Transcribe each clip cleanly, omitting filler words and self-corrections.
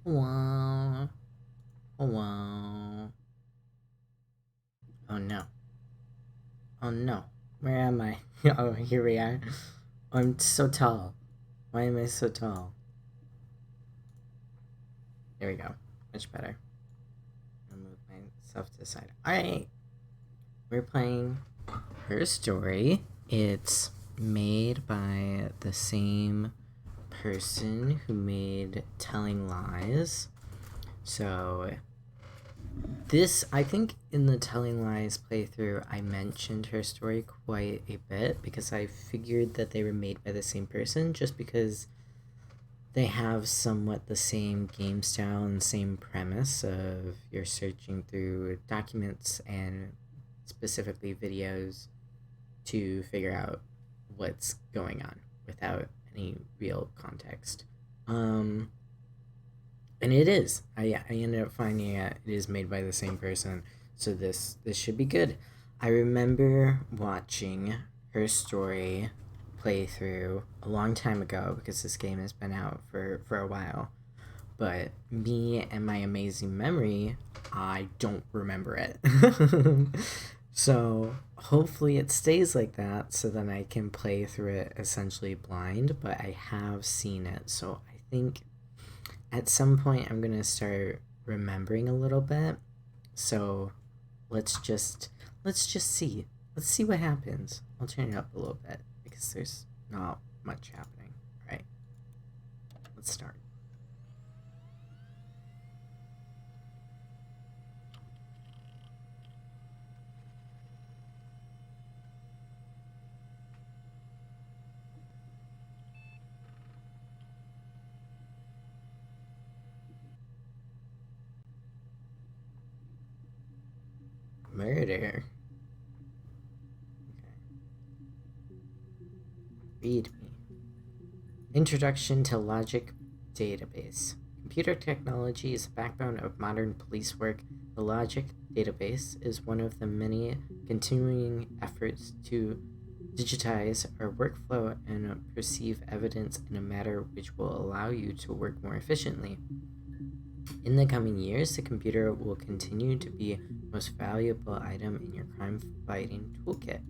Wow. Wow. Oh no. Oh no. Where am I? Oh, here we are. I'm so tall. Why am I so tall? There we go. Much better. I'll move myself to the side. Alright. We're playing Her Story. It's made by the same person who made Telling Lies. So this, I think in the Telling Lies playthrough, I mentioned Her Story quite a bit because I figured that they were made by the same person just because they have somewhat the same game style and same premise of you're searching through documents and specifically videos to figure out what's going on without any real context. Um, and it is. I ended up finding it is made by the same person, so this should be good. I remember watching Her Story playthrough a long time ago because this game has been out for a while. But me and my amazing memory, I don't remember it. So hopefully it stays like that so then I can play through it essentially blind, but I have seen it. So I think at some point I'm going to start remembering a little bit. So let's just let's just see. Let's see what happens. I'll turn it up a little bit because there's not much happening. All right. Let's start. Murder. Read me. Introduction to Logic Database. Computer technology is the backbone of modern police work. The Logic Database is one of the many continuing efforts to digitize our workflow and perceive evidence in a manner which will allow you to work more efficiently. In the coming years, the computer will continue to be the most valuable item in your crime fighting toolkit.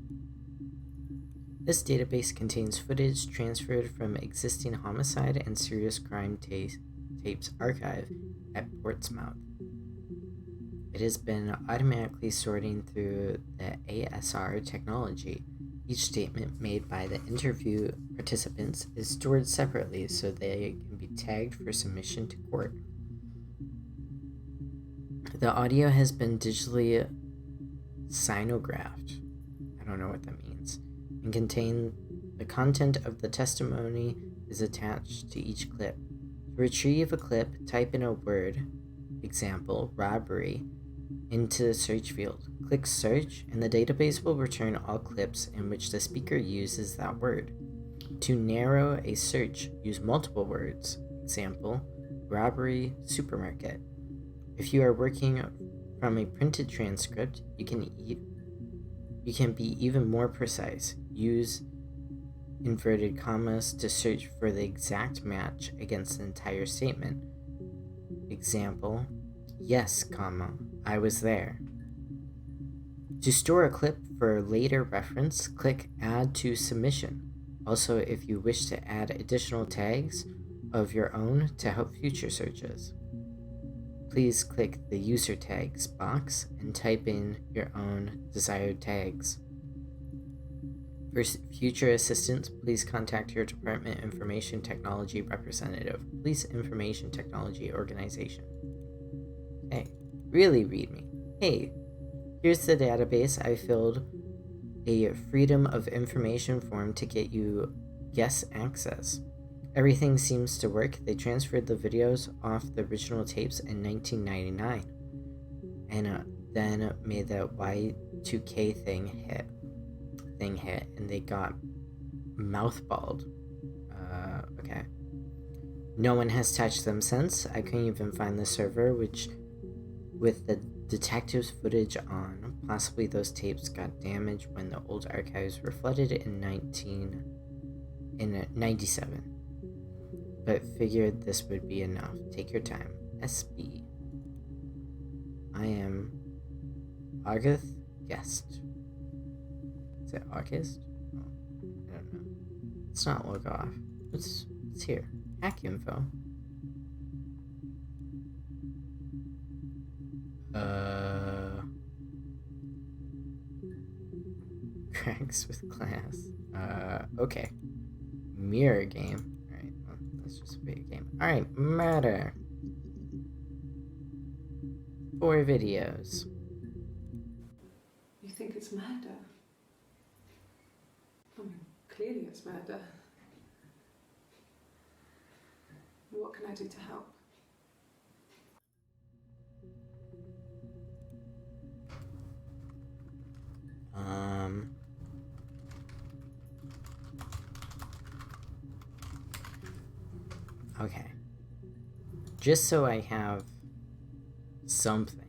This database contains footage transferred from existing homicide and serious crime tapes archive at Portsmouth. It has been automatically sorting through the ASR technology. Each statement made by the interview participants is stored separately so they can be tagged for submission to court. The audio has been digitally sinographed. I don't know what that means. And contain the content of the testimony is attached to each clip. To retrieve a clip, type in a word, example, robbery, into the search field. Click search, and the database will return all clips in which the speaker uses that word. To narrow a search, use multiple words, example, robbery, supermarket. If you are working from a printed transcript, you can be even more precise. Use inverted commas to search for the exact match against the entire statement. Example, yes, comma, I was there. To store a clip for later reference, click Add to Submission. Also, if you wish to add additional tags of your own to help future searches, please click the User Tags box and type in your own desired tags. For future assistance, please contact your Department of Information Technology representative, Police Information Technology Organization. Hey, really read me. Hey, here's the database. I filled a Freedom of Information form to get you guest access. Everything seems to work. They transferred the videos off the original tapes in 1999 and then made the Y2K thing hit, and they got mouthballed. Okay. No one has touched them since. I couldn't even find the server, which, with the detectives' footage on, possibly those tapes got damaged when the old archives were flooded in 97. But figured this would be enough. Take your time. SB. I am August Guest. Is it August? Oh, I don't know. Let's not log off. What's here? Hack info. Cracks with class. Okay. Mirror game. Alright, well, that's just a video game. Alright, murder. 4 videos. You think it's murder? I mean, clearly it's murder. What can I do to help? Okay. Just so I have something.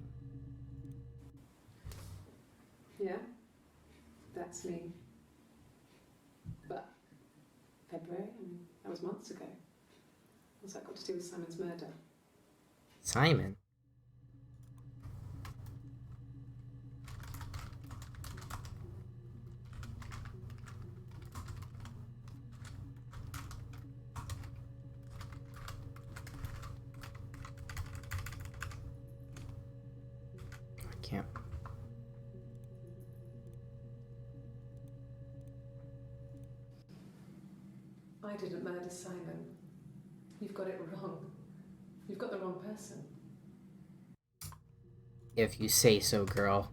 Yeah, that's me. But February, I mean, that was months ago. What's that got to do with Simon's murder? Simon? I can't. I didn't murder Simon. You've got it wrong. You've got the wrong person. If you say so, girl.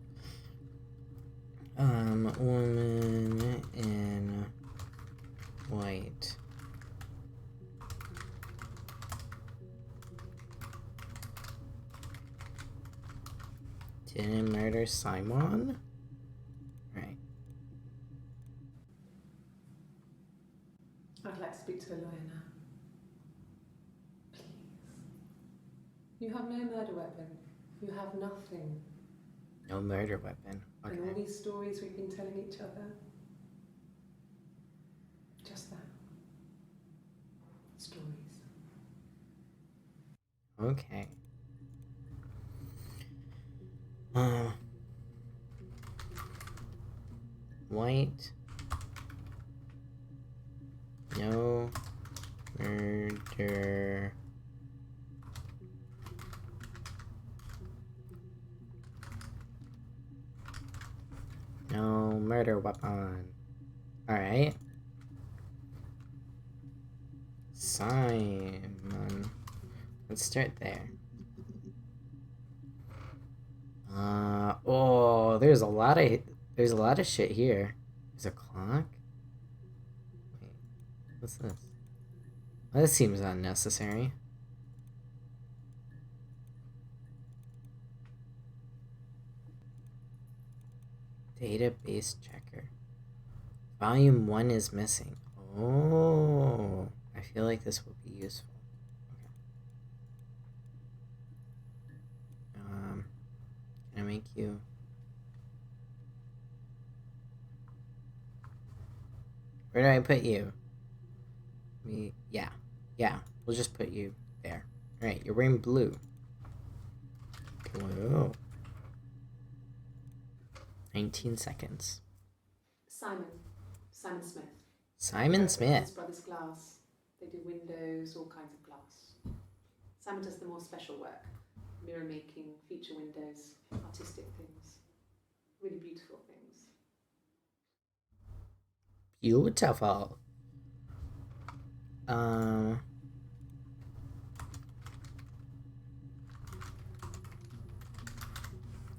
Woman in white. Didn't murder Simon? Right. I'd like to speak to a lawyer now. Please. You have no murder weapon. You have nothing. No murder weapon. Okay. And all these stories we've been telling each other. Just that. Stories. Okay. White. No murder. No murder weapon. Alright. Simon. Let's start there. Oh, there's a lot of shit here. There's a clock? Wait, what's this? Well, this seems unnecessary. Database checker. Volume 1 is missing. Oh, I feel like this will be useful. Okay. Can I make you? Where do I put you? Yeah. We'll just put you there. All right, you're wearing blue. Blue. 19 seconds. Simon Smith. Simon Smith. His brother's glass. They do windows, all kinds of glass. Simon does the more special work. Mirror making, feature windows, artistic things. Really beautiful things. Beautiful.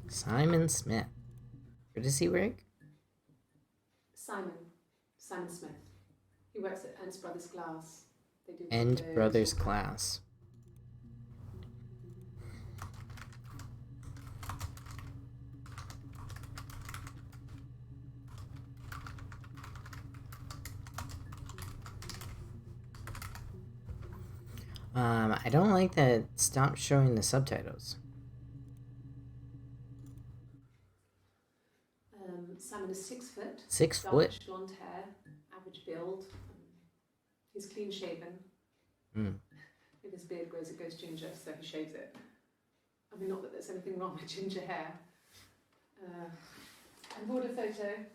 Simon Smith. Where does he work? Simon Smith. He works at Ernst Brothers Glass. They do End windows, Brothers Glass. I don't like that. Stop showing the subtitles. Simon is 6 foot. 6 foot. Darkish blonde hair, average build. He's clean shaven. if his beard grows, it goes ginger, so he shaves it. I mean, not that there's anything wrong with ginger hair. And bought a photo.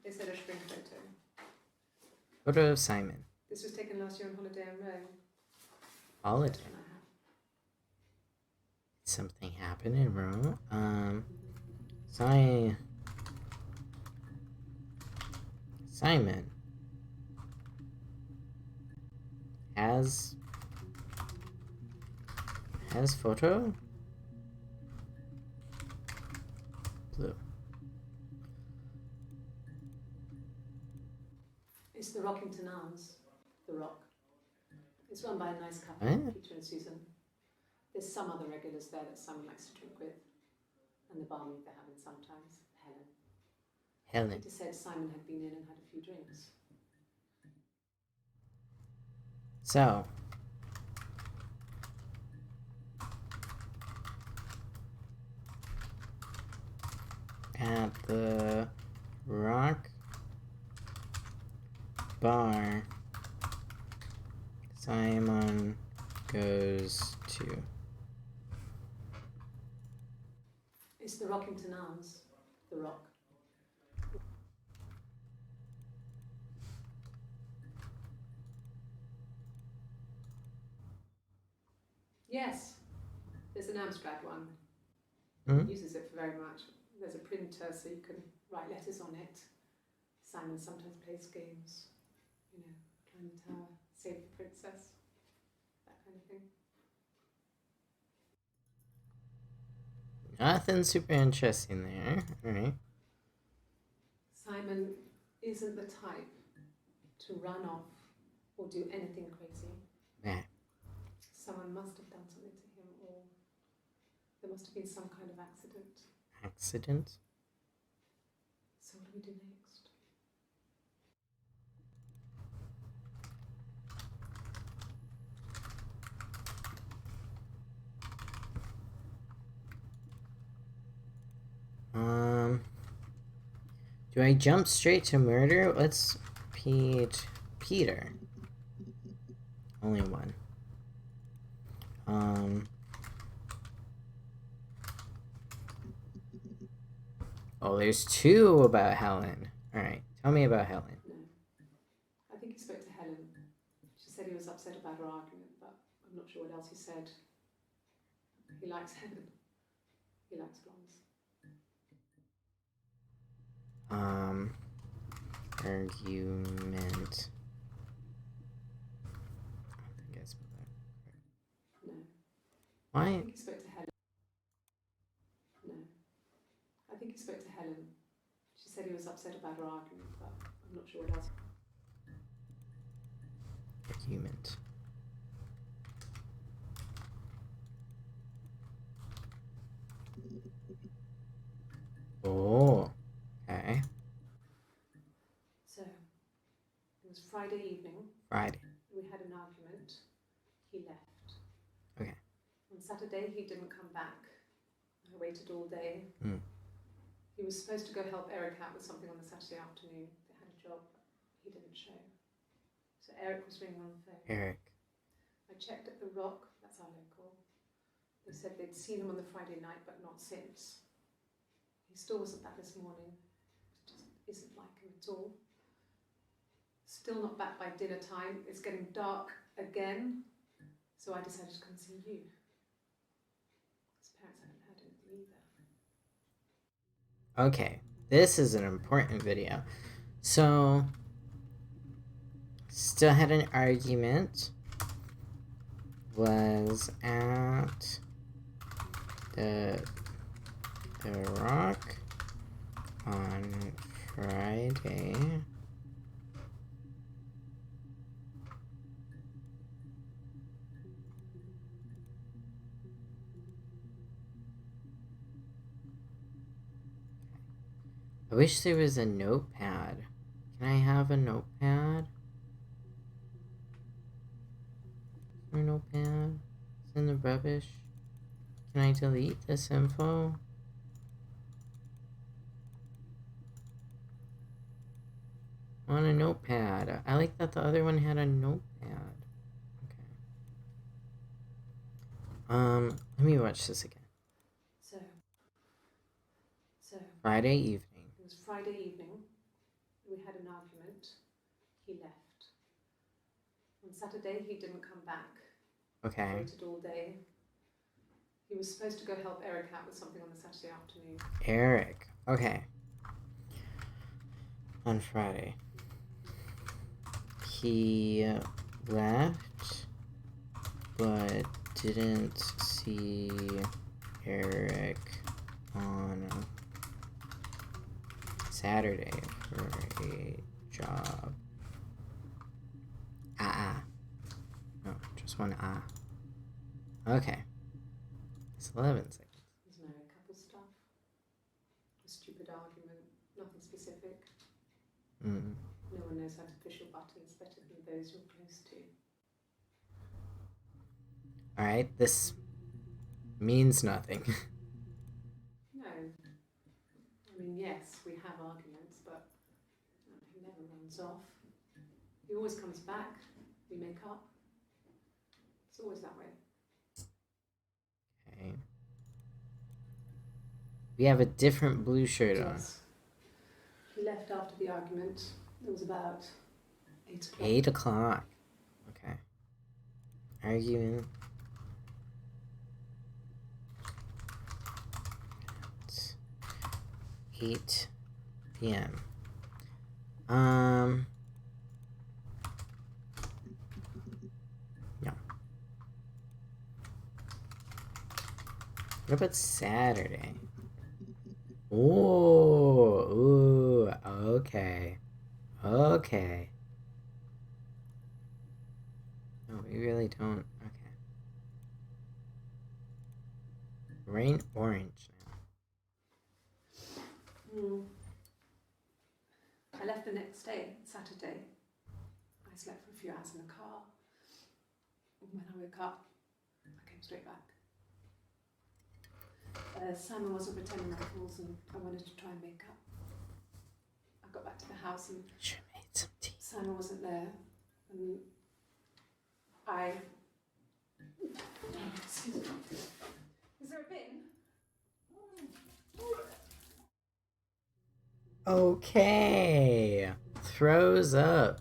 They said I should bring a photo. Photo of Simon. This was taken last year on holiday in Rome. Holiday. That's when I have. Something happened in Rome. Simon has photo? Blue. It's the Rockington Arms, the Rock. It's run by a nice couple, Eh? Peter and Susan. There's some other regulars there that Simon likes to drink with, and the barmaid they're having sometimes, Helen. Peter said Simon had been in and had a few drinks. So, at the Rock Bar, Simon goes to. It's the Rockington Arms, the Rock. Yes, there's an Amstrad one. Hmm? Uses it for very much. There's a printer so you can write letters on it. Simon sometimes plays games, you know, climb the tower, save the princess, that kind of thing. Nothing super interesting there. Alright. Simon isn't the type to run off or do anything crazy. Yeah. Someone must have done something to him, or there must have been some kind of accident. Accident? So what do we do next? Do I jump straight to murder? Let's Peter. Only one. Oh, there's two about Helen. Alright, tell me about Helen. No. I think he spoke to Helen. She said he was upset about her argument, but I'm not sure what else he said. He likes Helen. He likes blondes. Argument. I think I spelled that. No. Why? I think he spoke to Helen. No. I think he spoke to Helen. She said he was upset about her argument, but I'm not sure what else. Argument. Oh. Okay. So, it was Friday evening. Friday. We had an argument. He left. Okay. On Saturday, he didn't come back. I waited all day. Mm. He was supposed to go help Eric out with something on the Saturday afternoon. They had a job, but he didn't show. So Eric was ringing on the phone. Eric. I checked at the Rock, that's our local. They said they'd seen him on the Friday night, but not since. He still wasn't back this morning. It just isn't like him at all. Still not back by dinner time. It's getting dark again. So I decided to come and see you. His parents haven't heard anything either. Okay. This is an important video. So, still had an argument. Was at the Rock on Friday. I wish there was a notepad. Can I have a notepad? Is there a notepad? It's in the rubbish. Can I delete this info? I want a notepad. I like that the other one had a notepad. Okay. Let me watch this again. So Friday evening. it was Friday evening. We had an argument. He left. On Saturday, he didn't come back. Okay. Waited all day. He was supposed to go help Eric out with something on the Saturday afternoon. Eric. Okay. On Friday. He left, but didn't see Eric on Saturday for a job. No, just one Okay. It's 11 seconds. There's married couple stuff. A stupid argument. Nothing specific. No one knows how to push your buttons better than those you're close to. Alright, this means nothing. No. I mean, yes, we have arguments, but he never runs off. He always comes back. We make up. It's always that way. Okay. We have a different blue shirt on. Yes. He left after the argument. It was about 8 o'clock. 8 o'clock. Okay. Argument. 8 p.m. No. What about Saturday? Ooh, okay. Okay. No, we really don't. Okay. Rain orange now. I left the next day, Saturday. I slept for a few hours in the car. When I woke up, I came straight back. Simon wasn't returning my calls and I wanted to try and make up. I got back to the house and Should have made some tea. Simon wasn't there. And I... Excuse me. Is there a bin? Okay. Throws up.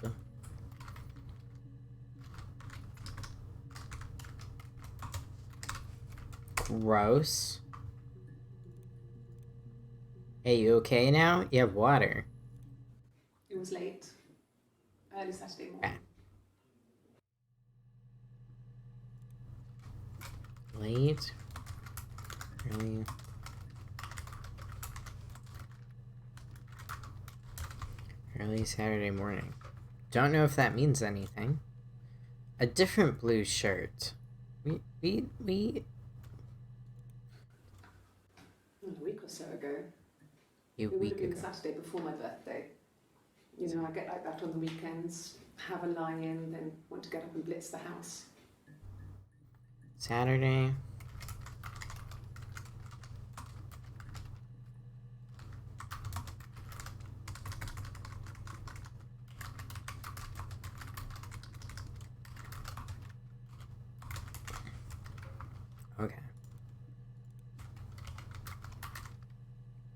Gross. Hey, you okay now? You have water. It was late. Early Saturday morning. Late. Early. Early Saturday morning. Don't know if that means anything. A different blue shirt. We A week or so ago. a It would week have been ago. the Saturday before my birthday. You know, I get like that on the weekends, have a lie-in, then want to get up and blitz the house. Saturday. Okay.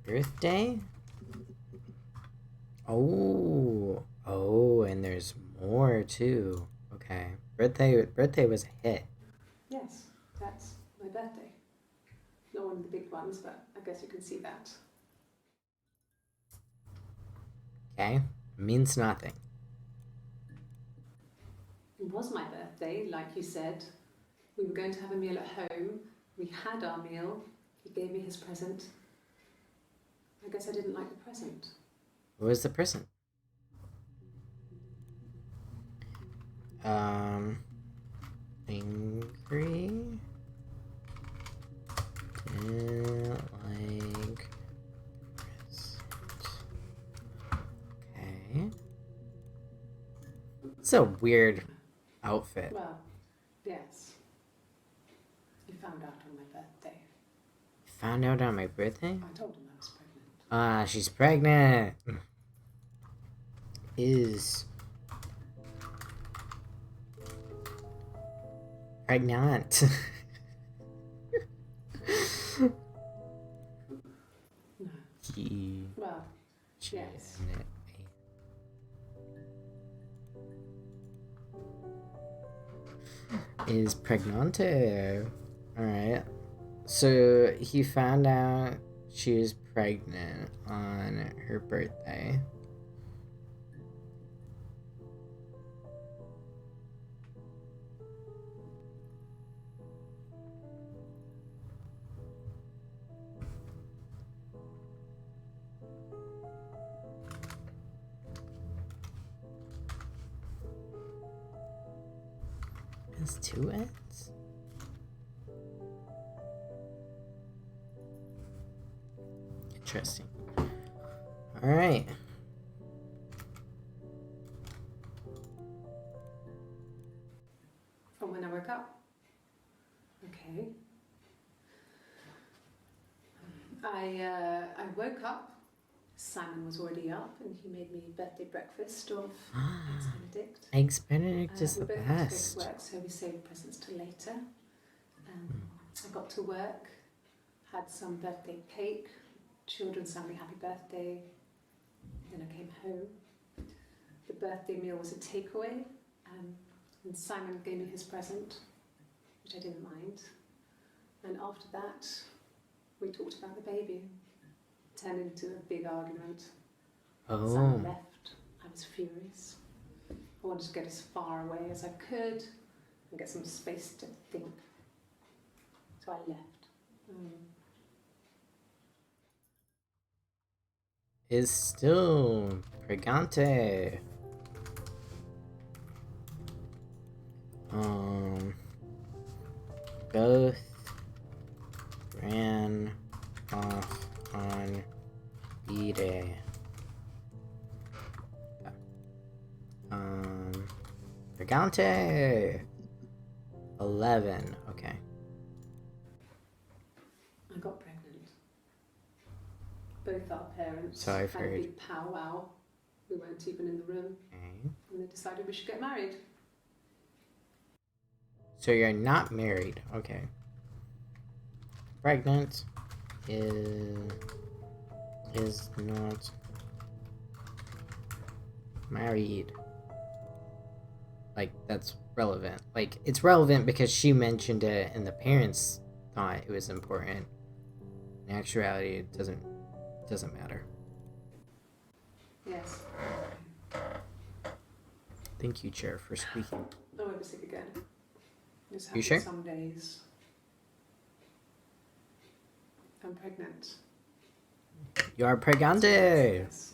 Birthday? Oh, and there's more too. Okay. Birthday was a hit. Yes, that's my birthday. Not one of the big ones, but I guess you can see that. Okay. Means nothing. It was my birthday, like you said. We were going to have a meal at home. We had our meal. He gave me his present. I guess I didn't like the present. What was the present? Angry? Didn't like present. Okay. It's a weird outfit. Well, yes. He found out on my birthday. Found out on my birthday? I told him I was pregnant. She's pregnant. Is pregnant. Well, yes. Is pregnante. Alright. So he found out she was pregnant on her birthday. Has two ends? Interesting. Alright. From when I woke up. Okay. I woke up. Simon was already up, and he made me birthday breakfast of Eggs Benedict. Eggs Benedict is the we both had to best. go to work, so we saved presents till later. I got to work, had some birthday cake, children sang me happy birthday. Then I came home. The birthday meal was a takeaway, and Simon gave me his present, which I didn't mind. And after that, we talked about the baby. Turned into a big argument. Simon left. I was furious. I wanted to get as far away as I could and get some space to think. So I left. Is still pregante. Both ran off on B-Day. Pregante. 11. Okay. I got pregnant. Both our parents So I've had heard. a big powwow. We weren't even in the room. Okay. And they decided we should get married. So you're not married. Okay. Pregnant is not married. Like, that's relevant. Like, it's relevant because she mentioned it and the parents thought it was important. In actuality, it doesn't matter. Yes. Thank you, Chair, for speaking. I won't be sick again. This You happens sure? some days. I'm pregnant. You are pregante. Yes.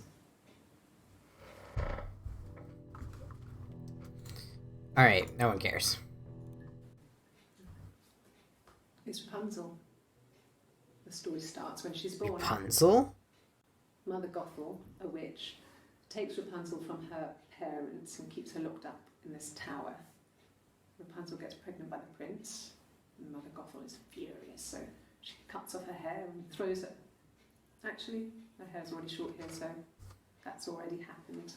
Alright, no one cares. It's Rapunzel. The story starts when she's born. Rapunzel? Mother Gothel, a witch, takes Rapunzel from her parents and keeps her locked up in this tower. Rapunzel gets pregnant by the prince, and Mother Gothel is furious, so she cuts off her hair and throws it. Actually, her hair's already short here, so that's already happened.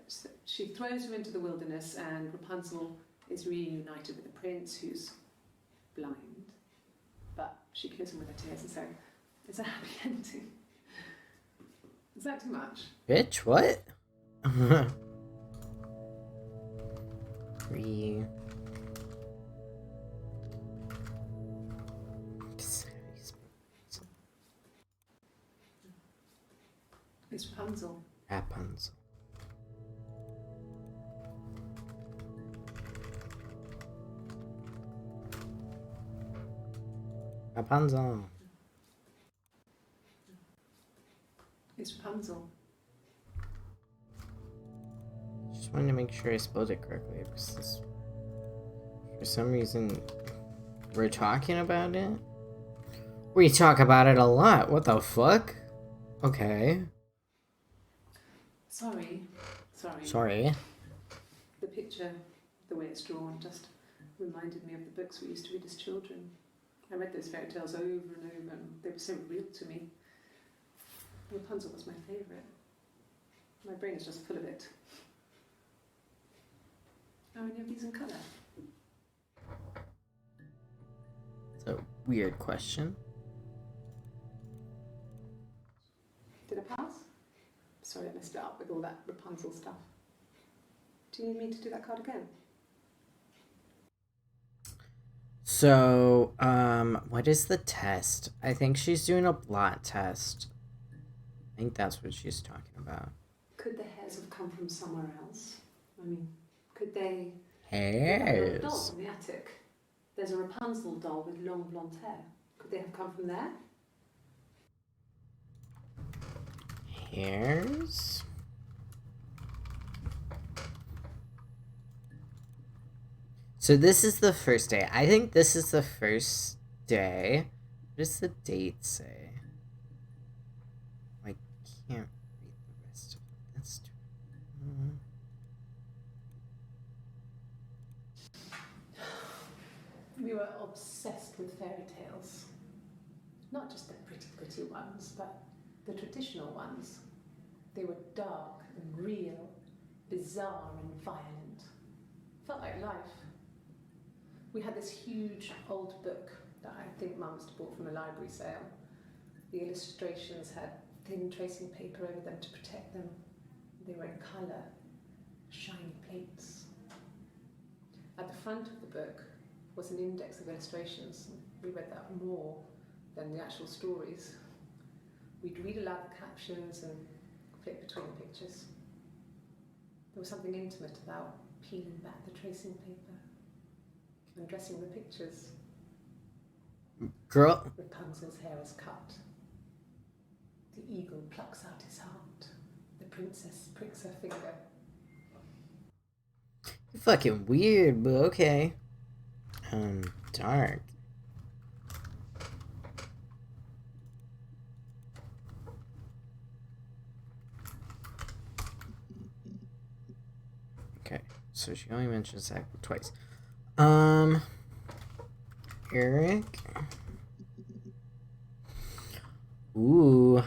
So she throws her into the wilderness, and Rapunzel is reunited with the prince, who's blind, but she kills him with her tears, and so it's a happy ending. Is that too much? Bitch, what? Three. It's Rapunzel. Rapunzel. Rapunzel. It's Rapunzel. Just wanted to make sure I spelled it correctly because for some reason we're talking about it. We talk about it a lot. What the fuck? Okay. Sorry. Sorry. The picture, the way it's drawn, just reminded me of the books we used to read as children. I read those fairy tales over and over, and they were so real to me. Rapunzel was my favourite. My brain is just full of it. Are any of these in colour? It's a weird question. Did all that Rapunzel stuff. Do you need me to do that card again? So, what is the test? I think she's doing a blot test. I think that's what she's talking about. Could the hairs have come from somewhere else? I mean, could they... Hairs? Dolls in the attic. There's a Rapunzel doll with long blonde hair. Could they have come from there? Hairs? So this is the first day. I think this is the first day. What does the date say? I can't read the rest of it. That's too... We were obsessed with fairy tales. Not just the pretty ones, but the traditional ones. They were dark and real, bizarre and violent. Felt like life. We had this huge old book that I think Mum must have bought from a library sale. The illustrations had thin tracing paper over them to protect them. They were in colour, shiny plates. At the front of the book was an index of illustrations. We read that more than the actual stories. We'd read aloud the captions and flip between the pictures. There was something intimate about peeling back the tracing paper and dressing the pictures. Girl. Rapunzel's hair is cut. The eagle plucks out his heart. The princess pricks her finger. You're fucking weird, but okay. Dark. Okay, so she only mentions that twice. Eric. Ooh.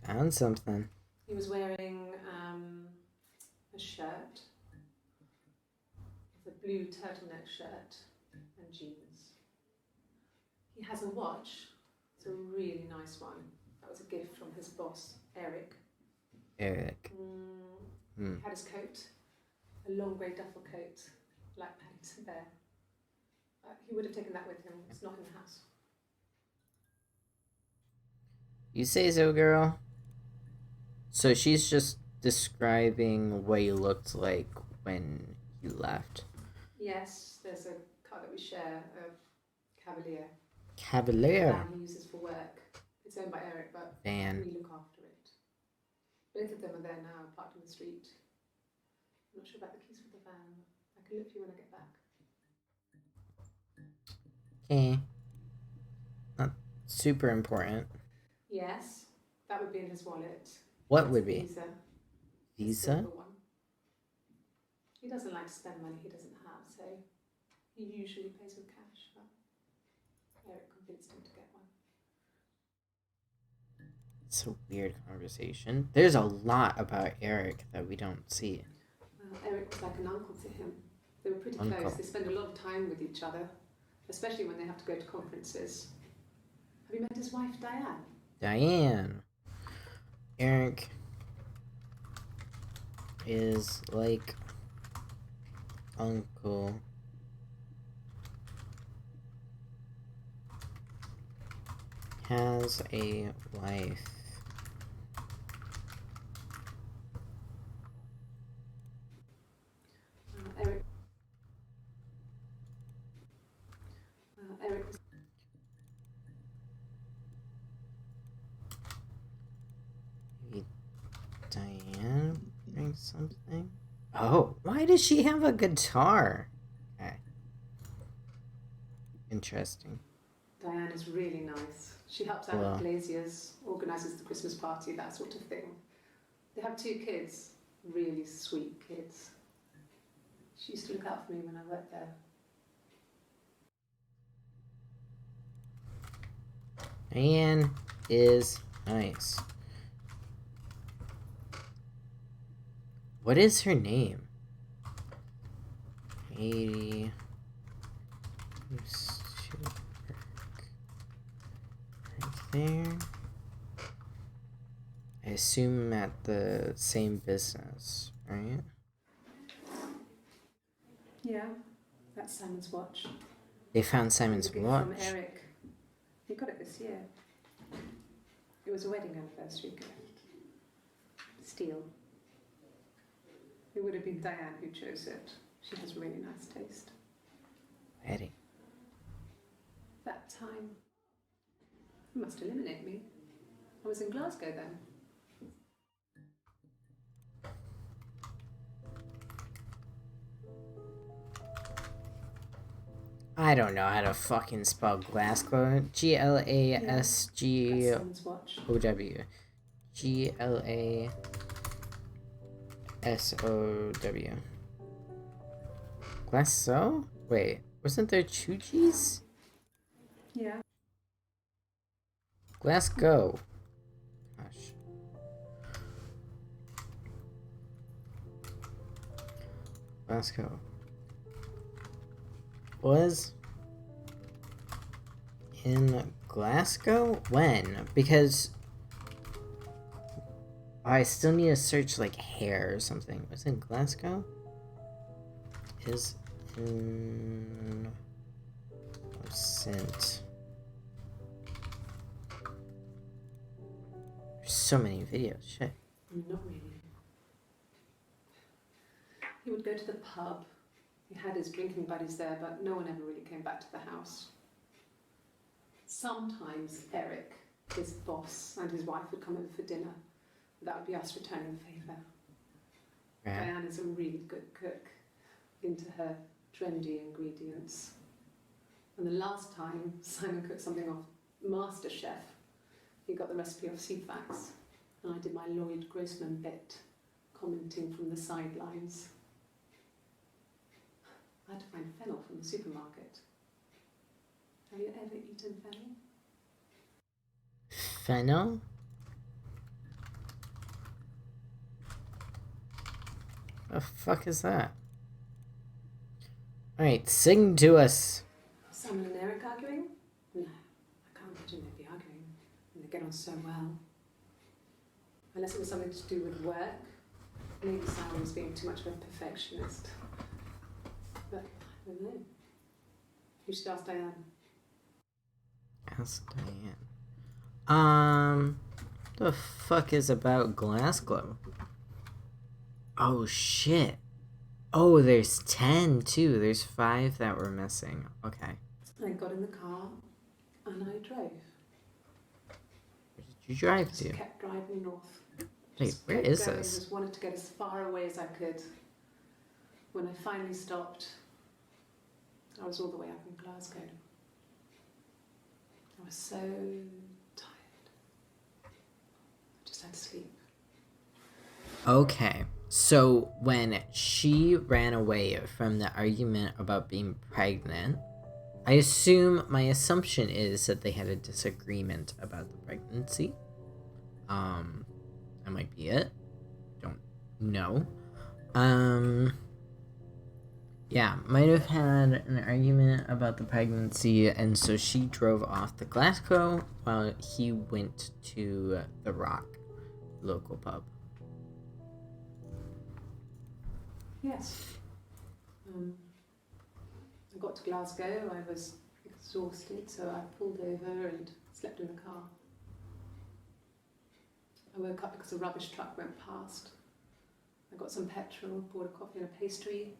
Found something. He was wearing a shirt. It's a blue turtleneck shirt and jeans. He has a watch. It's a really nice one. That was a gift from his boss, Eric. Eric. He had his coat, a long grey duffel coat, like Paddington Bear. He would have taken that with him. It's not in the house. You say so, girl. So she's just describing what he looked like when he left. Yes, there's a car that we share, a Cavalier. Cavalier. Van he uses for work. It's owned by Eric, but Van. we look after it. Both of them are there now, parked in the street. I'm not sure about the keys for the van. I can look for you when I get back. Okay. Not super important. Yes, that would be in his wallet. What It's would a be? Visa. Visa? Silver one. He doesn't like to spend money he doesn't have, so he usually pays with cash, but Eric convinced him to get one. It's a weird conversation. There's a lot about Eric that we don't see. Eric was like an uncle to him. They were pretty Uncle. close. They spend a lot of time with each other, especially when they have to go to conferences. Have you met his wife, Diane? Diane. Eric is like uncle. Has a wife. Eric. Eric. Maybe Diane brings something. Oh, why does she have a guitar? Okay. Interesting. Diane is really nice. She helps out Wow. with glaziers, organises the Christmas party, that sort of thing. They have 2 kids, really sweet kids. She used to look out for me when I worked there. Diane is nice. What is her name? Katie used to work right there. I assume at the same business, right? Yeah, that's Simon's watch. They found Simon's It was a gift watch. from Eric. He got it this year. It was a wedding anniversary gift. Steel. It would have been Diane who chose it. She has really nice taste. Wedding. That time. You must eliminate me. I was in Glasgow then. I don't know how to fucking spell Glasgow. Glasgow. That's Simon's watch. Glassow. Glasgow? Wait, wasn't there two G's? Yeah. Glasgow. Gosh. Glasgow. Was in Glasgow? When? Because I still need to search like hair or something. Was it Glasgow? Is in sent. There's so many videos. Shit. Not really. He would go to the pub. He had his drinking buddies there, but no one ever really came back to the house. Sometimes Eric, his boss, and his wife would come over for dinner. That would be us returning the favour. Right. Diane is a really good cook, into her trendy ingredients. And the last time Simon cooked something off MasterChef, he got the recipe off CFAX, and I did my Lloyd Grossman bit, commenting from the sidelines. I had to find fennel from the supermarket. Have you ever eaten fennel? Fennel? The fuck is that? Alright, sing to us. Simon and Eric arguing? No, I can't imagine they'd be arguing. They get on so well. Unless it was something to do with work. Maybe Simon was being too much of a perfectionist. But I don't know. You should ask Diane. Ask Diane. The fuck is about Glasgow? Oh shit. Oh, there's 10 too. There's 5 that were missing. Okay. I got in the car and I drove. Where did you drive Just to? kept driving north. Wait, Just where kept is going, this? Just wanted to get as far away as I could. When I finally stopped, I was all the way up in Glasgow. I was so tired. I just had to sleep. Okay. So when she ran away from the argument about being pregnant, my assumption is that they had a disagreement about the pregnancy. That might be it. Don't know. Yeah, might have had an argument about the pregnancy, and so she drove off to Glasgow while he went to the Rock local pub. Yes. I got to Glasgow, I was exhausted, so I pulled over and slept in the car. I woke up because a rubbish truck went past. I got some petrol, bought a coffee and a pastry,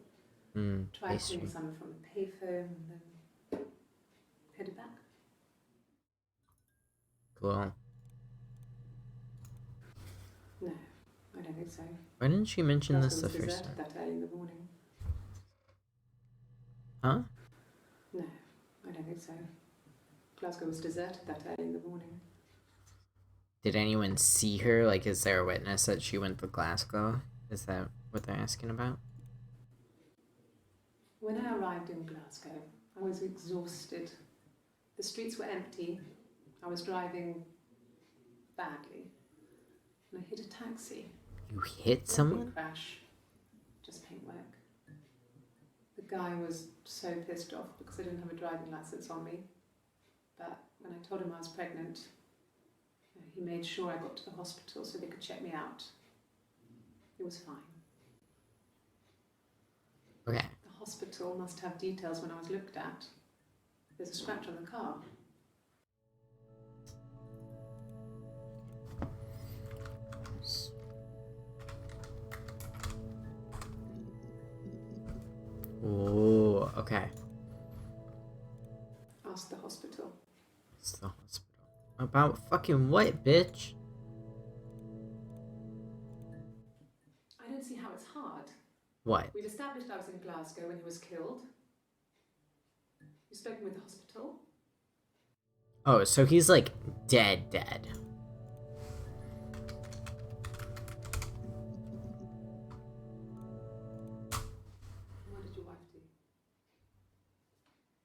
tried Pastry. calling someone from a payphone, and then headed back. Cool. No, I don't think so. Why didn't you mention this Glasgow the was first deserted time? that early in the morning. Huh? No, I don't think so. Glasgow was deserted that early in the morning. Did anyone see her? Like, is there a witness that she went to Glasgow? Is that what they're asking about? When I arrived in Glasgow, I was exhausted. The streets were empty. I was driving badly. And I hit a taxi. You hit someone? Crash. Just paintwork. The guy was so pissed off because I didn't have a driving license on me. But when I told him I was pregnant, He made sure I got to the hospital so they could check me out. It was fine. Okay. The hospital must have details when I was looked at. There's a scratch on the car. Oh, okay. Ask the hospital. It's the hospital. About fucking what, bitch? I don't see how it's hard. What? We've established I was in Glasgow when he was killed. You've spoken with the hospital? Oh, so he's like dead. What did your wife do?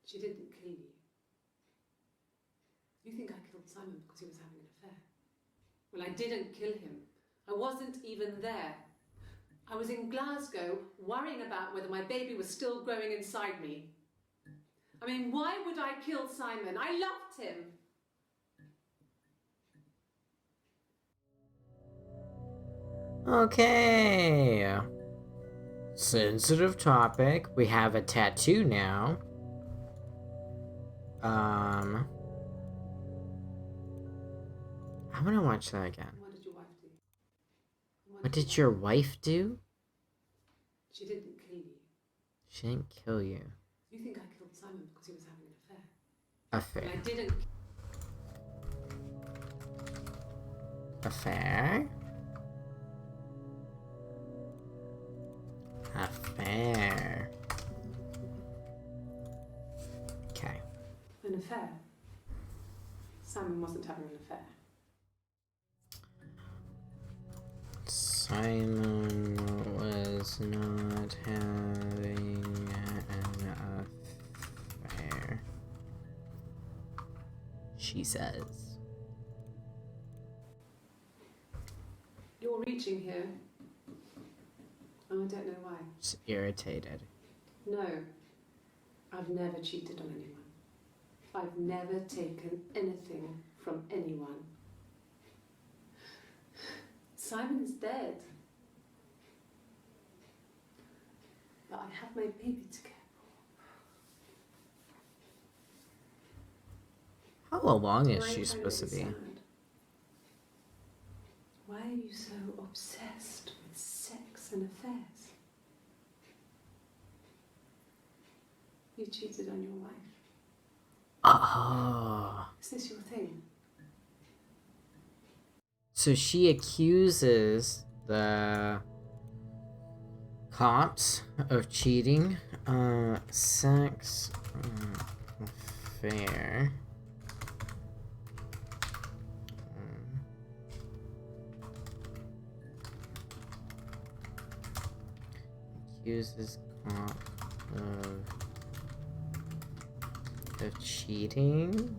She didn't kill you. You think I killed Simon because he was having an affair? Well, I didn't kill him. I wasn't even there. I was in Glasgow worrying about whether my baby was still growing inside me. I mean, why would I kill Simon? I loved him. Okay. Sensitive topic. We have a tattoo now. I want to watch that again. What did your wife do? What did your wife do? She didn't kill you. She didn't kill you. You think I killed Simon because he was having an affair? Affair. Well, I didn't. Affair? Affair. Okay. An affair? Simon wasn't having an affair. Simon was not having an affair. She says. You're reaching here. Oh, I don't know why. Just irritated. No, I've never cheated on anyone. I've never taken anything from anyone. Simon is dead. But I have my baby to care for. How long Why is are she you supposed to trying be? make me sad? Why are you so obsessed with sex and affairs? You cheated on your wife. Oh. Is this your thing? So she accuses the cops of cheating. Sex affair. Accuses cops of cheating.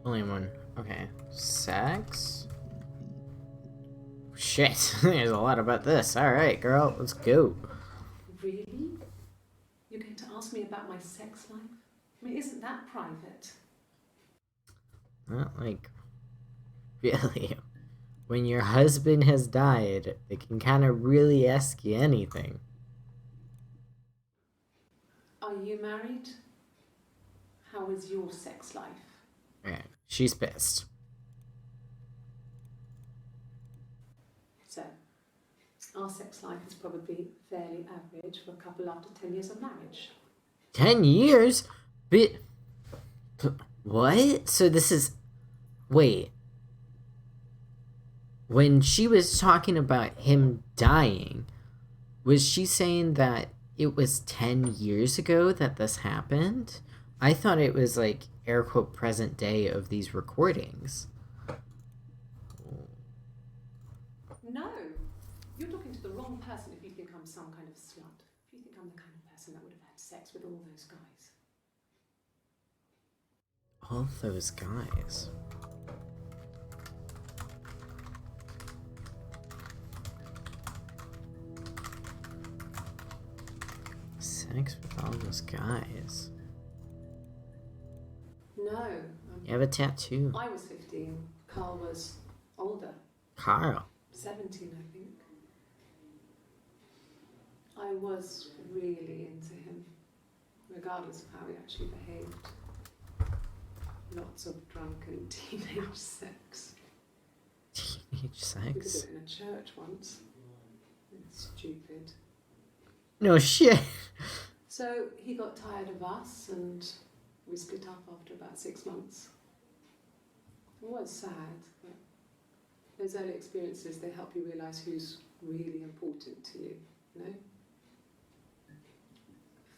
Only one. Okay. Sex? Shit. There's a lot about this. Alright, girl. Let's go. Really? You're going to ask me about my sex life? I mean, isn't that private? Not like... Really? When your husband has died, they can kind of really ask you anything. Are you married? How is your sex life? Alright. She's pissed. So, our sex life is probably fairly average for a couple after 10 years of marriage. 10 years? But... What? So this is... Wait. When she was talking about him dying, was she saying that it was 10 years ago that this happened? I thought it was like air quote present day of these recordings. No! You're talking to the wrong person if you think I'm some kind of slut. If you think I'm the kind of person that would have had sex with all those guys. All those guys. No. You have a tattoo. I was 15. Carl was older. Carl. 17, I think. I was really into him, regardless of how he actually behaved. Lots of drunken teenage sex. Teenage We did sex? it in a church once. It's stupid. No shit. So he got tired of us and we split up after about 6 months. It was sad, but those early experiences, they help you realise who's really important to you, you know?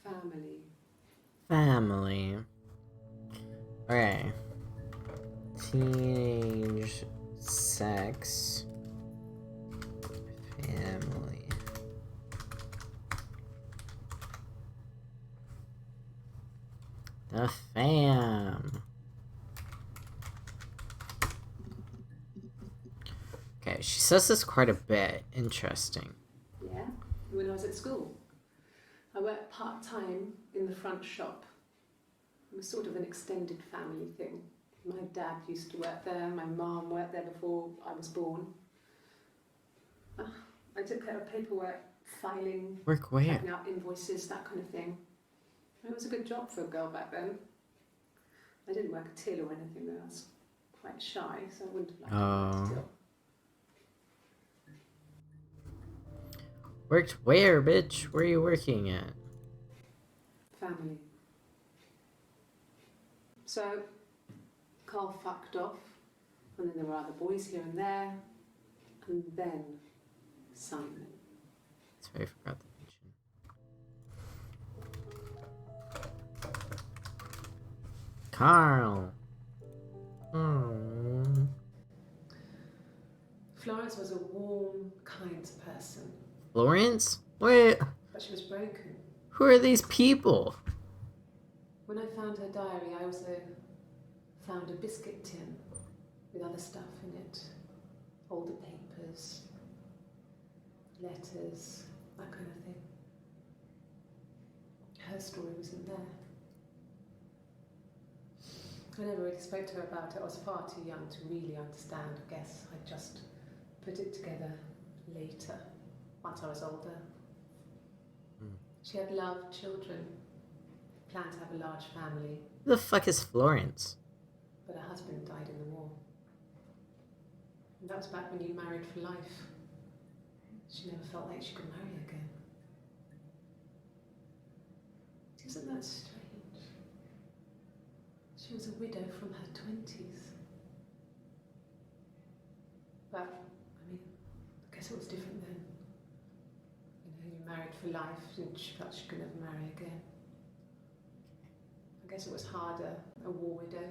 Family. Family. Okay. Teenage sex. Family. The fam. Okay, she says this quite a bit. Interesting. Yeah, when I was at school. I worked part-time in the front shop. It was sort of an extended family thing. My dad used to work there, my mum worked there before I was born. I took care of paperwork, filing, Work where? checking out invoices, that kind of thing. It was a good job for a girl back then. I didn't work a till or anything though, I was quite shy, so I wouldn't have liked to work a till. Worked where, bitch? Where are you working at? Family. So, Carl fucked off, and then there were other boys here and there, and then Simon. That's what I forgot to mention. Carl. Oh. Florence was a warm, kind person, Florence? Wait, but she was broken. who are these people? When I found her diary, I also found a biscuit tin with other stuff in it. Older papers, letters, that kind of thing. Her story wasn't there. I never really spoke to her about it. I was far too young to really understand, I guess. I just put it together later, once I was older. She had loved children, planned to have a large family. Who the fuck is Florence? But her husband died in the war. And that was back when you married for life. She never felt like she could marry again. Isn't that strange? She was a widow from her 20s. But, I mean, I guess it was different then. You know, you married for life and she felt she could never marry again. I guess it was harder, a war widow.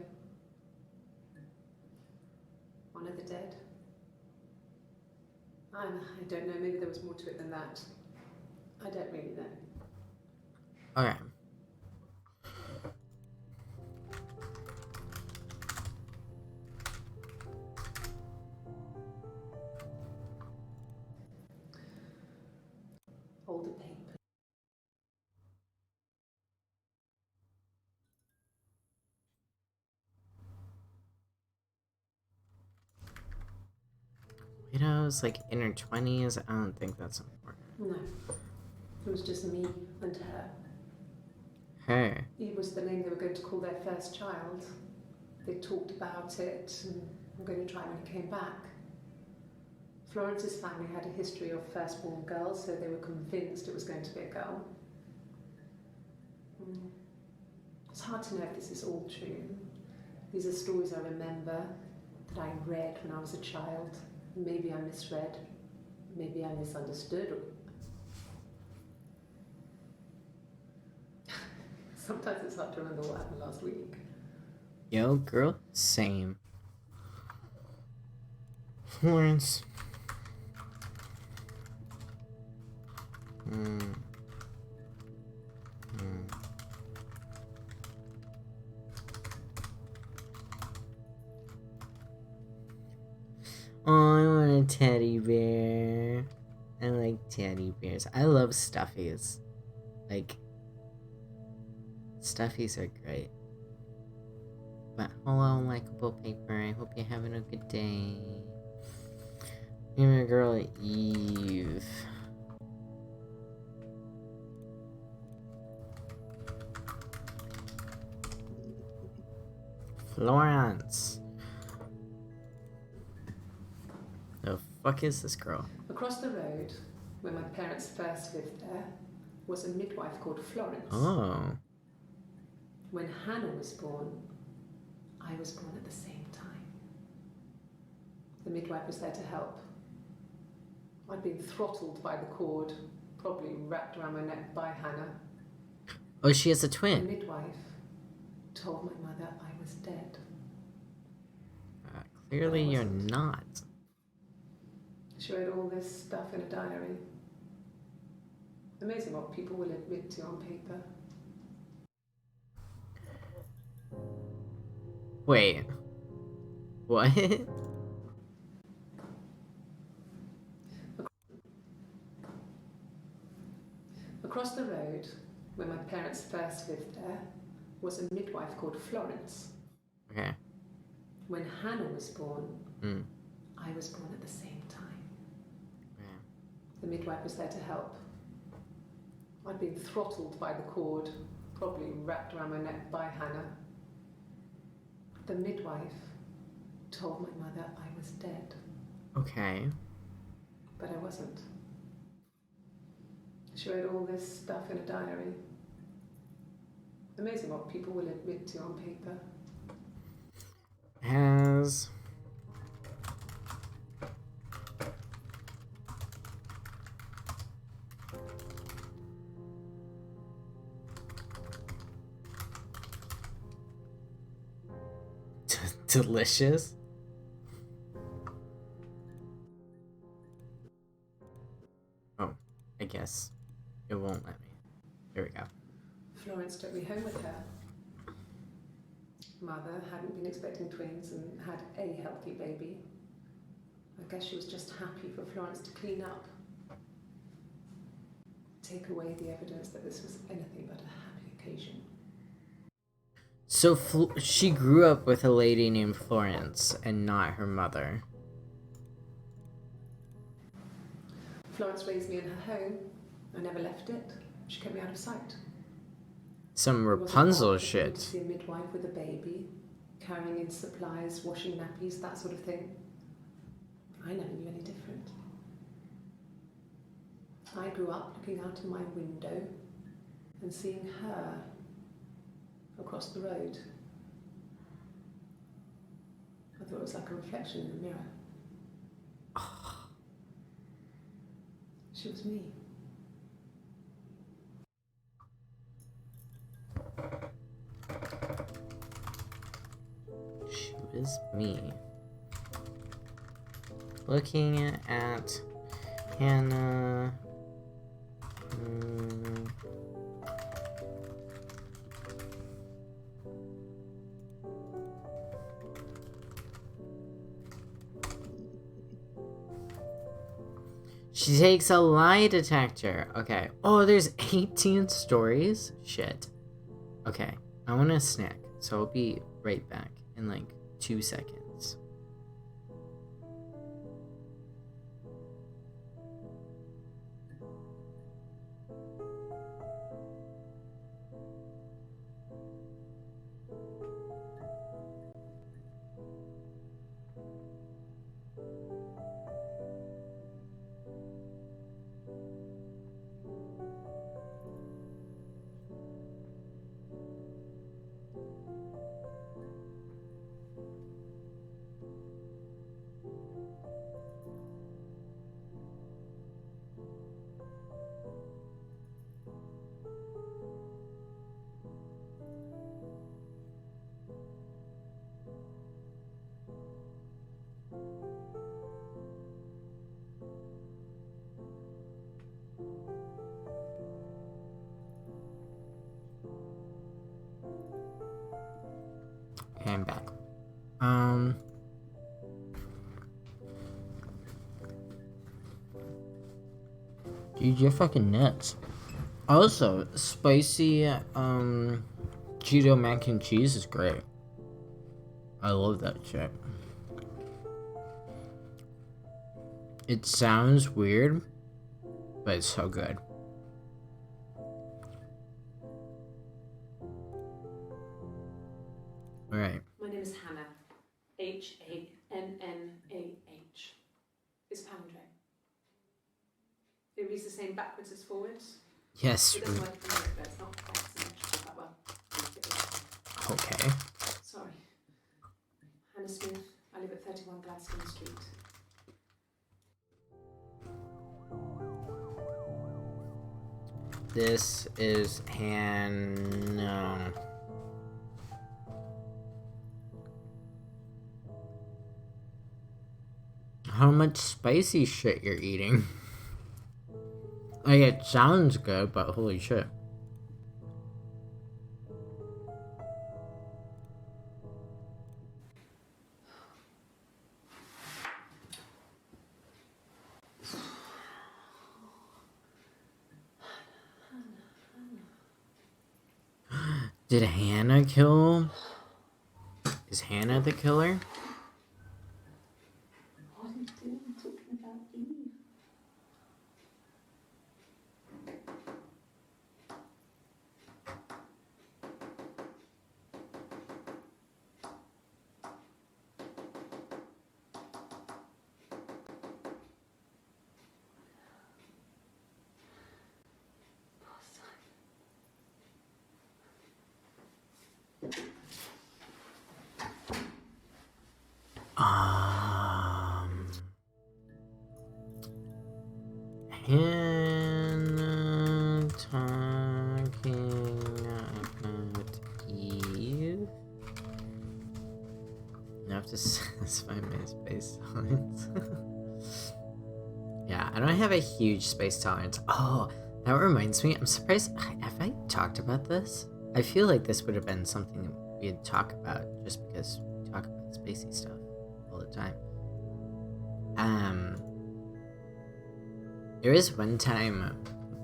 One of the dead. I don't know, maybe there was more to it than that. I don't really know. Okay. Older paper. Widows, like in her 20s? I don't think that's important. No. It was just me and her. Her. It was the name they were going to call their first child. They talked about it and I'm going to try when he came back. Florence's family had a history of firstborn girls, so they were convinced it was going to be a girl. It's hard to know if this is all true. These are stories I remember that I read when I was a child. Maybe I misread, maybe I misunderstood. Sometimes it's hard to remember what happened last week. Yo, girl, same. Florence. Oh, I want a teddy bear. I like teddy bears. I love stuffies. Like, stuffies are great. but hello, likable paper. I hope you're having a good day. You're a girl, Eve. Florence. The fuck is this girl? Across the road, where my parents first lived there, was a midwife called Florence. Oh. When Hannah was born, I was born at the same time. The midwife was there to help. I'd been throttled by the cord, probably wrapped around my neck by Hannah. Oh, she has a The twin. midwife told my mother I was dead. Clearly you're not. She wrote all this stuff in a diary. Amazing what people will admit to on paper. Wait. What? Across the road, where my parents first lived there, was a midwife called Florence. Okay. When Hannah was born, Mm. I was born at the same time. Yeah. The midwife was there to help. I'd been throttled by the cord, probably wrapped around my neck by Hannah. The midwife told my mother I was dead, Okay. but I wasn't. She wrote all this stuff in a diary. Amazing what people will admit to on paper. Has delicious. Oh, I guess it won't let me. Here we go. Florence took me home with her. Mother hadn't been expecting twins and had a healthy baby. I guess she was just happy for Florence to clean up. Take away the evidence that this was anything but a happy occasion. So she grew up with a lady named Florence and not her mother. Florence raised me in her home. I never left it. She kept me out of sight. Some It wasn't Rapunzel odd for me shit. to see a midwife with a baby, carrying in supplies, washing nappies, that sort of thing. I never knew any different. I grew up looking out of my window and seeing her across the road. I thought it was like a reflection in a mirror. She was me. She was me. Looking at Hannah. She takes a lie detector. Okay. Oh, there's 18 stories? Shit. Okay. I want a snack, so I'll be right back in like 2 seconds. Okay, I'm back. Dude, you're fucking nuts. Also, spicy, Cheeto mac and cheese is great. I love that shit. It sounds weird, but it's so good. Alright. My name is Hannah. H-A-N-N-A-H. It's palindrome. It reads the same backwards as forwards. Yes. It doesn't work in English, but it's not quite symmetrical that well. Okay. Sorry. Hannah Smith. I live at 31 Gladstone Street. This is Hannah. How much spicy shit you're eating? Like, it sounds good, but holy shit. Did Hannah kill? Is Hannah the killer? What are you doing talking about Eve? Hannah talking about Eve. I have to satisfy my space tolerance. Yeah, I don't have a huge space tolerance. Oh, that reminds me. I'm surprised. Have I talked about this? I feel like this would have been something that we'd talk about just because we talk about spacey stuff all the time. There is one time,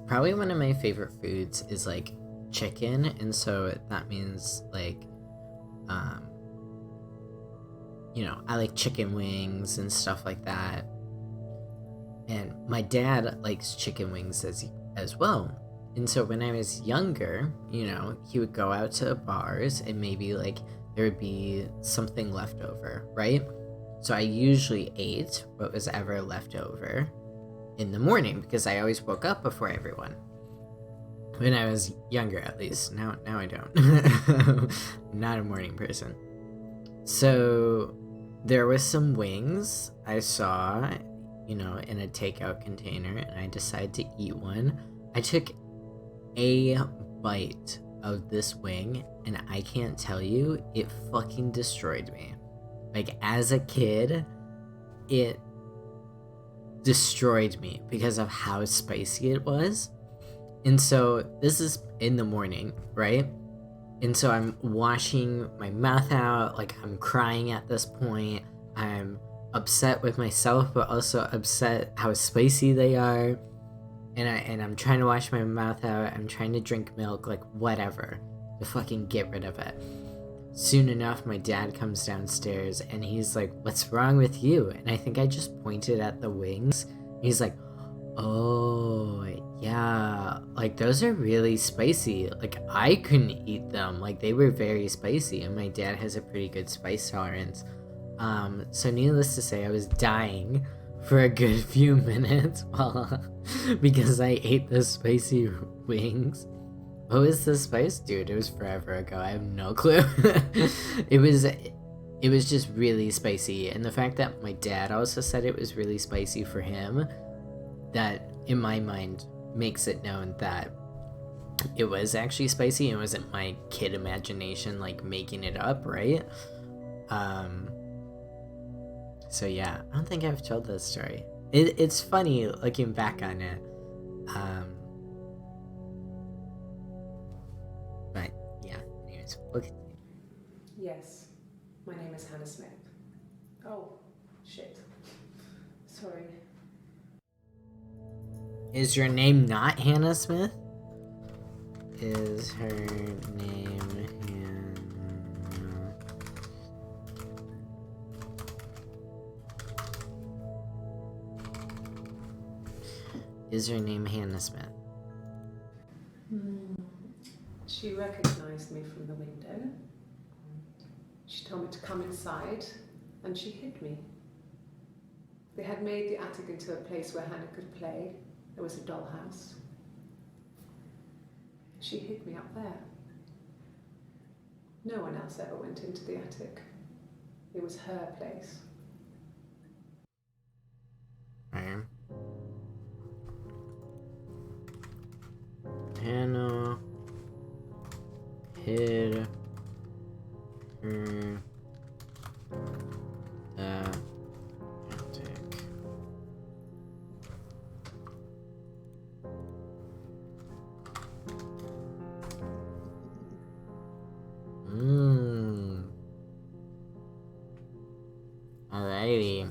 probably one of my favorite foods is like chicken, and so that means like, you know, I like chicken wings and stuff like that. And my dad likes chicken wings as well. And so when I was younger, you know, he would go out to bars and maybe like there would be something left over, right? So I usually ate what was ever left over in the morning because I always woke up before everyone. When I was younger, at least. Now I don't. Not a morning person. So there was some wings I saw, you know, in a takeout container, and I decided to eat one. I took a bite of this wing, and I can't tell you, it fucking destroyed me. Like, as a kid, it destroyed me because of how spicy it was. And so this is in the morning, right? And so I'm washing my mouth out, like I'm crying at this point. I'm upset with myself, but also upset how spicy they are. And I'm trying to wash my mouth out. I'm trying to drink milk, like whatever, to fucking get rid of it. Soon enough, my dad comes downstairs and he's like, "What's wrong with you?" And I think I just pointed at the wings. He's like, "Oh, yeah, like those are really spicy. Like I couldn't eat them. Like they were very spicy." And my dad has a pretty good spice tolerance. So needless to say, I was dying for a good few minutes because I ate the spicy wings. What was the spice? Dude, it was forever ago. I have no clue. It was just really spicy. And the fact that my dad also said it was really spicy for him, that in my mind makes it known that it was actually spicy. It wasn't my kid imagination like making it up, right? So yeah, I don't think I've told this story. It's funny looking back on it. But yeah, anyways, we'll continue. Yes, my name is Hannah Smith. Oh, shit. Sorry. Is your name not Hannah Smith? Is her name Hannah? Is her name Hannah Smith? She recognised me from the window. She told me to come inside, and she hid me. They had made the attic into a place where Hannah could play. There was a dollhouse. She hid me up there. No one else ever went into the attic. It was her place. Okay. Hannah hid her the attic. Alrighty.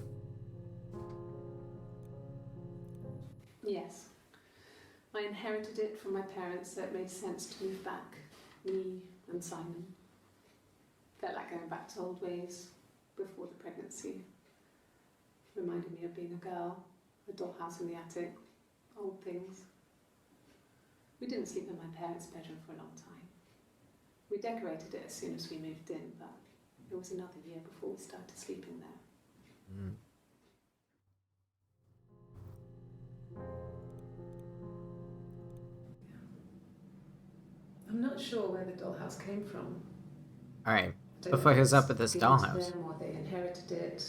Yes. I inherited it from my parents, so it made sense to move back. Me and Simon. Felt like going back to old ways before the pregnancy. Reminded me of being a girl, a dollhouse in the attic, old things. We didn't sleep in my parents' bedroom for a long time. We decorated it as soon as we moved in, but it was another year before we started sleeping there. I'm not sure where the dollhouse came from. Alright, before he goes up with this Given to dollhouse. them, or they inherited it.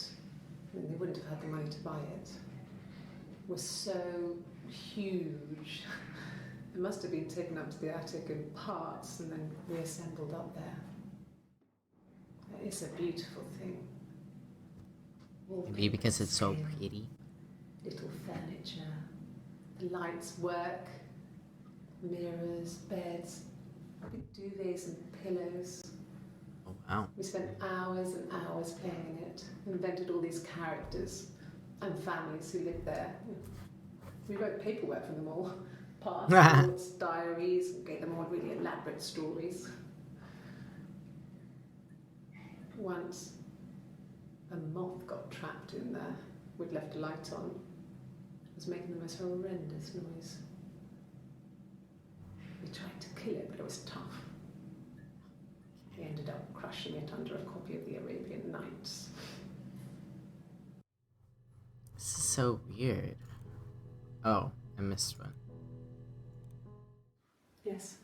I mean, they wouldn't have had the money to buy it. It was so huge. It must have been taken up to the attic in parts and then reassembled up there. It's a beautiful thing. Maybe because it's so pretty. Little furniture, the lights work, mirrors, beds, big duvets and pillows. Oh wow. We spent hours and hours playing in it, invented all these characters and families who lived there. We wrote paperwork for them all, passports, diaries, and gave them all really elaborate stories. Once, a moth got trapped in there. We'd left a light on. It was making the most horrendous noise. We tried to kill it, but it was tough. We ended up crushing it under a copy of the Arabian Nights. This is so weird. Oh, I missed one. Yes,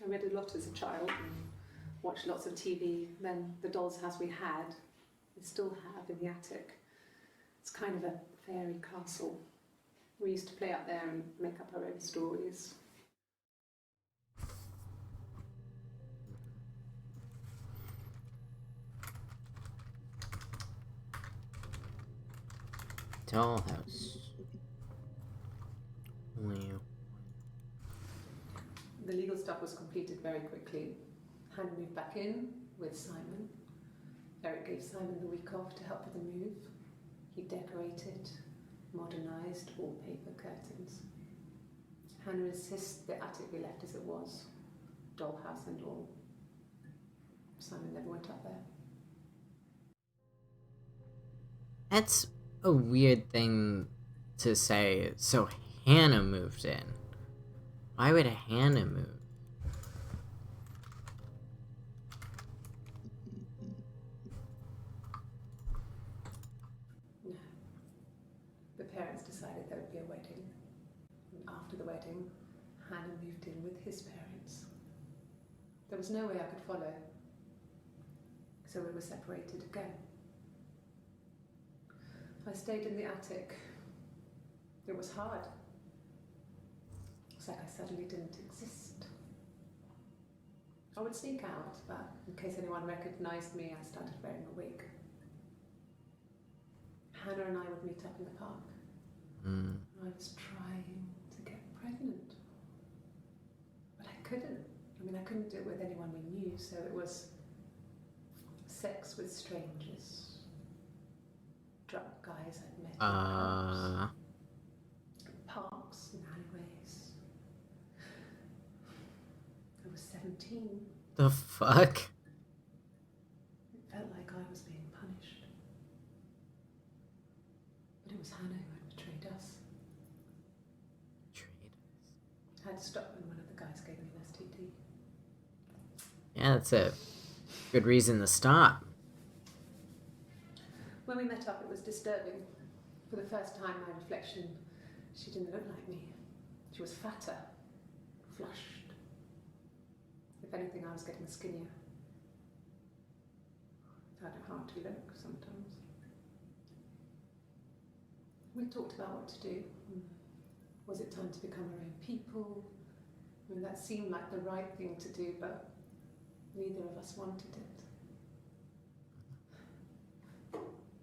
I read a lot as a child and watched lots of TV. Then the doll's house we had, we still have in the attic. It's kind of a fairy castle. We used to play up there and make up our own stories. Dollhouse. Wow. The legal stuff was completed very quickly. Hannah moved back in with Simon. Eric gave Simon the week off to help with the move. He decorated, modernised wallpaper, curtains. Hannah insists the attic be left as it was, dollhouse and all. Simon never went up there. That's a weird thing to say. So Hannah moved in. Why would Hannah move? No. The parents decided there would be a wedding. And after the wedding, Hannah moved in with his parents. There was no way I could follow. So we were separated again. I stayed in the attic. It was hard. It's like I suddenly didn't exist. I would sneak out, but in case anyone recognised me, I started wearing a wig. Hannah and I would meet up in the park. I was trying to get pregnant. But I couldn't. I mean, I couldn't do it with anyone we knew, so it was sex with strangers. Drunk guys I'd met in clubs, parks and alleyways. I was 17. The fuck? It felt like I was being punished. But it was Hannah who had betrayed us. had to stop when one of the guys gave me an STD. Yeah, that's a good reason to stop. When we met up, it was disturbing. For the first time, my reflection, she didn't look like me. She was fatter, flushed. If anything, I was getting skinnier. I found it hard to look sometimes. We talked about what to do. Was it time to become our own people? I mean, that seemed like the right thing to do, but neither of us wanted it.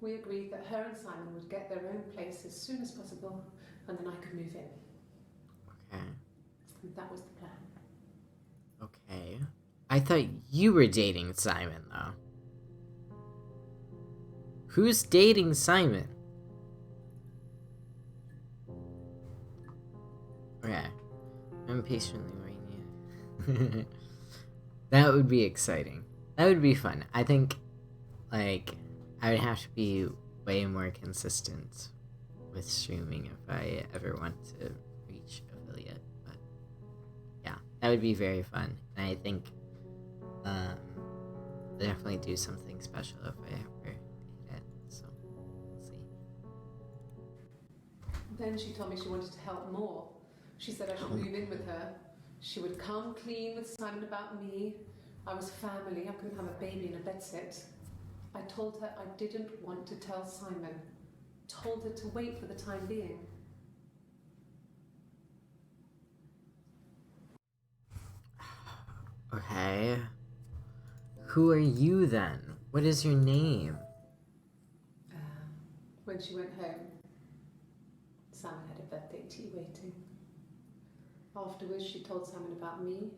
We agreed that her and Simon would get their own place as soon as possible, and then I could move in. Okay. And that was the plan. Okay. I thought you were dating Simon, though. Who's dating Simon? Okay. I'm patiently waiting. That would be exciting. That would be fun. I think, like, I would have to be way more consistent with streaming if I ever want to reach affiliate. But yeah, that would be very fun. And I think I'll definitely do something special if I ever hit it. So we'll see. Then she told me she wanted to help more. She said I should move in with her. She would come clean with Simon about me. I was family. I couldn't have a baby in a bedsit. I told her I didn't want to tell Simon. Told her to wait for the time being. Okay. Who are you then? What is your name? When she went home, Simon had a birthday tea waiting. Afterwards, she told Simon about me,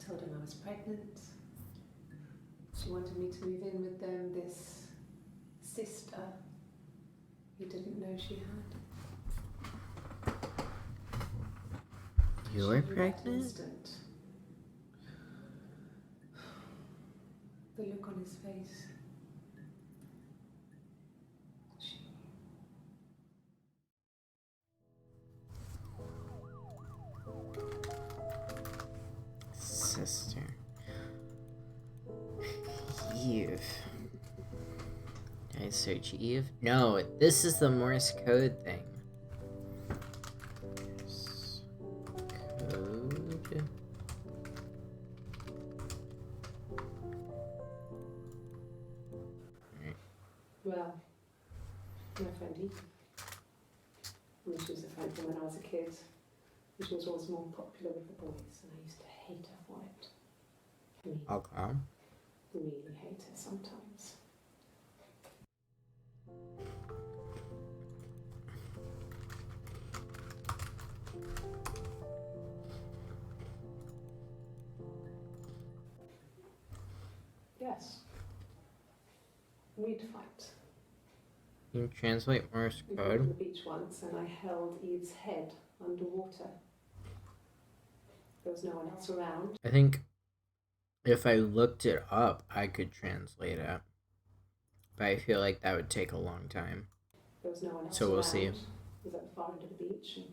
told him I was pregnant. She wanted me to move in with them, this sister he didn't know she had. You were pregnant? The look on his face. Sister. Eve. Did I search Eve? No, this is the Morse code thing. Morse code. Well, my friend Eve. She was a friend from when I was a kid. And she was always more popular with the boys, and I used to hate her for it. Okay. Really hate her sometimes. Yes. We'd fight. You translate Morse We went to code? the beach once, and I held Eve's head underwater. There was no one else around. I think if I looked it up, I could translate it. But I feel like that would take a long time. There was no one else So we'll around. see. It was at the far end of the beach, and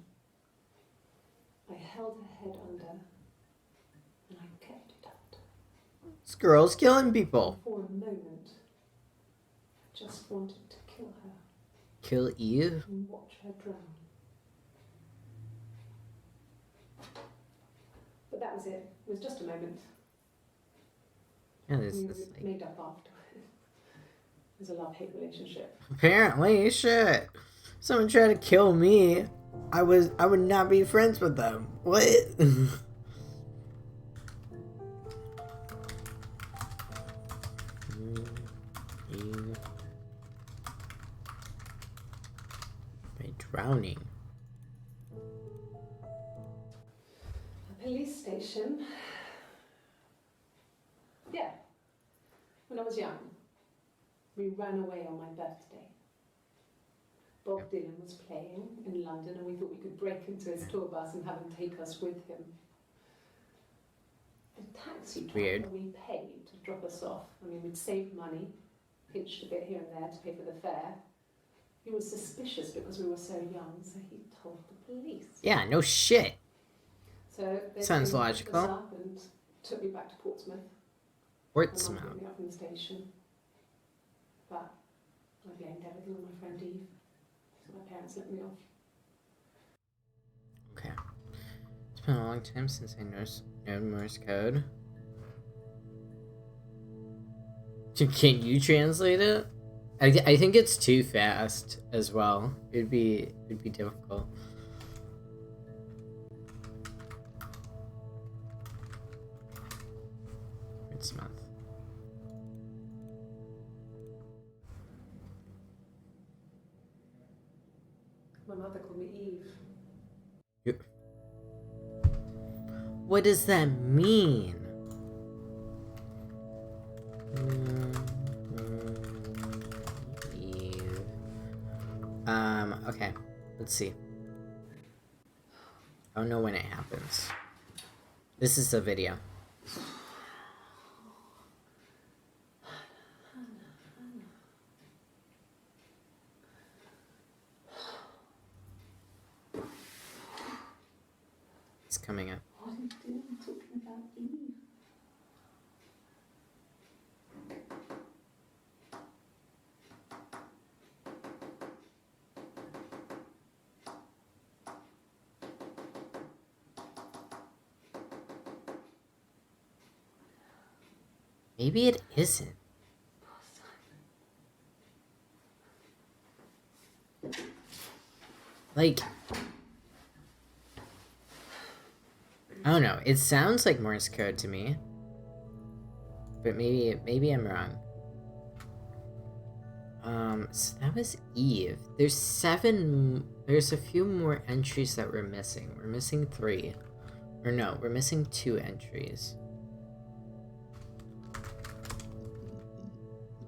I held her head under, and I kept it out. This girl's killing people. For a moment, I just wanted to kill her Kill Eve? and watch her drown. But that was it. It was just a moment. Yeah, this We is like... made up afterwards. It was a love-hate relationship. Apparently, shit. Someone tried to kill me. I would not be friends with them. What? By drowning. A police station. Yeah. When I was young, we ran away on my birthday. Bob Dylan was playing in London, and we thought we could break into his tour bus and have him take us with him. The taxi driver we paid to drop us off. I mean, we'd saved money, pinched a bit here and there to pay for the fare. He was suspicious because we were so young, so he told the police. Yeah, no shit. So they Sounds came and picked us logical. up and took me back to Portsmouth. My mum Portsmouth. picked me up from the station. But I blamed everything on my friend Eve. So my parents let me off. Okay. It's been a long time since I know Morse code. Can you translate it? I think it's too fast as well. It'd be difficult. Portsmouth. My mother called me Eve. What does that mean? Eve. Okay. Let's see. I don't know when it happens. This is the video. It's coming up. What are you doing talking about Eve? Maybe it isn't. Like, I don't know. It sounds like Morse code to me, but maybe I'm wrong. So that was Eve. There's a few more entries that we're missing. We're missing 3. Or no, we're missing 2 entries.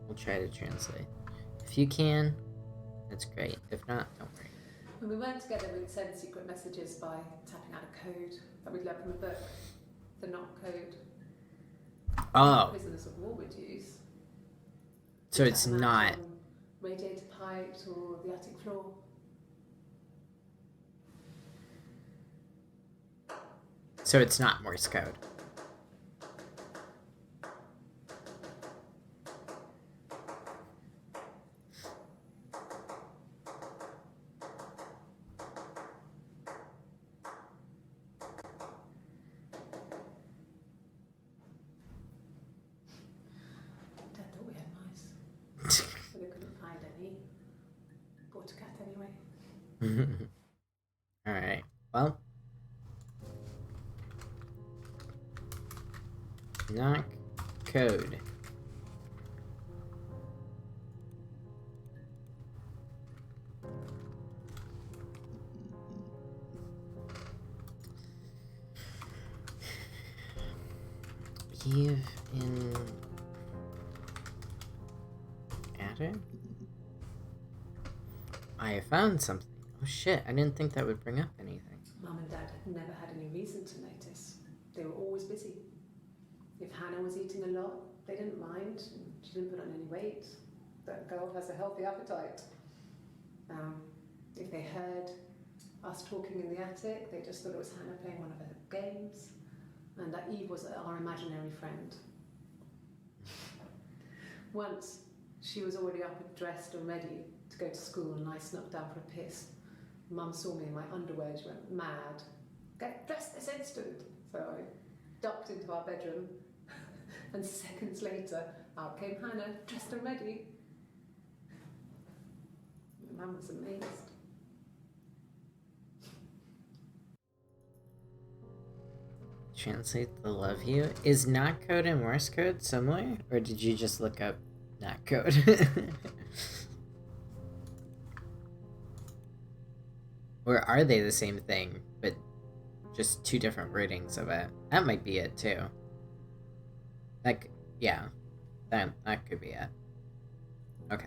We'll try to translate. If you can, that's great. If not, don't worry. When we weren't together, we'd send secret messages by tapping out a code that we'd learned from a book. The knock code. Oh. Prisoners of war would use. So it's not. Radiator pipes or the attic floor. So it's not Morse code. Dad thought we had mice. But they couldn't find any. Bought a cat anyway. Alright. Well. Knock code. Eve in attic? I found something. Oh shit, I didn't think that would bring up anything. Mum and Dad had never had any reason to notice. They were always busy. If Hannah was eating a lot, they didn't mind. She didn't put on any weight. That girl has a healthy appetite. If they heard us talking in the attic, they just thought it was Hannah playing one of her games, and that Eve was our imaginary friend. Once, she was already up and dressed and ready to go to school, and I snuck down for a piss. Mum saw me in my underwear, she went mad. Get dressed this instant! So I ducked into our bedroom, and seconds later, out came Hannah, dressed and ready. Mum was amazed. Translate the love you. Is not code and Morse code similar? Or did you just look up not code? Or are they the same thing, but just 2 different wordings of it? That might be it too. Yeah. That could be it. Okay.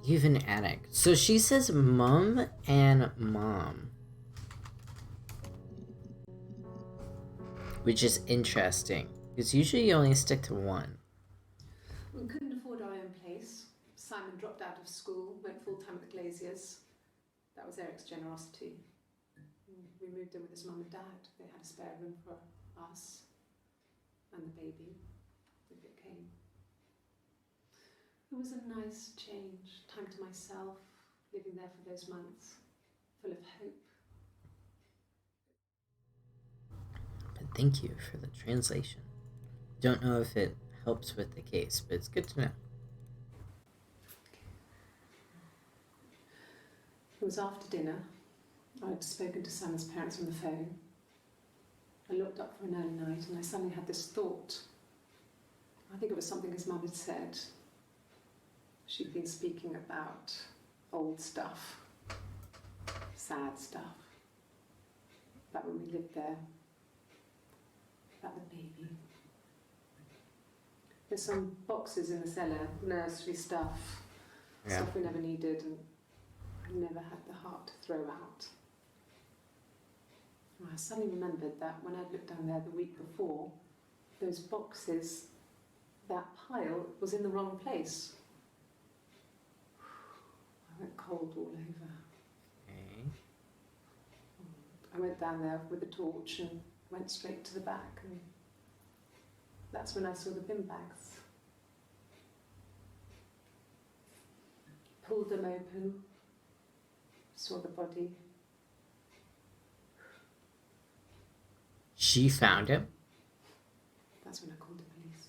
Even attic. So she says mum and mom. Which is interesting. Because usually you only stick to one. We couldn't afford our own place. Simon dropped out of school, went full-time at the Glaziers. That was Eric's generosity. We moved in with his mum and dad. They had a spare room for us and the baby if it came. It was a nice change, time to myself, living there for those months, full of hope. But thank you for the translation. Don't know if it helps with the case, but it's good to know. It was after dinner. I'd spoken to Simon's parents on the phone. I looked up for an early night and I suddenly had this thought. I think it was something his mum had said. She'd been speaking about old stuff, sad stuff, about when we lived there, about the baby. There's some boxes in the cellar, nursery stuff, stuff we never needed and I never had the heart to throw out. And I suddenly remembered that when I'd looked down there the week before, those boxes, that pile was in the wrong place. I went cold all over. Okay. I went down there with a torch and went straight to the back, and that's when I saw the bin bags. Pulled them open, saw the body. She found him? That's when I called the police.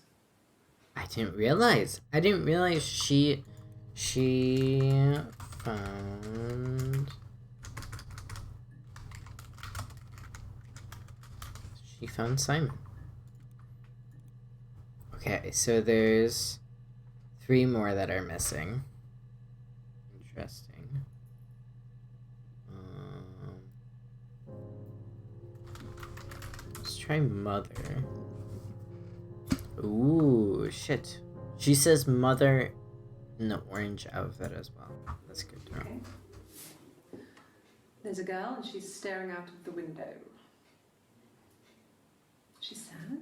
I didn't realize she found Simon. Okay, so there's 3 more that are missing. Interesting. Let's try mother. Ooh, shit. She says mother in the orange outfit as well. That's good to know. Okay. There's a girl and she's staring out of the window. She's sad.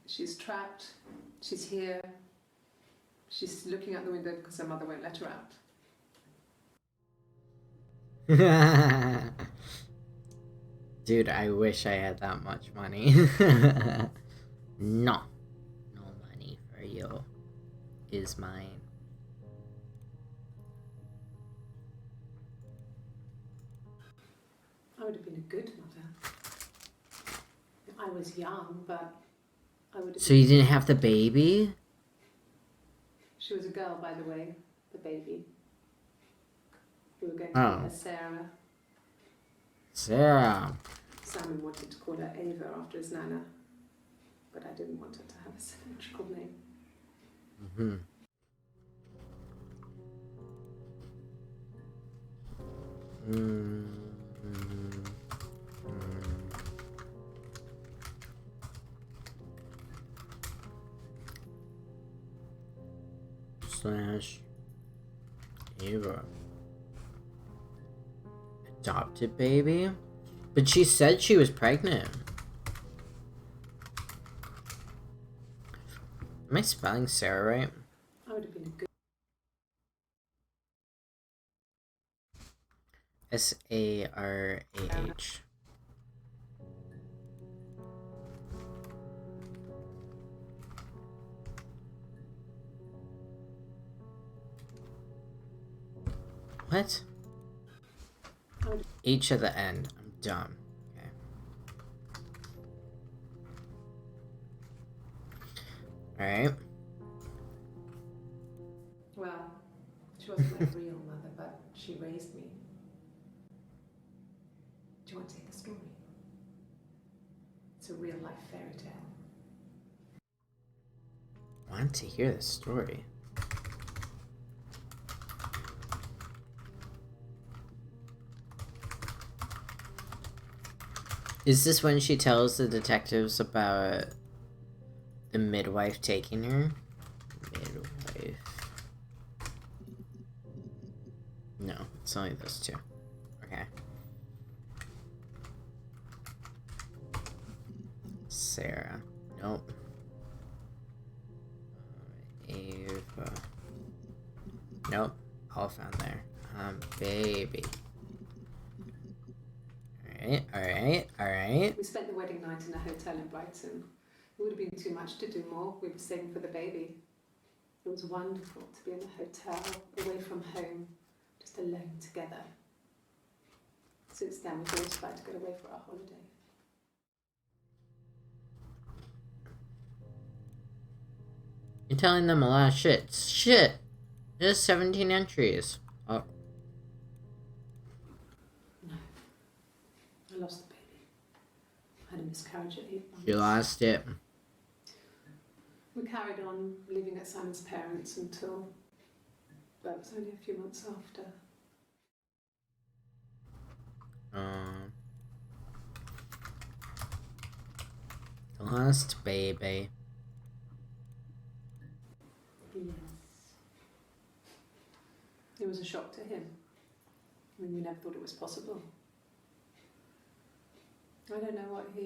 She's trapped. She's here. She's looking out the window because her mother won't let her out. Dude, I wish I had that much money. No money for you is mine. I would have been a good mother. I was young, but I would have So you didn't have the baby? She was a girl, by the way, the baby. We were going to call her Sarah. Sarah. Simon wanted to call her Ava after his nana, but I didn't want her to have a symmetrical name. Mm-hmm. Slash Ava. Adopted baby? But she said she was pregnant. Am I spelling Sarah right? I would have been a good... Sarah. What? H at the end. I'm dumb. Okay. Alright. Well, she wasn't my real mother, but she raised me. Do you want to hear the story? It's a real life fairy tale. I want to hear the story. Is this when she tells the detectives about the midwife taking her? Midwife. No, it's only those 2. Okay. Sarah. Nope. Ava. Nope. All found there. Baby. Alright. We spent the wedding night in a hotel in Brighton. It would have been too much to do more. We were saving for the baby. It was wonderful to be in a hotel, away from home, just alone together. Since then, we've always tried to get away for our holiday. You're telling them a lot of shit. Shit! There's 17 entries. Oh. No. I lost the baby. I had a miscarriage at 8 months. You lost it. We carried on living at Simon's parents until, well, it was only a few months after. Lost baby. Yes. It was a shock to him. I mean, we never thought it was possible. I don't know what I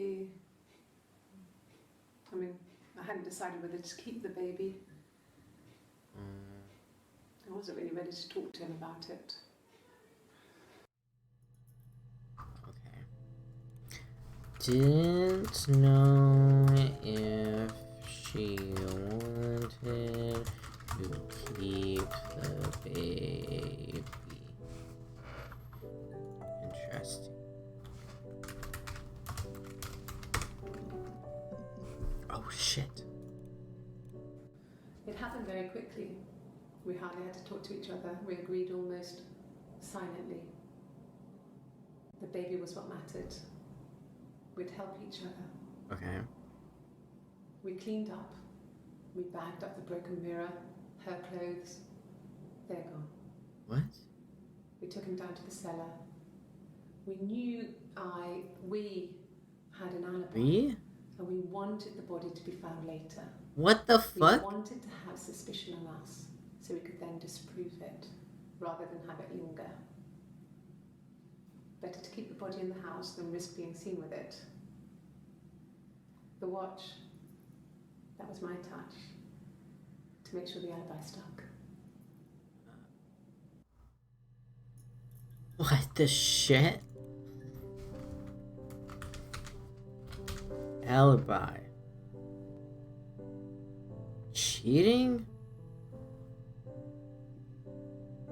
mean, I hadn't decided whether to keep the baby. I wasn't really ready to talk to him about it. Didn't know if she wanted to keep the baby. Interesting. Oh shit. It happened very quickly. We hardly had to talk to each other. We agreed almost silently. The baby was what mattered. We'd help each other. Okay. We cleaned up. We bagged up the broken mirror, her clothes. They're gone. What? We took him down to the cellar. We knew we had an alibi. We? And we wanted the body to be found later. What the fuck? We wanted to have suspicion on us so we could then disprove it rather than have it linger. Better to keep the body in the house than risk being seen with it. The watch, that was my touch to make sure the alibi stuck. What the shit? Alibi. Cheating?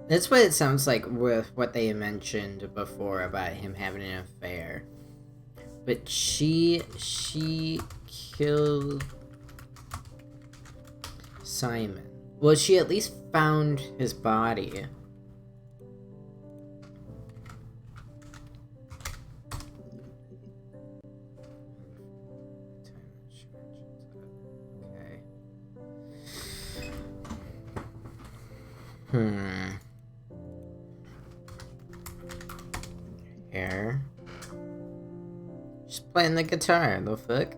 That's what it sounds like with what they mentioned before about him having an affair. But she killed Simon. Well, she at least found his body. Okay. Hair. She's playing the guitar, the fuck?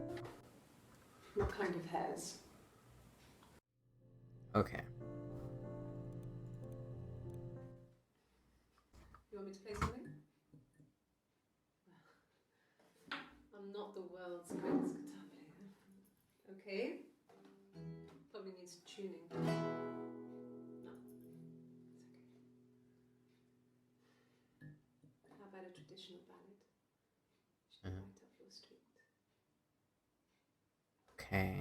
What kind of hairs? Okay. You want me to play something? I'm not the world's greatest guitar player. Okay? Probably needs tuning. No. It's okay. How about a traditional ballad? Should I light up your street? Okay.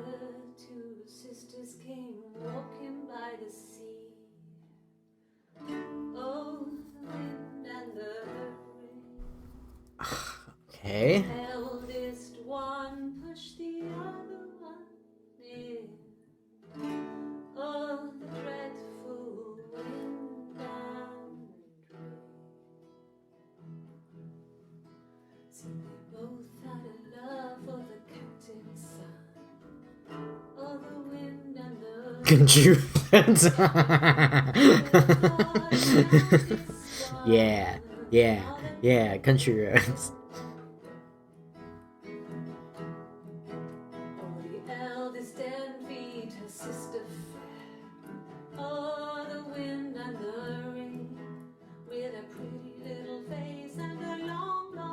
There were two sisters came walking by the sea. Oh, the wind and the rain. Okay. The eldest one pushed the other one in. Oh, the dreadful wind and rain. See, they both had a love for the captain's son. Oh, the wind and the Country roads. Yeah, country roads. Oh, the eldest envied her sister fair. Oh, the wind and the rain, with a pretty little face and a long, long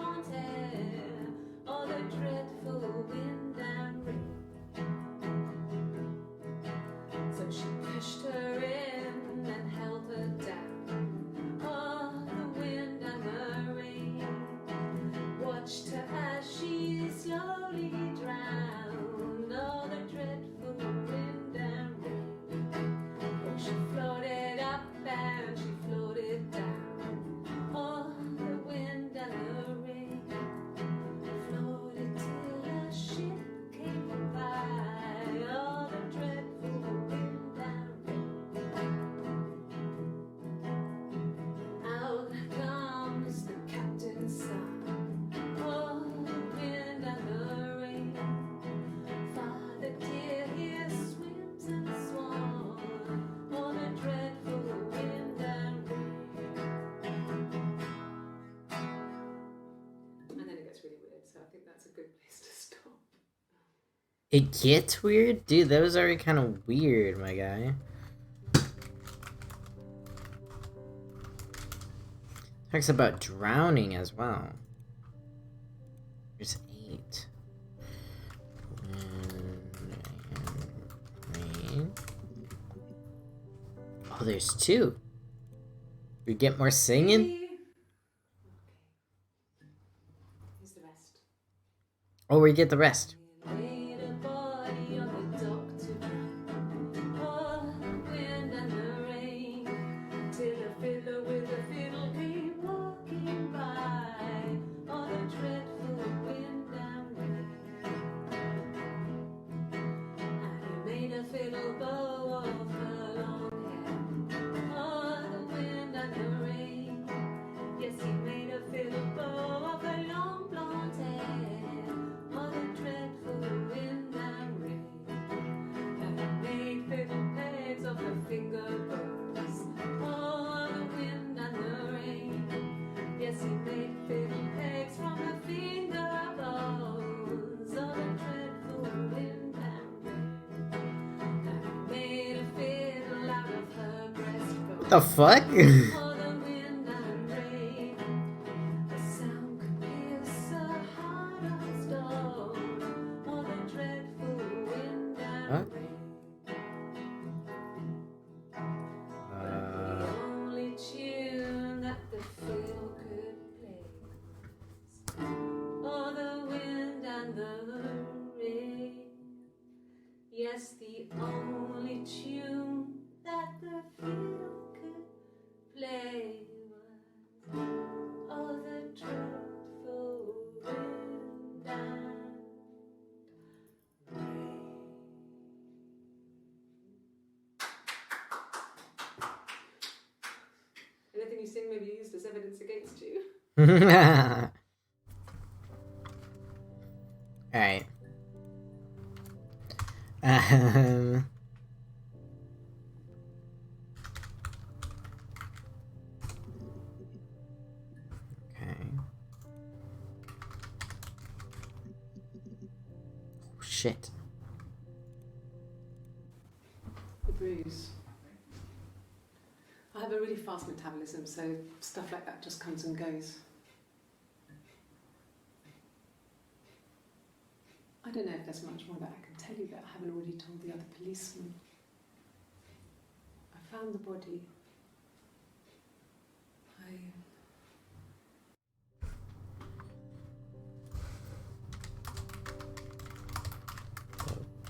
pushed her in and held her down. Oh, the wind and the rain watched her as she slowly drowned. Oh, the dreadful wind and rain. Oh, she floated up and she floated down. Oh, the wind and the rain floated till a ship came by. Oh, the dreadful wind and rain. Out comes the captain's son. Oh, the wind and the rain. Father dear, here swims and swans. Oh, the dreadful wind and rain. And then it gets really weird, so I think that's a good place to stop. It gets weird? Dude, that was already kind of weird, my guy. Talks about drowning as well. There's 8. Wind and rain. Oh, there's 2. We get more singing? Okay. Here's the rest. Oh, we get the rest. Laid a body on the dock to dry. Oh, the wind and the rain, till a fiddler with a fiddle came walking by. Oh, the dreadful wind and rain. And he made a fiddle bow of her long hair. Oh, the wind and the rain. Yes, he made a fiddle bow of her long blonde hair. Oh, the dreadful wind and rain. And he made fiddle pegs of her finger bows. Oh, the wind and the rain. Yes, he made fiddle pegs from her finger bows. Oh, the dreadful wind and rain. And he made a fiddle out of her breastbone. What the fuck? Oh, the wind and rain. The sound could pierce a heart of stone. Oh, the dreadful wind and What? rain. The only tune that the fiddle could play. Oh, the wind and the rain. Yes, the only tune that the fiddle could play was oh, the dreadful wind and rain. Anything you sing may be used as evidence against you. Alright. Okay. Oh, shit. The bruise. I have a really fast metabolism, so stuff like that just comes and goes. I don't know if there's much more that I can tell you that I haven't already told the other policeman. I found the body.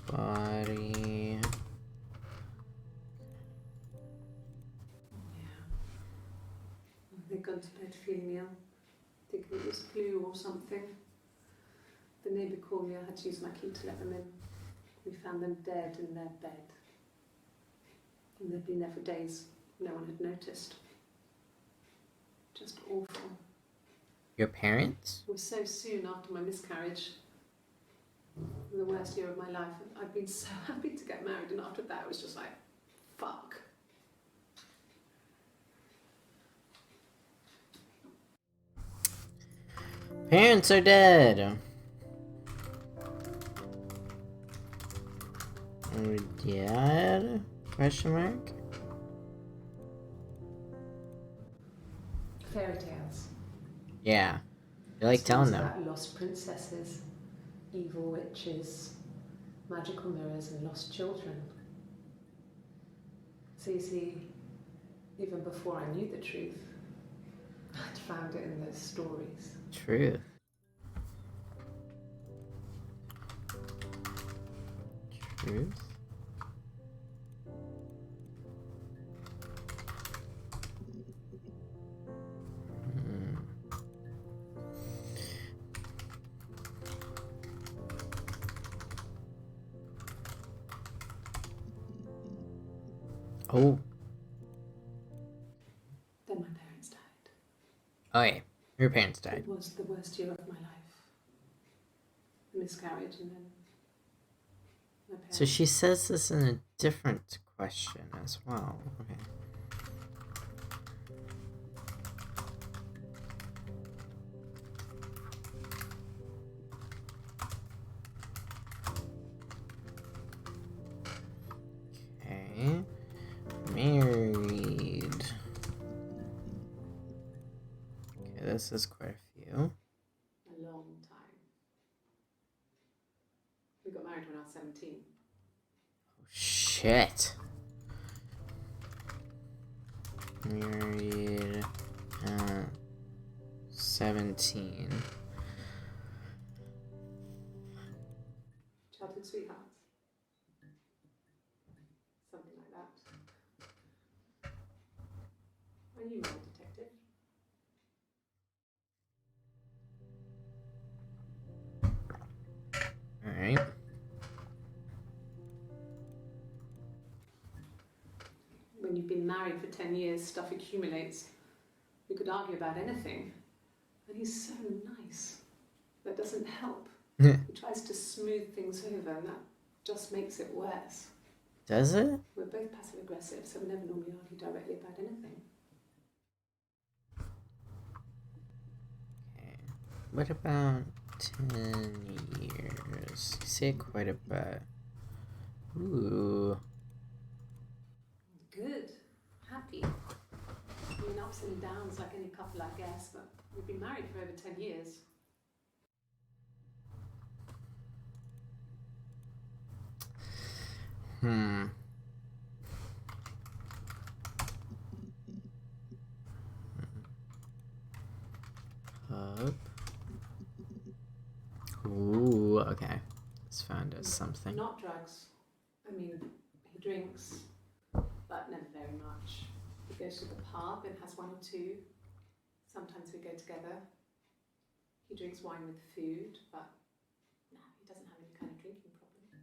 Body. They'd gone to bed feeling ill, thinking it was flu or something. The neighbour called me, I had to use my key to let them in. We found them dead in their bed. And they'd been there for days. No one had noticed. Just awful. Your parents? It was so soon after my miscarriage. The worst year of my life. I'd been so happy to get married, and after that it was just like, fuck. Parents are dead. Are dead? Question mark? Fairy tales. Yeah. You like telling Stories them. about lost princesses, evil witches, magical mirrors, and lost children. So you see, even before I knew the truth, I'd found it in those stories. Truth. Truth? Oh. Then my parents died. Oh yeah. Her parents died. It was the worst year of my life. A miscarriage and then my parents. So she says this in a different question as well. Okay. Okay. Married. Okay, this is quite a few. A long time. We got married when I was 17. Oh, shit. Married at 17. Childhood sweethearts. Something like that. Are you my detective? Alright. When you've been married for 10 years, stuff accumulates. We could argue about anything. And he's so nice. That doesn't help. He tries to smooth things over, and that just makes it worse. Does it? We're both passive aggressive, so we never normally argue directly about anything. Okay. What about 10 years? You say quite a bit. Ooh. Good. Happy. I mean, ups and downs like any couple, I guess, but we've been married for over 10 years. Up. Ooh, okay. Let's find us something. Not drugs. I mean, he drinks, but never very much. He goes to the pub and has one or two. Sometimes we go together. He drinks wine with food, but no, he doesn't have any kind of drinking problem.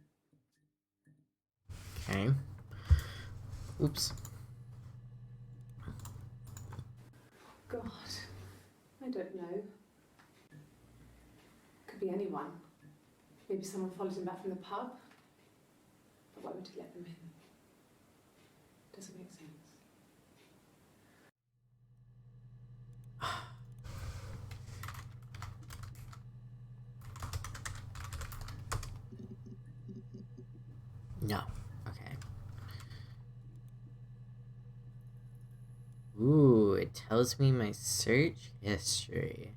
Okay. Oops. God, I don't know. Could be anyone. Maybe someone followed him back from the pub. But why would he let them in? Doesn't make sense. No. Okay. Ooh, it tells me my search history.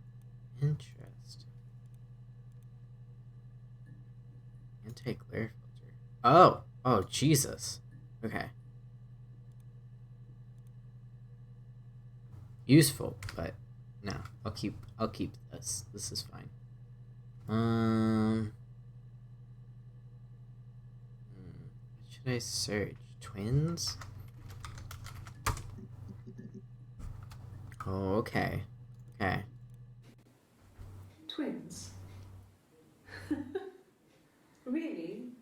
Interesting. Anti-glare filter. Oh! Oh, Jesus. Okay. Useful, but no. I'll keep this. This is fine. What should I search? Twins? Oh, okay. Okay. Twins? Really?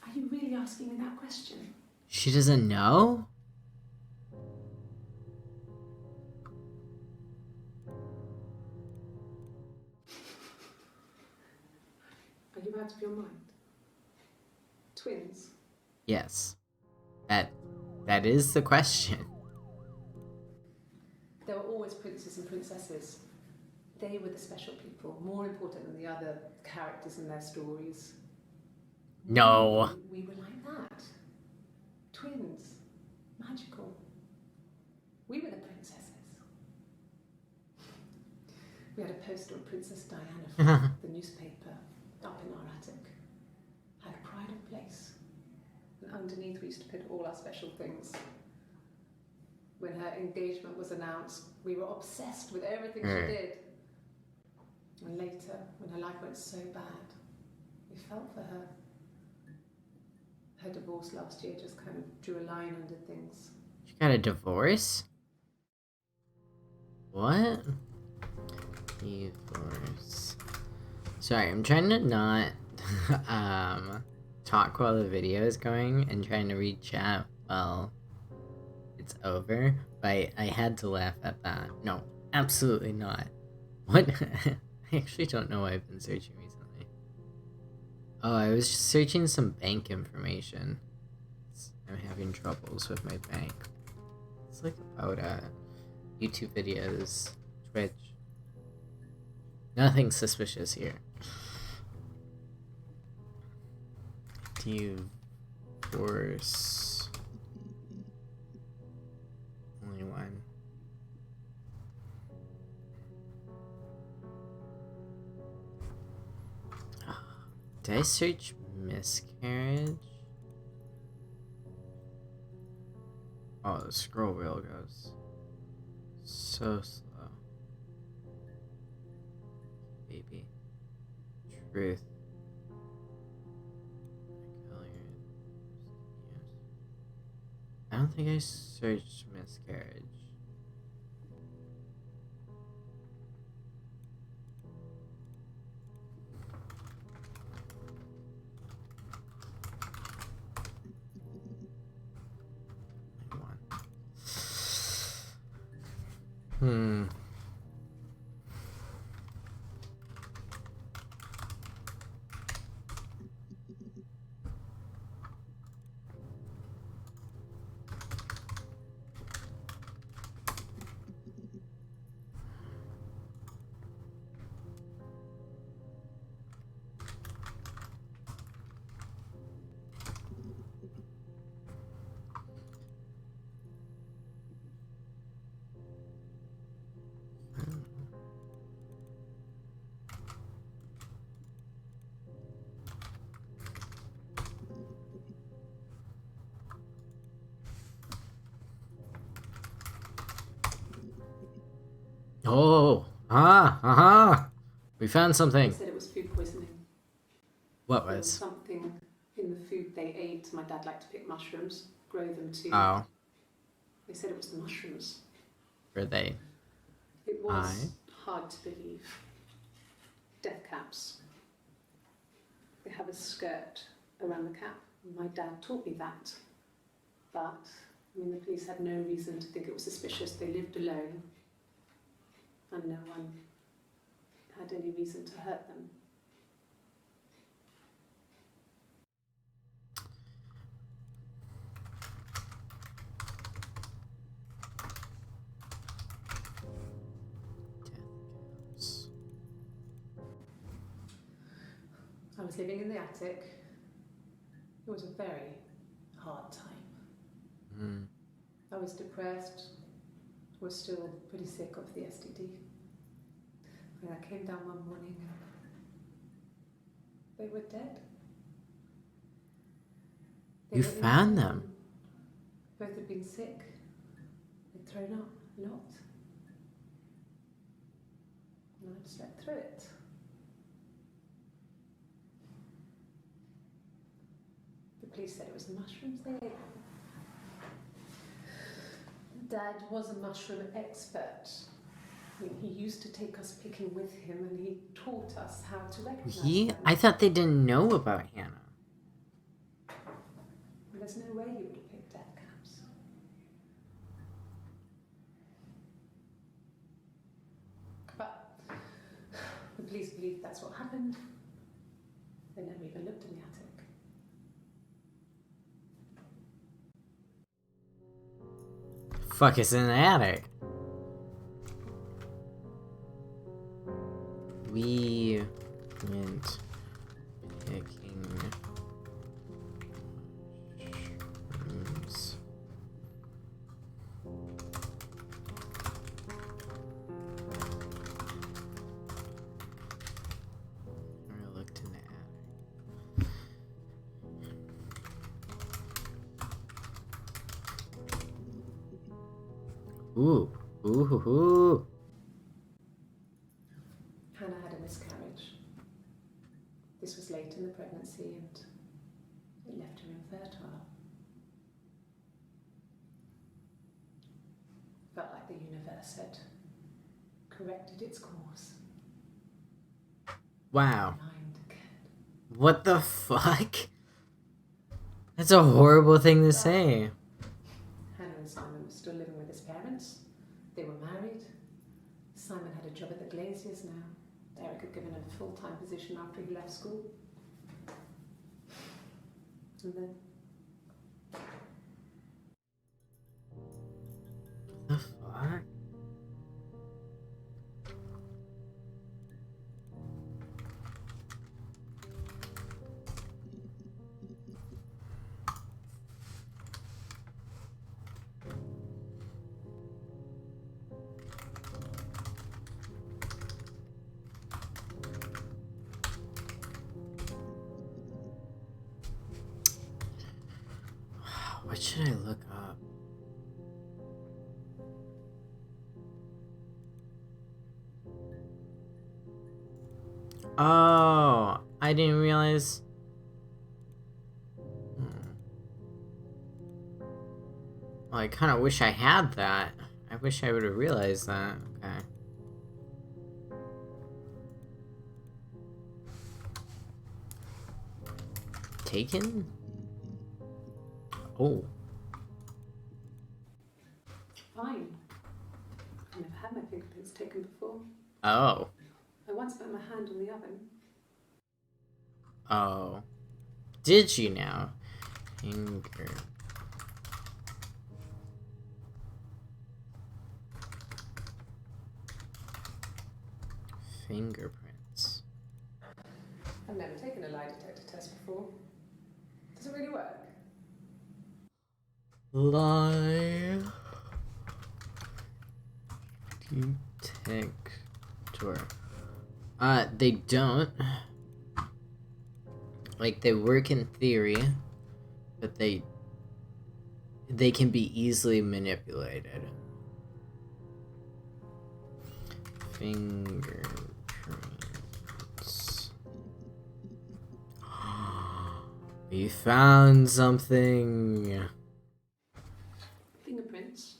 Are you really asking me that question? She doesn't know? Are you out of your mind? Twins? Yes. That is the question. There were always princes and princesses. They were the special people, more important than the other characters in their stories. No. We were like that. Twins. Magical. We were the princesses. We had a poster of Princess Diana from the newspaper up in our attic. Had a pride of place. And underneath we used to put all our special things. When her engagement was announced, we were obsessed with everything she did. And later, when her life went so bad, we felt for her. Her divorce last year just kind of drew a line under things. She got a divorce? What? Divorce. Sorry, I'm trying to not talk while the video is going and trying to read chat while it's over, but I had to laugh at that. No, absolutely not. What? I actually don't know what I've been searching recently. Oh, I was just searching some bank information. I'm having troubles with my bank. It's like about YouTube videos, Twitch. Nothing suspicious here. Divorce. Only one. Did I search miscarriage? Oh, the scroll wheel goes so slow. Baby. Truth. I don't think I searched miscarriage. Oh, we found something. They said it was food poisoning. What There was was? something in the food they ate. My dad liked to pick mushrooms, grow them too. Oh. They said it was the mushrooms. Were they? It was hard to believe. Death caps. They have a skirt around the cap. My dad taught me that. But, I mean, the police had no reason to think it was suspicious. They lived alone. And no one had any reason to hurt them. I was living in the attic. It was a very hard time. I was depressed, was still pretty sick of the STD. And I came down one morning and they were dead. You found them? Both had been sick. They'd thrown up a lot. And I just slept through it. The police said it was the mushrooms they ate. Dad was a mushroom expert. I mean, he used to take us picking with him and he taught us how to recognize them. I thought they didn't know about Hannah. There's no way he would have picked death caps. But the police believe that's what happened. They never even looked in the attic. Fuck is in the attic? We went picking mushrooms. Never looked in the attic. Ooh. Ooh. Ooh. Hannah had a miscarriage. This was late in the pregnancy and it left her infertile. Felt like the universe had corrected its course. Wow. Blind again. What the fuck? That's a horrible thing to say. Hannah and Simon were still living with his parents. They were married. Simon had a job at the Glaziers now. Derek had given him a full-time position after he left school. And then The fuck? What should I look up? Oh, I didn't realize. Well, I kind of wish I had that. I wish I would have realized that. Okay. Taken? Oh. fine. I've never had my fingerprints taken before. Oh. I once put my hand on the oven. Oh. Did you now? Finger. Fingerprints. I've never taken a lie detector test before. Does it really work? Lie detector. They don't. Like, they work in theory, but they can be easily manipulated. Fingerprints. We found something. Fingerprints.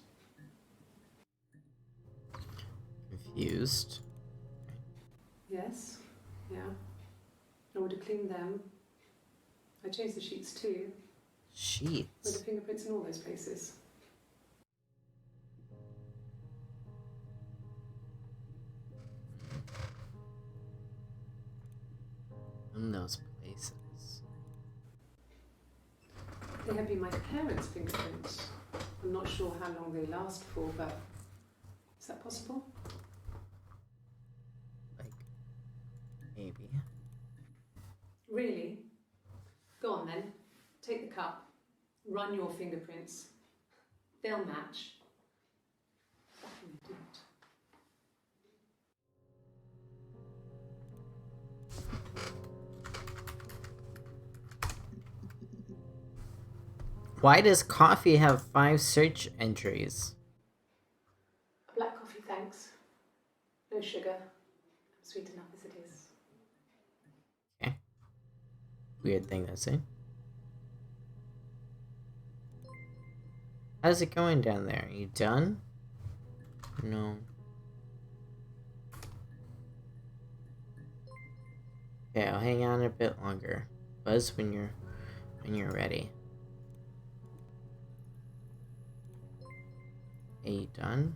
Confused. Yes. Yeah. I would have cleaned them. I changed the sheets too. Were the Sheets. fingerprints in all those places? In those places. They had been my parents' fingerprints. I'm not sure how long they last for, but is that possible? Like, maybe. Really? Go on then. Take the cup. Run your fingerprints. They'll match. Fucking idiot. Why does coffee have 5 search entries? Black coffee, thanks. No sugar. I'm sweet enough as it is. Okay. Weird thing to say. How's it going down there? Are you done? No. Okay, I'll hang on a bit longer. Buzz when you're ready. Are you done?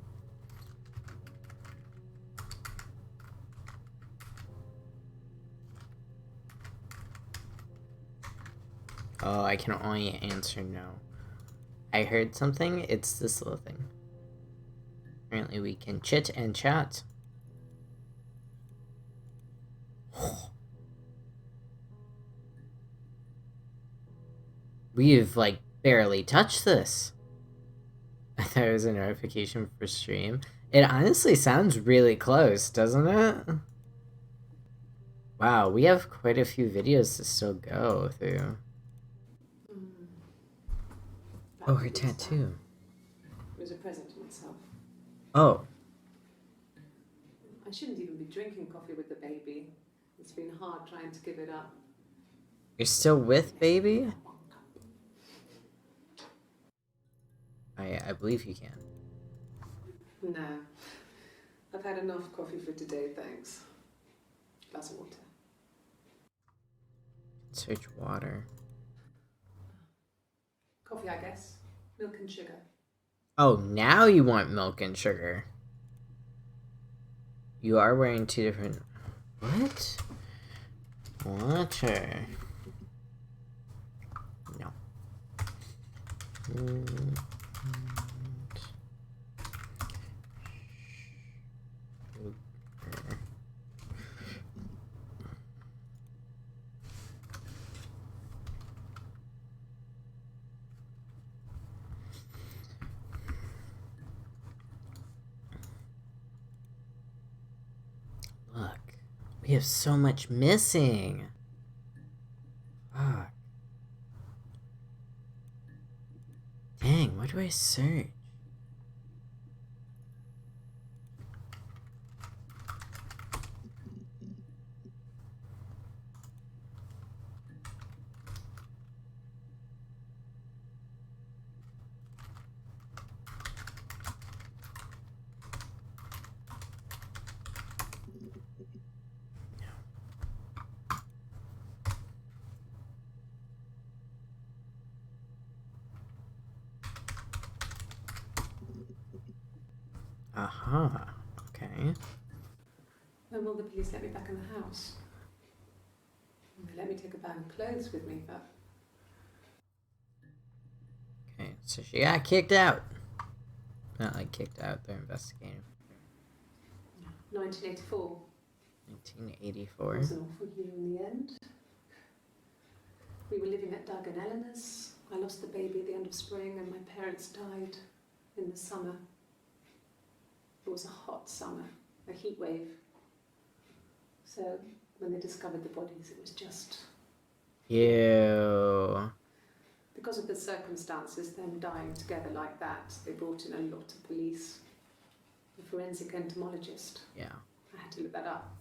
Oh, I can only answer no. I heard something. It's this little thing. Apparently we can chit and chat. We've, like, barely touched this. I thought it was a notification for stream. It honestly sounds really close, doesn't it? Wow, we have quite a few videos to still go through. Oh, her tattoo. It was a present to myself. Oh, I shouldn't even be drinking coffee with the baby. It's been hard trying to give it up. you're still with baby? One cup. I believe you can. No. I've had enough coffee for today, thanks. Glass of water. Search water. Coffee, I guess. Milk and sugar. Oh, now you want milk and sugar. You are wearing two different... What? Water. No. Mm. Look, we have so much missing. Fuck. Dang, what do I search? Aha. Okay. When will the police let me back in the house? They let me take a bag of clothes with me, but Okay, so she got kicked out. Not like kicked out, they're investigating. 1984 1984. was an awful year in the end. We were living at Doug and Eleanor's. I lost the baby at the end of spring and my parents died in the summer. It was a hot summer, a heat wave. So when they discovered the bodies, it was just... Ew. Because of the circumstances, them dying together like that, they brought in a lot of police. A forensic entomologist. Yeah. I had to look that up.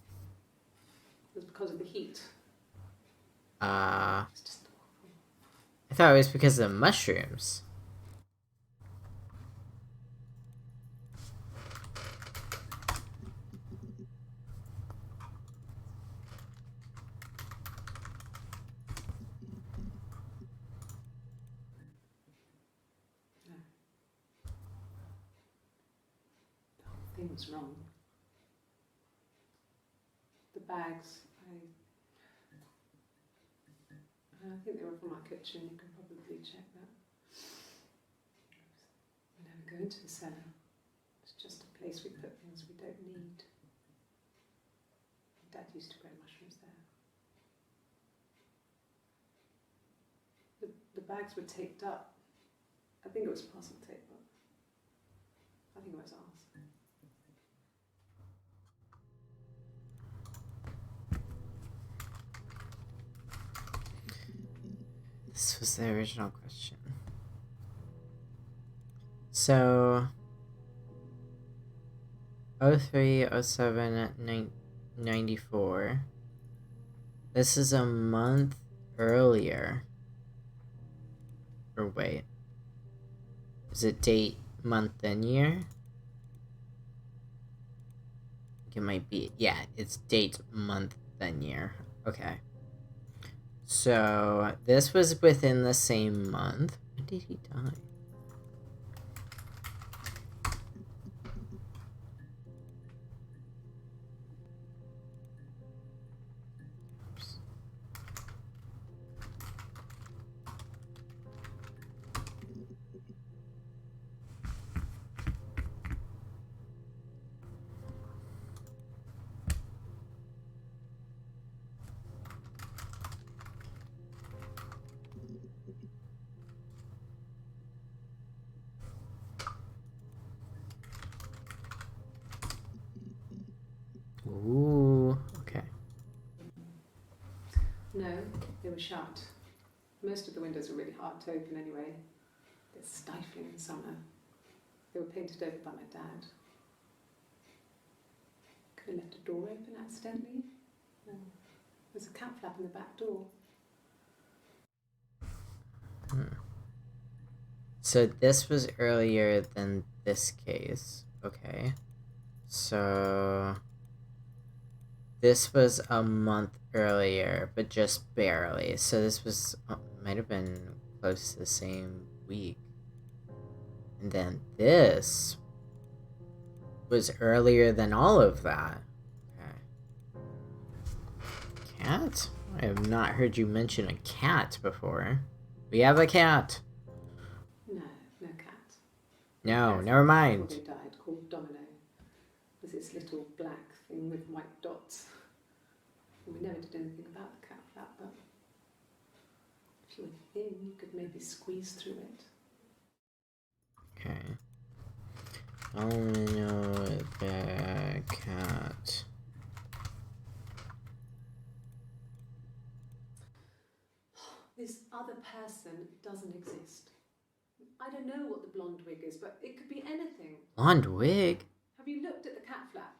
It was because of the heat. It's just awful. I thought it was because of mushrooms. No. The whole thing was wrong. The bags, I think they were from our kitchen, you can probably check that. We never go into the cellar. It's just a place we put things we don't need. Dad used to grow mushrooms there. The bags were taped up. I think it was parcel tape, but I think it was ours. This was the original question. So, 03, 07, 94. This is a month earlier. Or wait. Is it date, month, then year? It might be. Yeah, it's date, month, then year. Okay. So, this was within the same month. When did he die? Oops. Ooh, okay. No, they were shut. Most of the windows are really hard to open anyway. They're stifling in summer. They were painted over by my dad. I left a door open accidentally. There's a cat flap in the back door. So this was earlier than this case. Okay. So this was a month earlier, but just barely. So this was might have been close to the same week. And then this was earlier than all of that. Okay. Cat? I have not heard you mention a cat before. We have a cat. No, no cat. No, Cat's never mind. before they died, called Domino. Was this little black thing with white dots. And we never did anything about the cat flap, but if you were thin, you could maybe squeeze through it. Okay. Domino the cat. This other person doesn't exist. I don't know what the blonde wig is, but it could be anything. Blonde wig? Have you looked at the cat flap?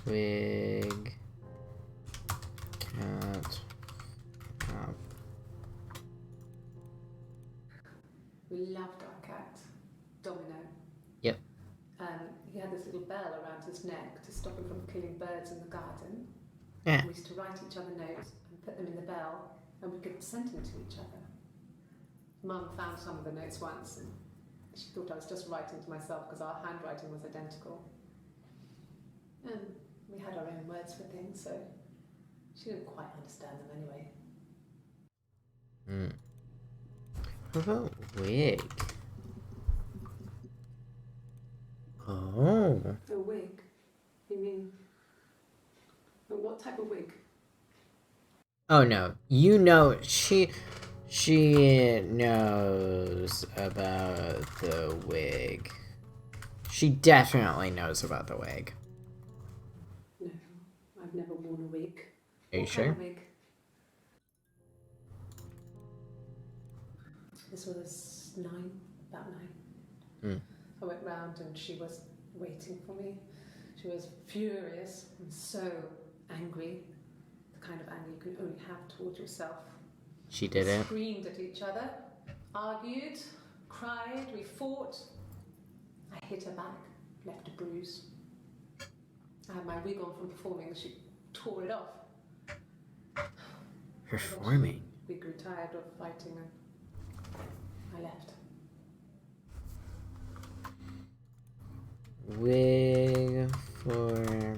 Wig. Cat. Flap. We loved our cat, Domino. Yep. He had this little bell around his neck to stop him from killing birds in the garden. Yeah. We used to write each other notes and put them in the bell, and we could send them to each other. Mum found some of the notes once, and she thought I was just writing to myself because our handwriting was identical. And we had our own words for things, so she didn't quite understand them anyway. What about wig? Oh. A wig? You mean... what type of wig? Oh no. You know, she knows about the wig. She definitely knows about the wig. No, I've never worn a wig. Are you What sure? kind of wig? This was about nine. I went round and she was waiting for me. She was furious and so angry, the kind of anger you can only have towards yourself. She did We it. screamed at each other, argued, cried, we fought. I hit her back, left a bruise. I had my wig on from performing and she tore it off. Performing. We grew tired of fighting and I left. Wig for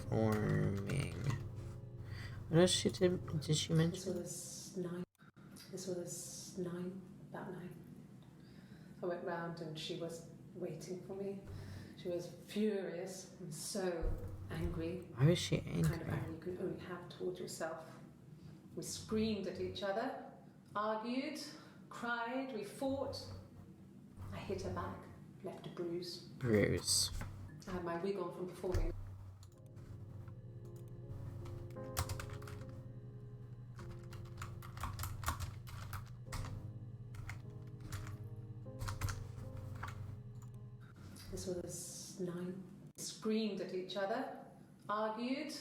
performing. What else did she mention? This was about nine. I went round and she was waiting for me. She was furious and so angry. Why was she angry? The kind of anger you can only have towards yourself. We screamed at each other, argued, cried, we fought. I hit her back, left a bruise. Bruce. I had my wig on from performing. This was nine. We screamed at each other, argued,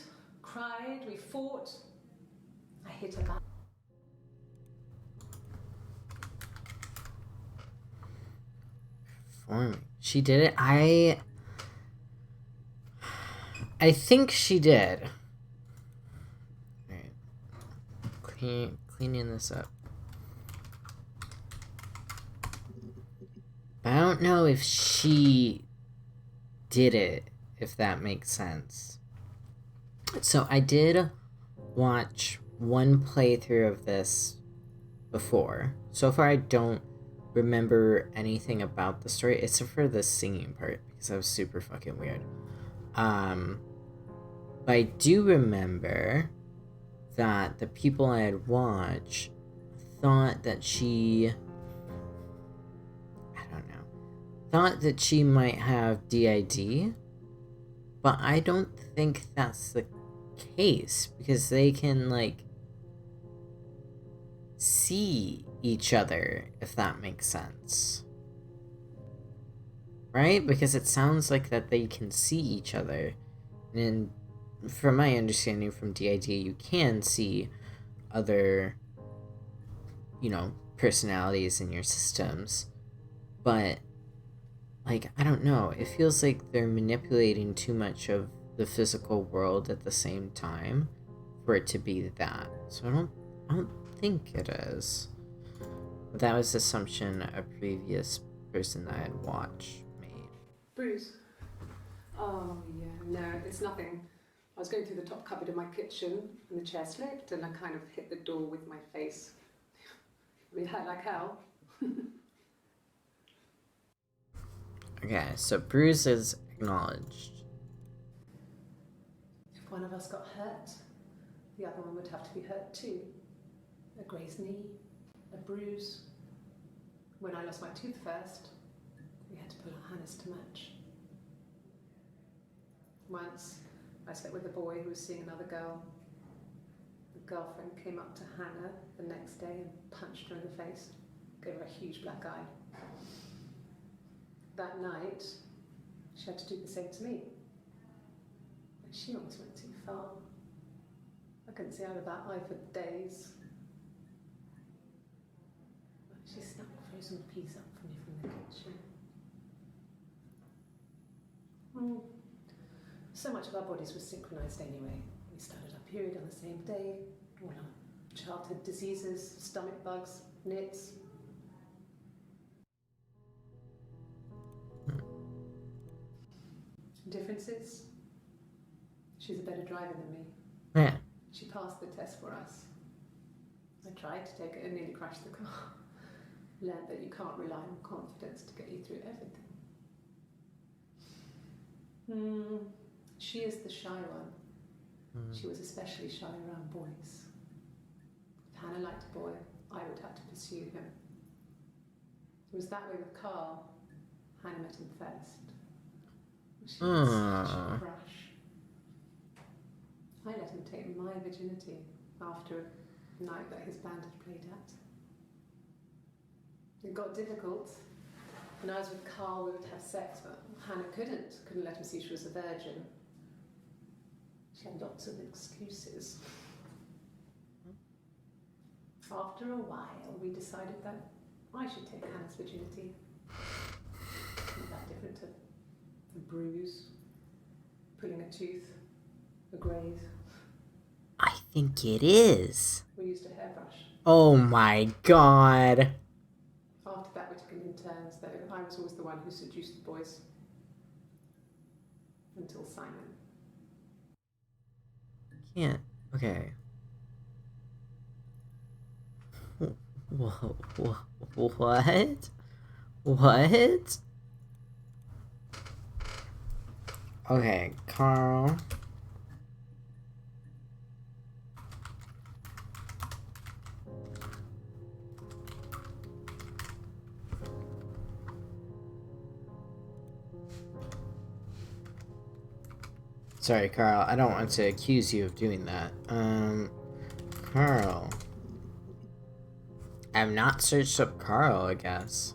cried, we fought. I hit her back. Performing. She did it. I think she did. Alright. Cleaning this up. But I don't know if she did it, if that makes sense. So I did watch one playthrough of this before. So far I don't remember anything about the story except for the singing part because that was super fucking weird. But I do remember that the people I had watched thought that she might have DID, but I don't think that's the case because they can like see each other, if that makes sense. right? Because it sounds like that they can see each other. And from my understanding from DID, you can see other, personalities in your systems. But, like, I don't know. It feels like they're manipulating too much of the physical world at the same time for it to be that. So I don't think it is. But that was the assumption a previous person that I had watched made. Bruce? Oh, yeah, no, it's nothing. I was going through the top cupboard in my kitchen and the chair slipped and I kind of hit the door with my face. I mean, it hurt like hell. Okay, so bruise is acknowledged. If one of us got hurt, the other one would have to be hurt too. A grazed knee, a bruise. When I lost my tooth first, we had to pull our harness to match. Once, I slept with a boy who was seeing another girl. The girlfriend came up to Hannah the next day and punched her in the face, gave her a huge black eye. That night, she had to do the same to me. But she almost went too far. I couldn't see out of that eye for days. She snapped a frozen piece up for me from the kitchen. So much of our bodies was synchronised anyway. We started our period on the same day, all our childhood diseases, stomach bugs, nits. Differences? She's a better driver than me. Yeah. She passed the test for us. I tried to take it and nearly crashed the car. Learned that you can't rely on confidence to get you through everything. She is the shy one. She was especially shy around boys. If Hannah liked a boy, I would have to pursue him. It was that way with Carl. Hannah met him first. She was such a crush. I let him take my virginity after a night that his band had played at. It got difficult. When I was with Carl, we would have sex, but Hannah couldn't let him see she was a virgin. She had lots of excuses. After a while, we decided that I should take Hannah's virginity. Not that different to a bruise, pulling a tooth, a graze. I think it is. We used a hairbrush. Oh my god. After that, we took it in turns, though. I was always the one who seduced the boys. Until Simon. Can't. Okay. What? What? Okay, Carl. Sorry, Carl. I don't want to accuse you of doing that. Carl. I have not searched up Carl, I guess.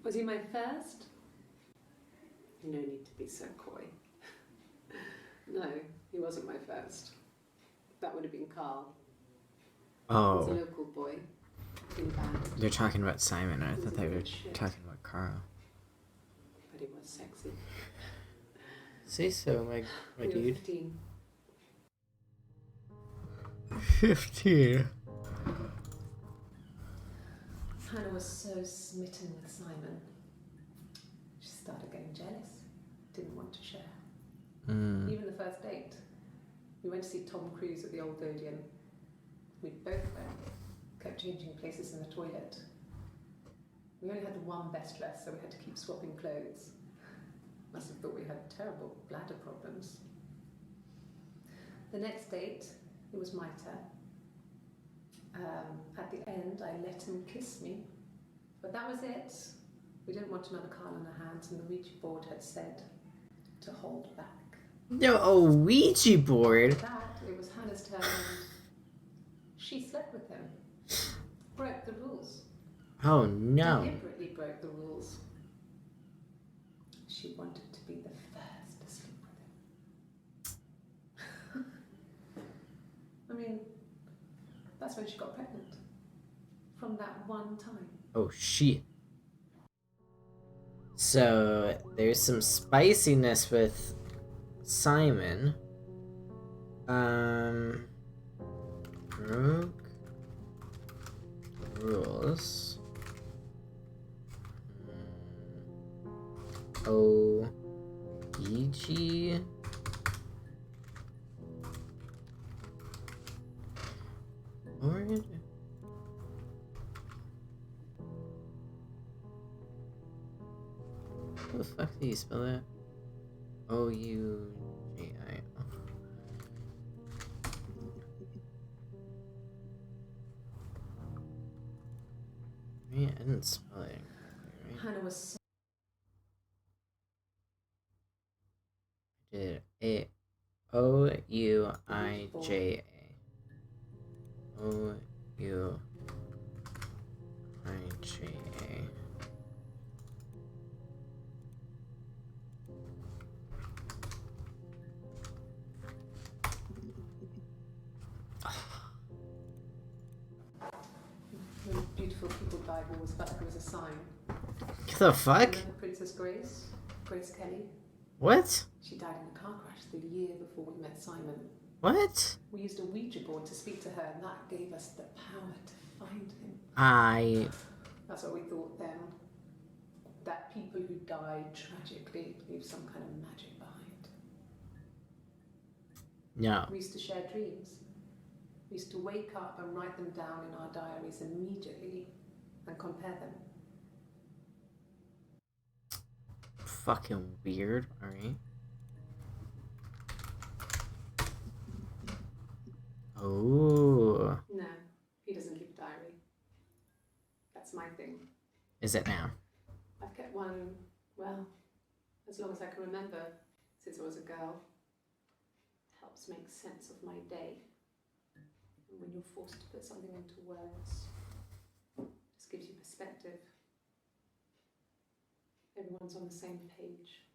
Was he my first? No need to be so coy. No, he wasn't my first. That would have been Carl. Oh. He's a local boy. In band. They're talking about Simon. I thought they were talking about Carl. But he was sexy. Say so, my dude. 15. 15. Hannah was so smitten with Simon. She started getting jealous. Didn't want to share. Even the first date. We went to see Tom Cruise at the Old Odeon. We both went. Kept changing places in the toilet. We only had the one best dress, so we had to keep swapping clothes. Must have thought we had terrible bladder problems. The next date, it was my turn. At the end, I let him kiss me. But that was it. We didn't want another Carl on our hands, and the Ouija board had said to hold back. No, a Ouija board? After that, it was Hannah's turn, and she slept with him. Broke the rules. Oh no. Deliberately broke the rules. She wanted to be the first to sleep with him. I mean, that's when she got pregnant. From that one time. Oh shit. So there's some spiciness with Simon. Broke rules. O E.G. Word? How the fuck do you spell that? O-U-G-I-O. Right? I didn't spell it incorrectly, right? Hannah was Did A O-U-I-J-A. O-U-I-J-A. when beautiful people died, we always felt like it was a sign. What the fuck? Remember Princess Grace? Grace Kelly? What? She died in a car crash the year before we met Simon. What? We used a Ouija board to speak to her, and that gave us the power to find him. That's what we thought then. That people who died tragically leave some kind of magic behind. No. We used to share dreams. We used to wake up and write them down in our diaries immediately and compare them. Fucking weird, alright. Oh. No, he doesn't keep a diary. That's my thing. Is it now? I've kept one, well, as long as I can remember, since I was a girl. It helps make sense of my day. And when you're forced to put something into words, it just gives you perspective. Everyone's on the same page.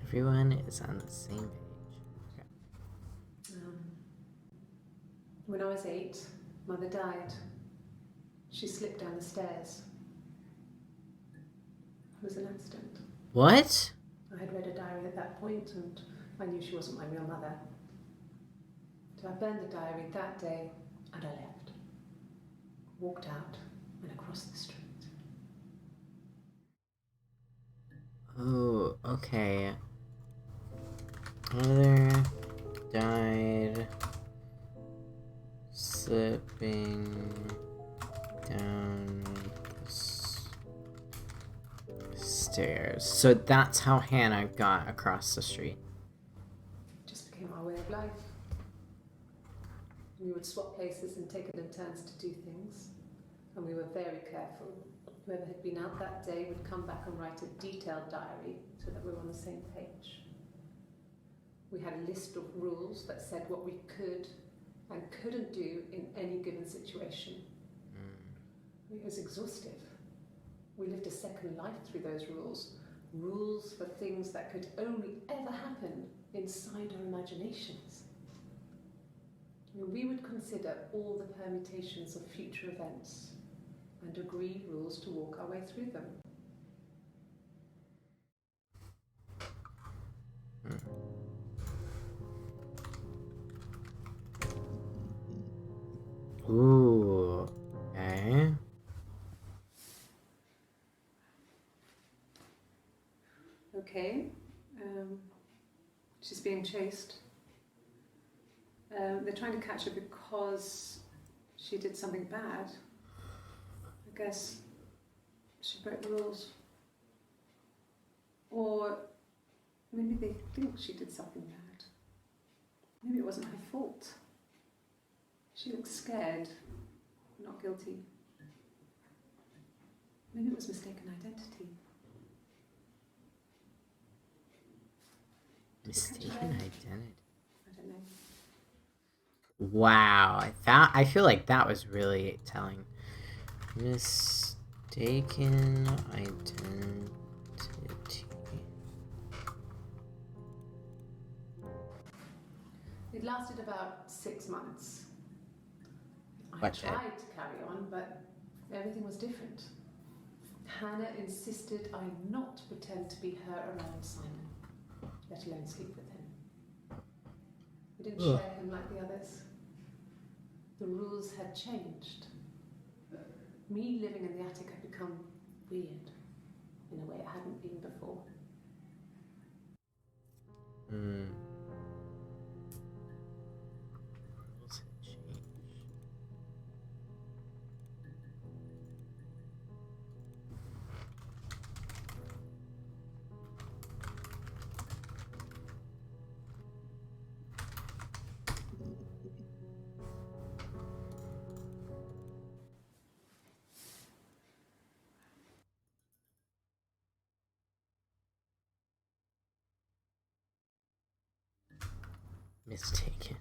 Everyone is on the same page. Okay. When I was 8, Mother died. She slipped down the stairs. It was an accident. What? I had read a diary at that point, and I knew she wasn't my real mother. So I burned the diary that day, and I left. Walked out and across the street. Oh, okay. Mother died slipping down the stairs. So that's how Hannah got across the street. It just became our way of life. We would swap places and take it in turns to do things. And we were very careful. Whoever had been out that day would come back and write a detailed diary so that we were on the same page. We had a list of rules that said what we could and couldn't do in any given situation. It was exhaustive. We lived a second life through those rules. Rules for things that could only ever happen inside our imaginations. We would consider all the permutations of future events and agree rules to walk our way through them. Ooh, okay. Okay, she's being chased. They're trying to catch her because she did something bad. I guess she broke the rules. Or maybe they think she did something bad. Maybe it wasn't her fault. She looks scared, not guilty. Maybe it was mistaken identity. Mistaken identity. I don't know. Wow, I feel like that was really telling. Mistaken identity. It lasted about 6 months. I What tried to carry on, but everything was different. Hannah insisted I not pretend to be her around Simon, let alone sleep with him. We didn't Ugh. share him like the others. The rules had changed. Me living in the attic had become weird, in a way it hadn't been before. Hmm. Rules had changed. Mistaken.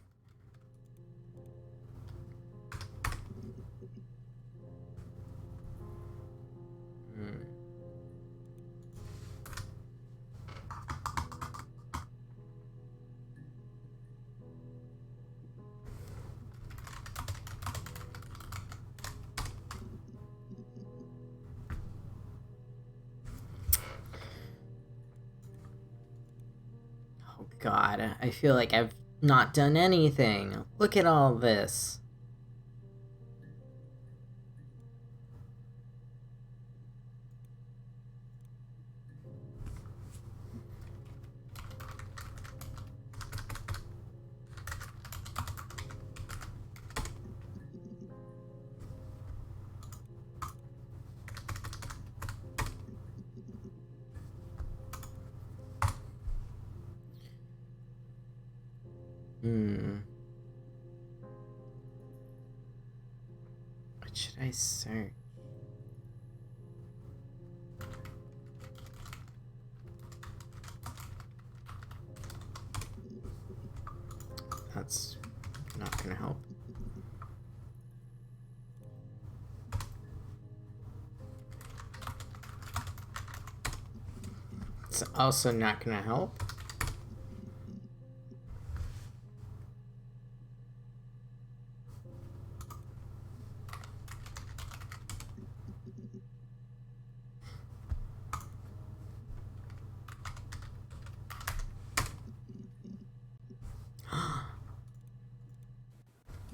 Hmm. Oh god, I feel like I've not done anything. Look at all this. Hmm. What should I search? That's not gonna help. It's also not gonna help.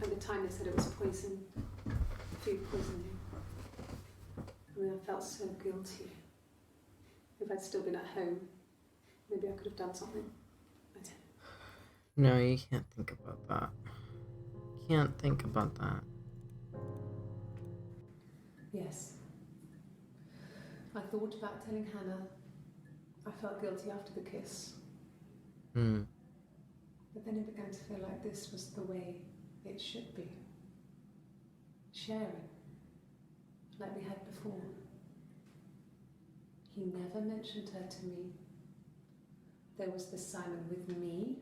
At the time they said it was poison, food poisoning. I mean, I felt so guilty. If I'd still been at home, maybe I could have done something. I don't know. No, you can't think about that. Can't think about that. Yes. I thought about telling Hannah. I felt guilty after the kiss. Hmm. But then it began to feel like this was the way it should be. Sharing, like we had before. He never mentioned her to me. There was the Simon with me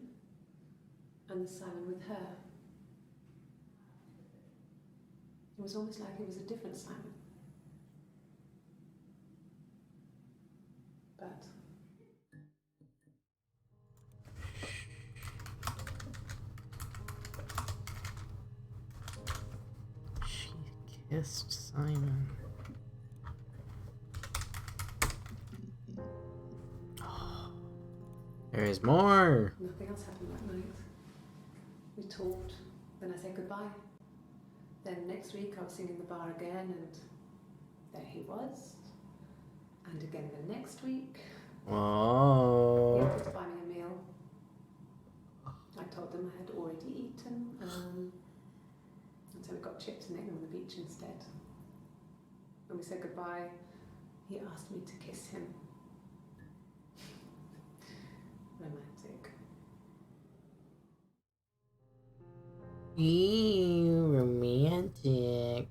and the Simon with her. It was almost like it was a different Simon. But She kissed Simon. There is more. nothing else happened that night. We talked, then I said goodbye. Then next week I was singing the bar again and there he was. And again the next week. He Oh. offered to buy me a meal. I told them I had already eaten, and so we got chips and ate them on the beach instead. When we said goodbye, he asked me to kiss him. Romantic. Ew, romantic.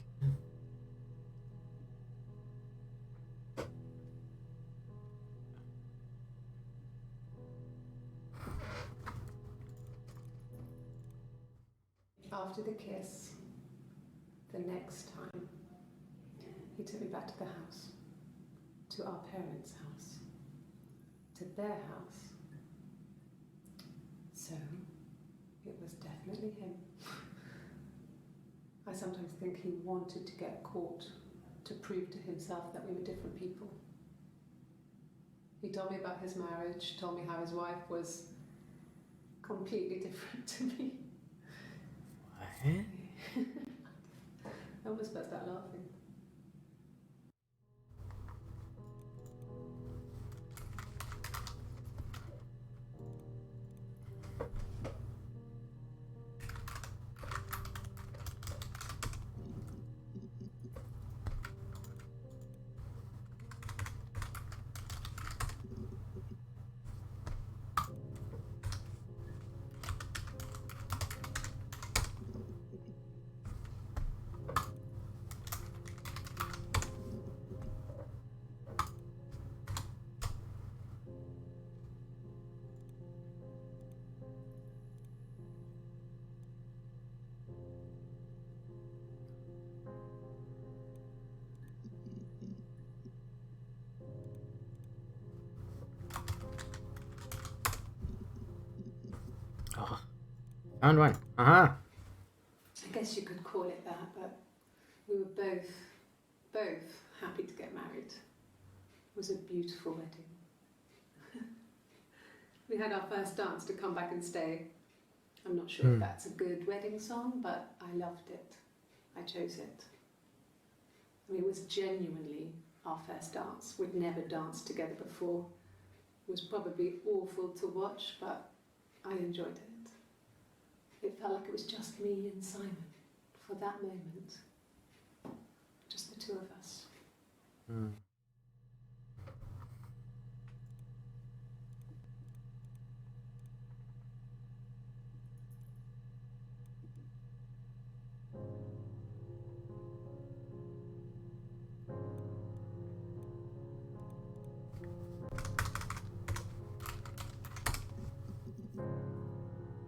after the kiss, the next time, he took me back to the house, to our parents' house, to their house. So, it was definitely him. I sometimes think he wanted to get caught to prove to himself that we were different people. He told me about his marriage, told me how his wife was completely different to me. What? I almost burst out laughing. Oh, found one. Uh-huh. I guess you could call it that, but we were both happy to get married. It was a beautiful wedding. We had our first dance to Come Back and Stay. I'm not sure if that's a good wedding song, but I loved it. I chose it. I mean, it was genuinely our first dance. We'd never danced together before. It was probably awful to watch, but I enjoyed it. It felt like it was just me and Simon for that moment. Just the two of us. Mm.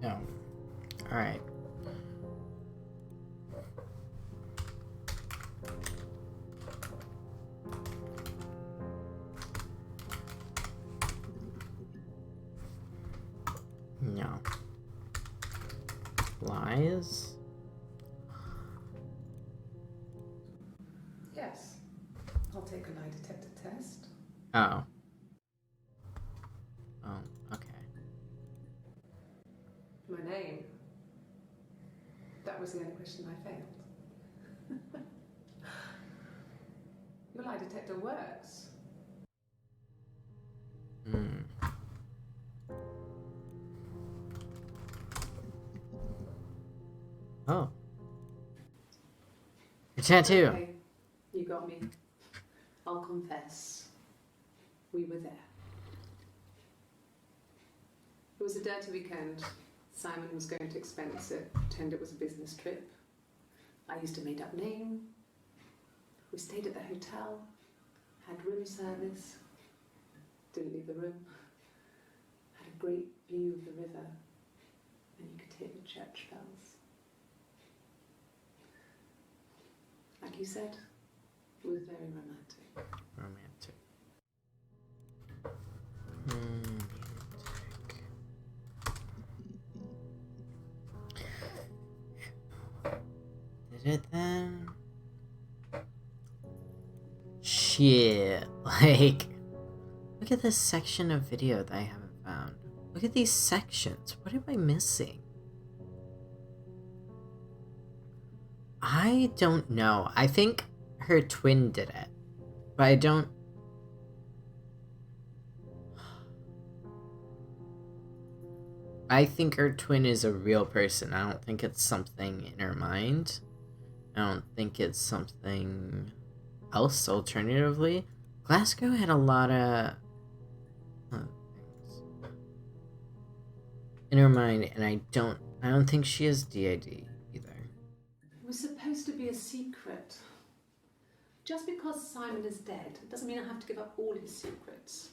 No. All right. No. Lies? Yes. I'll take a lie detector test. Oh. Oh, okay. My name. That was the only question I failed. Your lie detector works. Hmm. Oh. Your tattoo. Okay, you got me. I'll confess. We were there. It was a dirty weekend. Simon was going to expense it, pretend it was a business trip. I used a made-up name. We stayed at the hotel, had room service, didn't leave the room, had a great view of the river, and you could hear the church bells. Like you said, it was very romantic. Romantic. Romantic. Did it then? Shit. Like, look at this section of video that I haven't found. Look at these sections. What am I missing? I don't know. I think her twin did it. But I don't... I think her twin is a real person. I don't think it's something in her mind. I don't think it's something else, alternatively. Glasgow had a lot of things in her mind, and I don't think she has DID either. It was supposed to be a secret. Just because Simon is dead doesn't mean I have to give up all his secrets.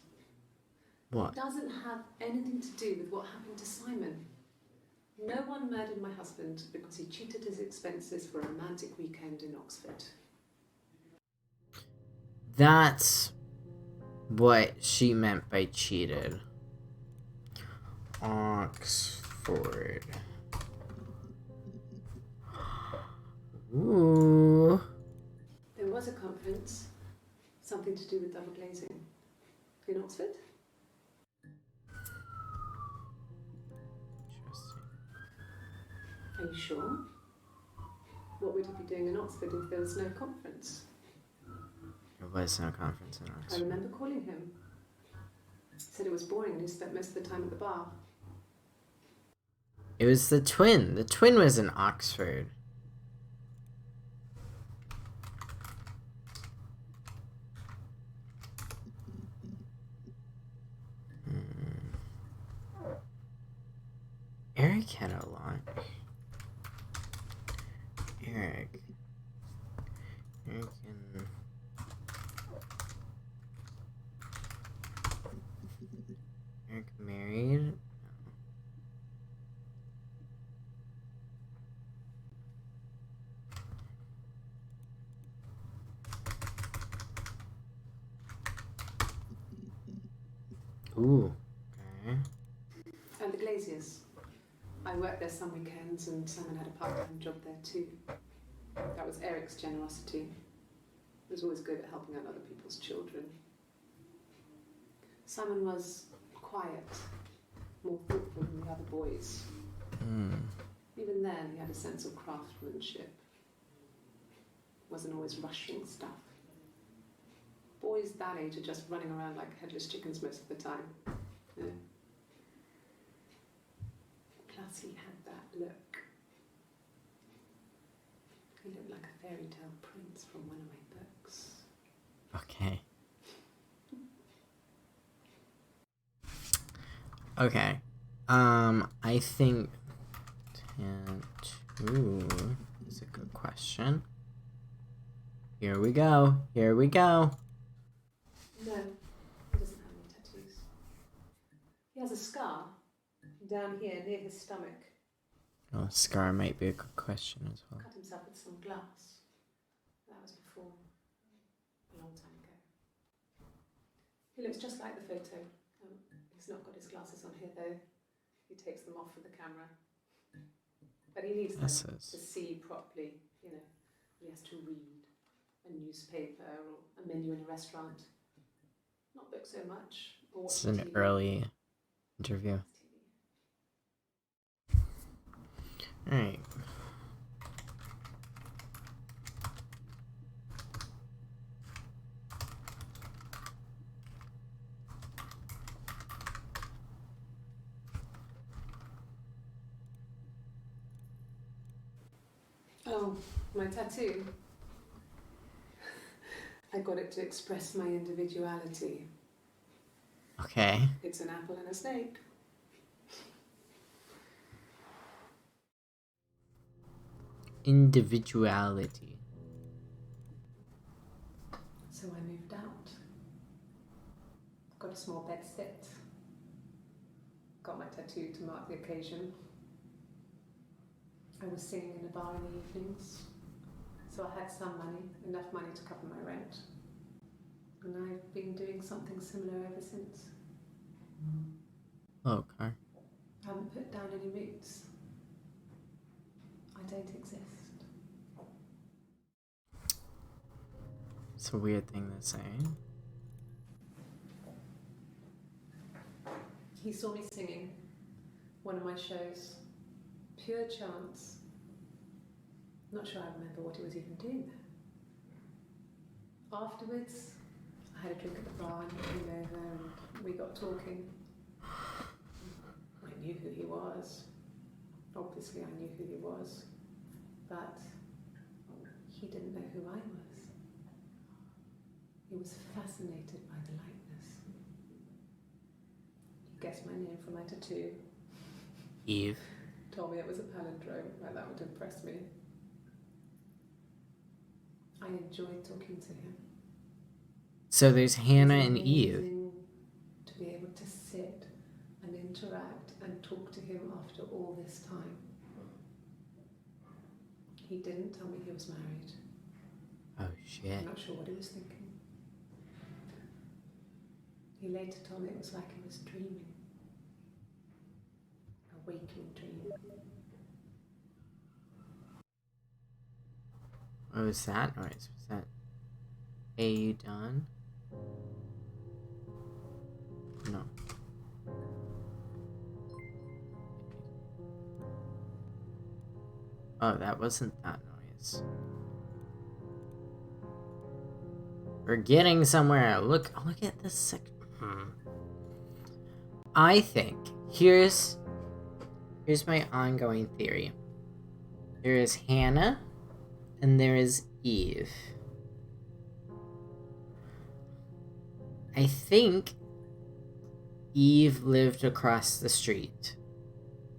What? It doesn't have anything to do with what happened to Simon. No one murdered my husband because he cheated his expenses for a romantic weekend in Oxford. That's what she meant by cheated. Oxford. Ooh. There was a conference, something to do with double glazing, in Oxford. Interesting. Are you sure? What would he be doing in Oxford if there was no conference? There was no conference in I Oxford. remember calling him. He said it was boring and he spent most of the time at the bar. It was the twin. The twin was in Oxford. Eric had a lot. Eric and Eric married. Ooh. Okay. And the Glaziers. I worked there some weekends and Simon had a part-time job there too. That was Eric's generosity. He was always good at helping out other people's children. Simon was quiet, more thoughtful than the other boys. Even then, he had a sense of craftsmanship. Wasn't always rushing stuff. Boys that age are just running around like headless chickens most of the time. Yeah. Plus, he had that look. He looked like a fairy tale prince from one of my books. Okay. Okay. I think tattoo is a good question. Here we go. Here we go. No, he doesn't have any tattoos. He has a scar down here near his stomach. Oh, scar might be a good question as well. Cut himself with some glass. That was before, a long time ago. He looks just like the photo. He's not got his glasses on here though. He takes them off for the camera. But he needs them to see properly, you know. He has to read a newspaper or a menu in a restaurant. Not book so much. Or watch It's an TV. early interview. Alright. Oh, my tattoo. I got it to express my individuality. Okay. It's an apple and a snake. Individuality. So I moved out. Got a small bed set. Got my tattoo to mark the occasion. I was singing in a bar in the evenings. So I had some money, enough money to cover my rent. And I've been doing something similar ever since. Oh, car. I haven't put down any roots. I don't exist. It's a weird thing to say. He saw me singing one of my shows. Pure chance. Not sure I remember what he was even doing there. Afterwards, I had a drink at the bar and he came over and we got talking. I knew who he was. Obviously I knew who he was. But he didn't know who I was. He was fascinated by the likeness. He guessed my name from my tattoo. Eve. Told me it was a palindrome, like that would impress me. I enjoyed talking to him. So there's Hannah It was and Eve. amazing to be able to sit and interact and talk to him after all this time. He didn't tell me he was married. Oh, shit. I'm not sure what he was thinking. He later told me it was like he was dreaming. A waking dream. What was that noise? Was that... Hey, you done? No. Oh, that wasn't that noise. We're getting somewhere. Look at this section. I think here's my ongoing theory. There is Hannah and there is Eve. I think Eve lived across the street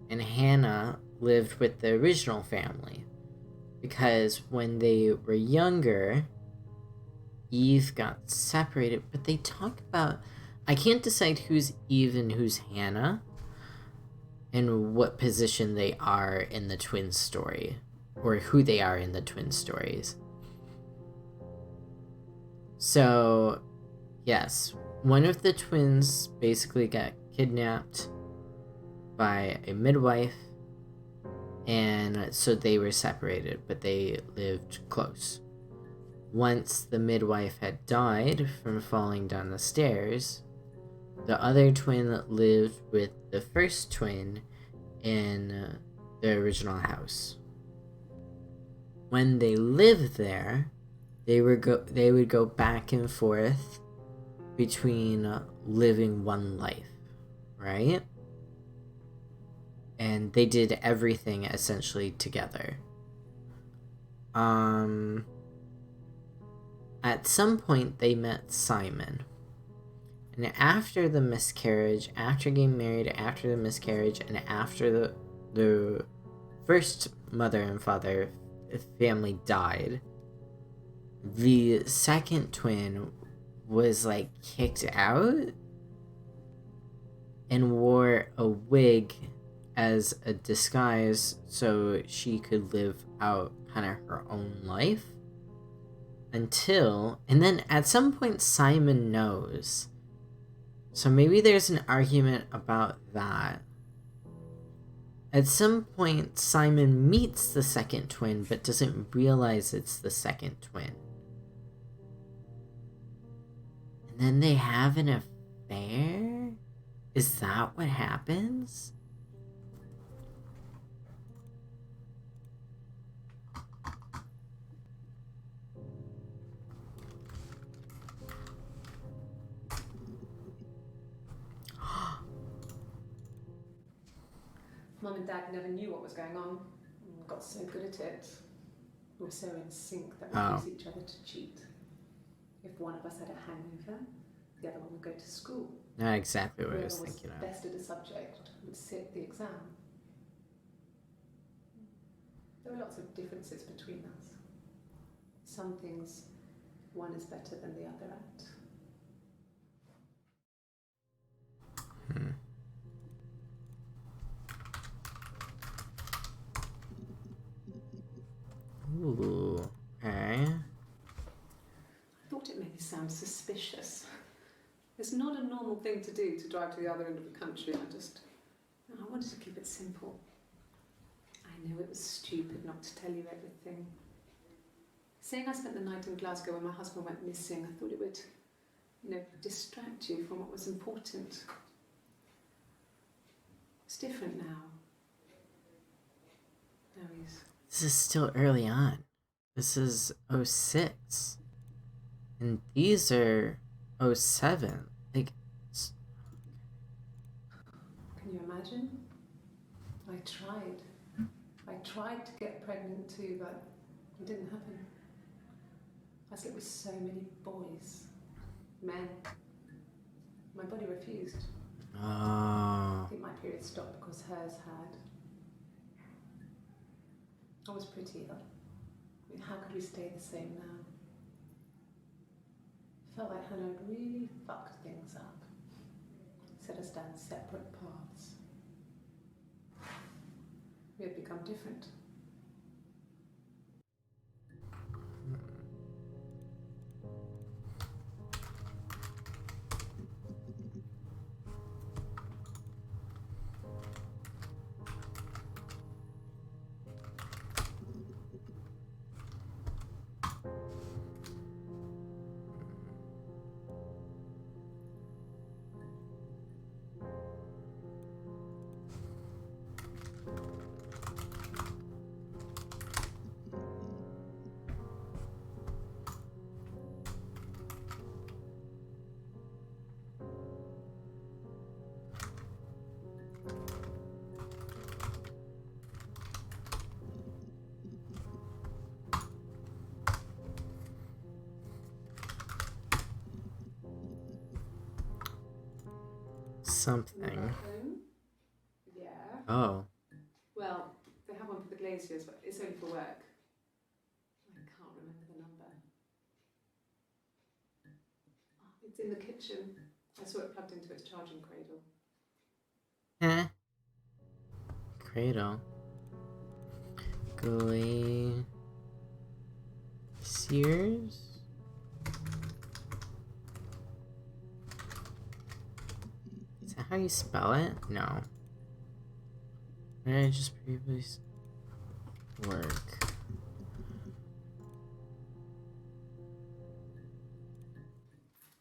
and Hannah lived with the original family, because when they were younger, Eve got separated, but they talk about... I can't decide who's Eve and who's Hannah and what position they are in the twin story, or who they are in the twin stories. So, yes, one of the twins basically got kidnapped by a midwife, and so they were separated, but they lived close. Once the midwife had died from falling down the stairs, the other twin lived with the first twin in the original house. When they lived there, they would go back and forth between living one life, right? And they did everything essentially together. At some point, they met Simon. And after the miscarriage, after getting married, after the miscarriage, and after the first mother and father family died, the second twin was like kicked out and wore a wig as a disguise so she could live out kind of her own life until... And then at some point Simon knows. So maybe there's an argument about that. At some point Simon meets the second twin but doesn't realize it's the second twin. And then they have an affair? Is that what happens? Mum and Dad never knew what was going on and got so good at it. We were so in sync that we'd use each other to cheat. If one of us had a hangover, the other one would go to school. Not exactly what I was thinking of. Whoever was best at a subject would sit the exam. There were lots of differences between us. Some things one is better than the other at. Ooh, okay. I thought it made me sound suspicious. It's not a normal thing to do, to drive to the other end of the country. I wanted to keep it simple. I know it was stupid not to tell you everything. Saying I spent the night in Glasgow when my husband went missing, I thought it would, distract you from what was important. It's different now. Now he's... This is still early on. This is 06. And these are 07. Like... Can you imagine? I tried to get pregnant too, but it didn't happen. I slept with so many boys, men. My body refused. Oh. I think my period stopped because hers had. I was pretty though. I mean, how could we stay the same now? Felt like Hannah had really fucked things up. Set us down separate paths. We had become different. Something. Yeah. Oh. Well, they have one for the glaziers, but it's only for work. I can't remember the number. It's in the kitchen. I saw it plugged into its charging cradle. Eh. Cradle. Glaciers? Is that how you spell it? No. Where did I just previously work?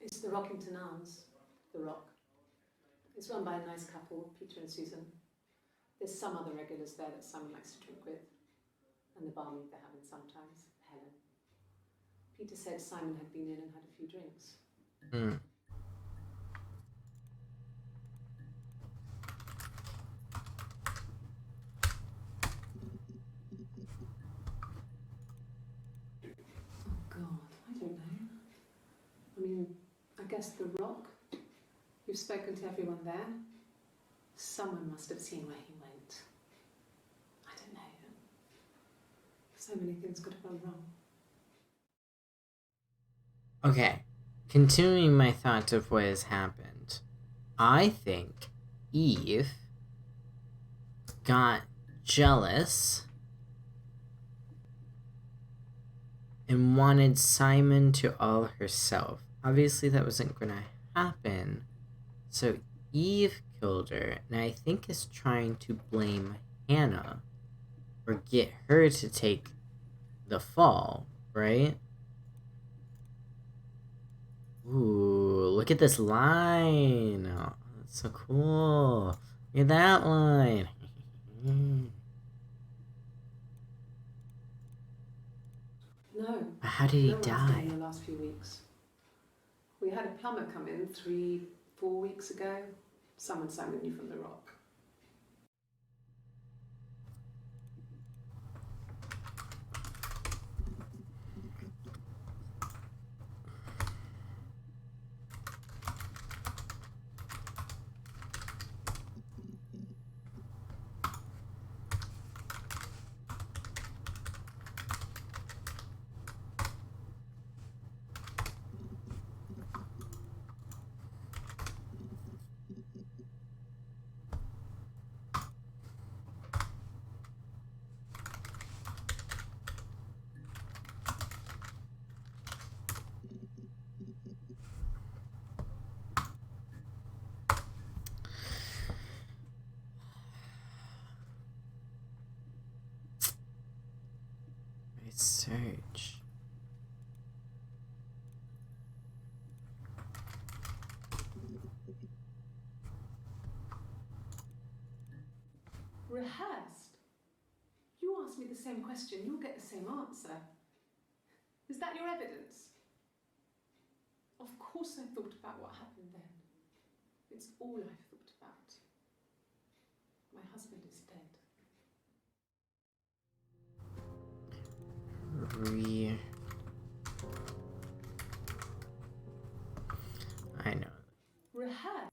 It's the Rockington Arms, the Rock. It's run by a nice couple, Peter and Susan. There's some other regulars there that Simon likes to drink with, and the barmaid they're having sometimes, Helen. Peter said Simon had been in and had a few drinks. Oh God, I don't know. I mean, I guess the Rock. You've spoken to everyone there. Someone must have seen where he went. I don't know. So many things could have gone wrong. Okay. Continuing my thought of what has happened. I think Eve got jealous and wanted Simon to all herself. Obviously, that wasn't going to happen. So Eve killed her, and I think is trying to blame Hannah or get her to take the fall, right? Ooh, look at this line. Oh, that's so cool. Look at that line. No. How did he No one has die? been in the last few weeks. We had a plumber come in 3-4 weeks ago. Someone Simon knew from the Rock. Search. Rehearsed? You ask me the same question, you'll get the same answer. Is that your evidence? Of course I thought about what happened then. It's all I've thought about. My husband is dead. I know. Rehearse.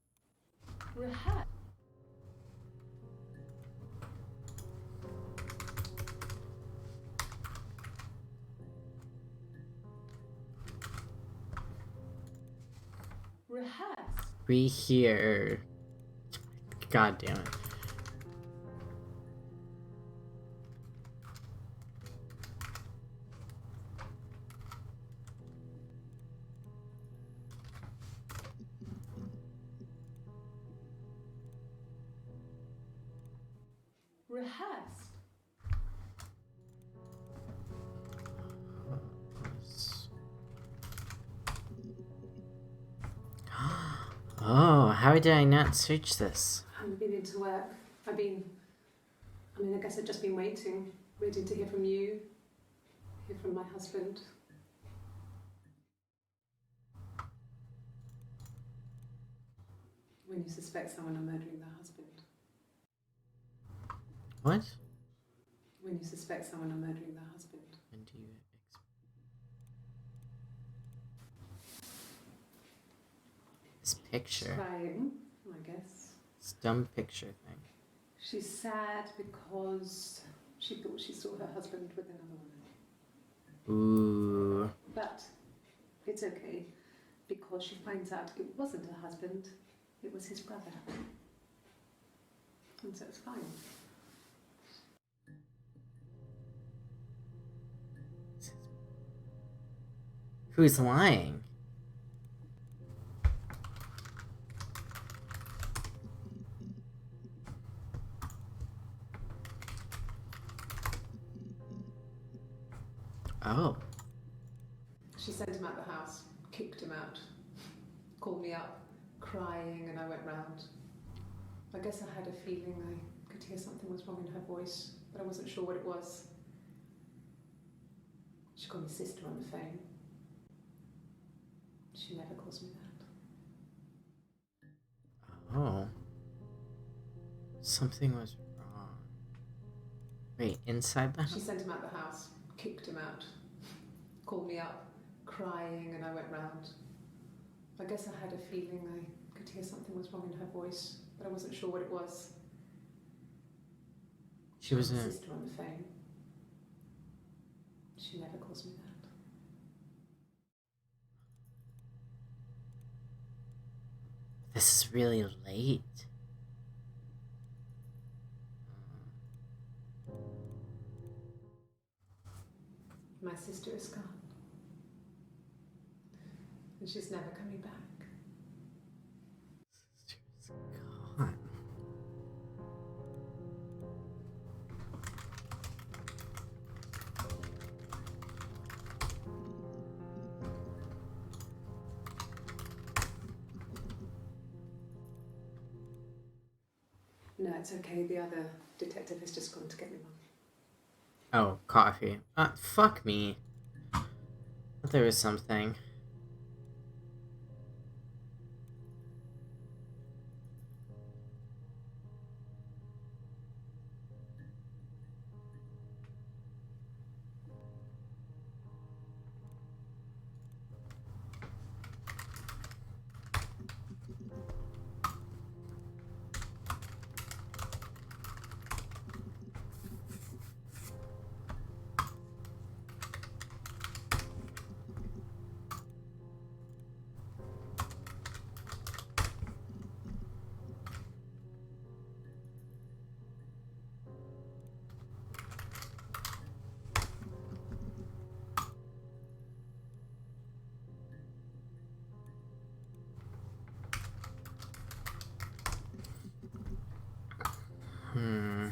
Rehear. God damn it. rehearsed. Oh, how did I not search this? I haven't been into work. I guess I've just been waiting to hear from you, hear from my husband. When you suspect someone of murdering their husband. What? When you suspect someone of murdering their husband. When do you this picture? She's crying, I guess. This dumb picture thing. She's sad because she thought she saw her husband with another woman. Ooh. But it's okay because she finds out it wasn't her husband, it was his brother. And so it's fine. Who's lying? Oh. She sent him out the house, kicked him out, called me up, crying, and I went round. I guess I had a feeling I could hear something was wrong in her voice, but I wasn't sure what it was. She called me sister on the phone. She never calls me that. Oh. Something was wrong. Wait, inside the house? She sent him out the house, kicked him out, called me up, crying, and I went round. I guess I had a feeling I could hear something was wrong in her voice, but I wasn't sure what it was. She was My in... sister on the phone. She never calls me that. This is really late. My sister is gone. And she's never coming back. Sister's gone. No, it's okay. The other detective has just gone to get me one. Oh, coffee. Fuck me. I thought there was something. Hmm.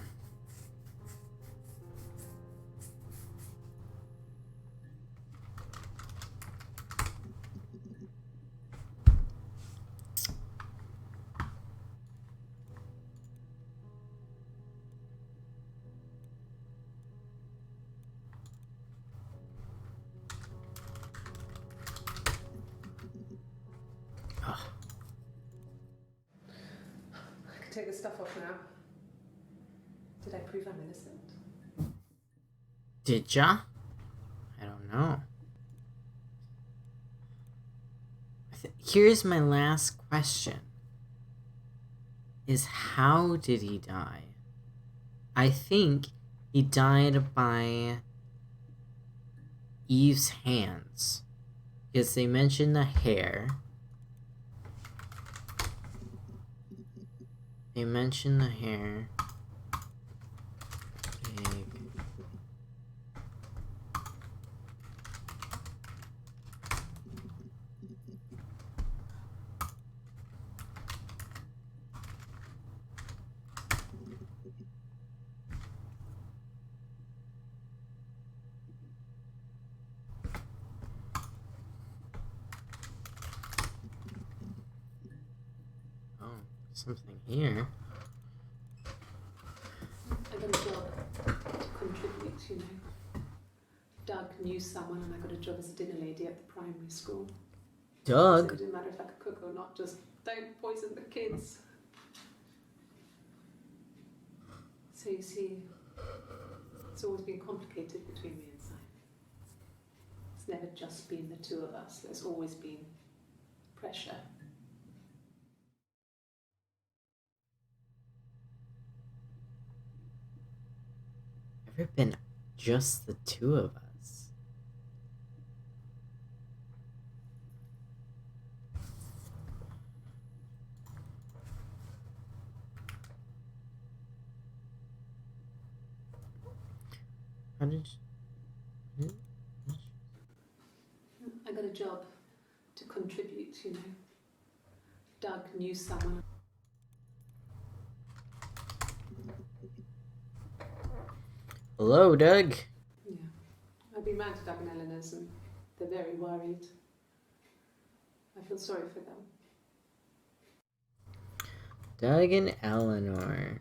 Ugh. I can take the stuff off now. Did I prove I'm innocent? Did ya? I don't know. Here's my last question. Is how did he die? I think he died by Eve's hands. Because they mentioned the hair. They mentioned the hair. Big. Something here. I got a job to contribute, you know. Doug knew someone and I got a job as a dinner lady at the primary school. So Doug? it didn't matter if I could cook or not, just don't poison the kids. So you see, it's always been complicated between me and Simon. It's never just been the two of us. There's always been pressure. Ever been just the two of us? How did you... I got a job to contribute, you know. Doug knew someone. Hello, Doug. Yeah. I've been round to Doug and Eleanor's and they're very worried. I feel sorry for them. Doug and Eleanor.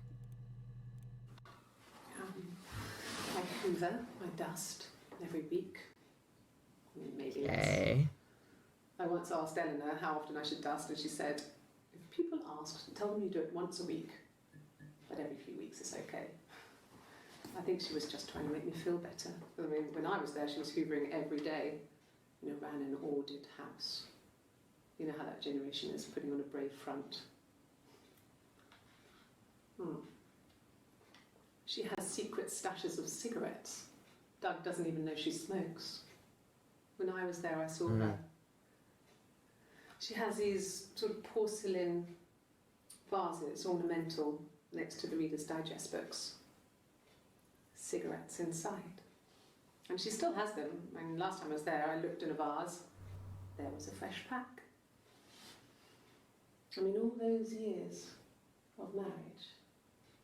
I hoover, I dust every week. Maybe less. Okay. I once asked Eleanor how often I should dust and she said, if people ask, tell them you do it once a week. But every few weeks is okay. I think she was just trying to make me feel better. I mean, when I was there, she was hoovering every day. You know, ran an ordered house. You know how that generation is, putting on a brave front. She has secret stashes of cigarettes. Doug doesn't even know she smokes. When I was there, I saw her. She has these sort of porcelain vases, ornamental, next to the Reader's Digest books. Cigarettes inside. And she still has them. I mean, last time I was there, I looked in a vase. There was a fresh pack. I mean, all those years of marriage,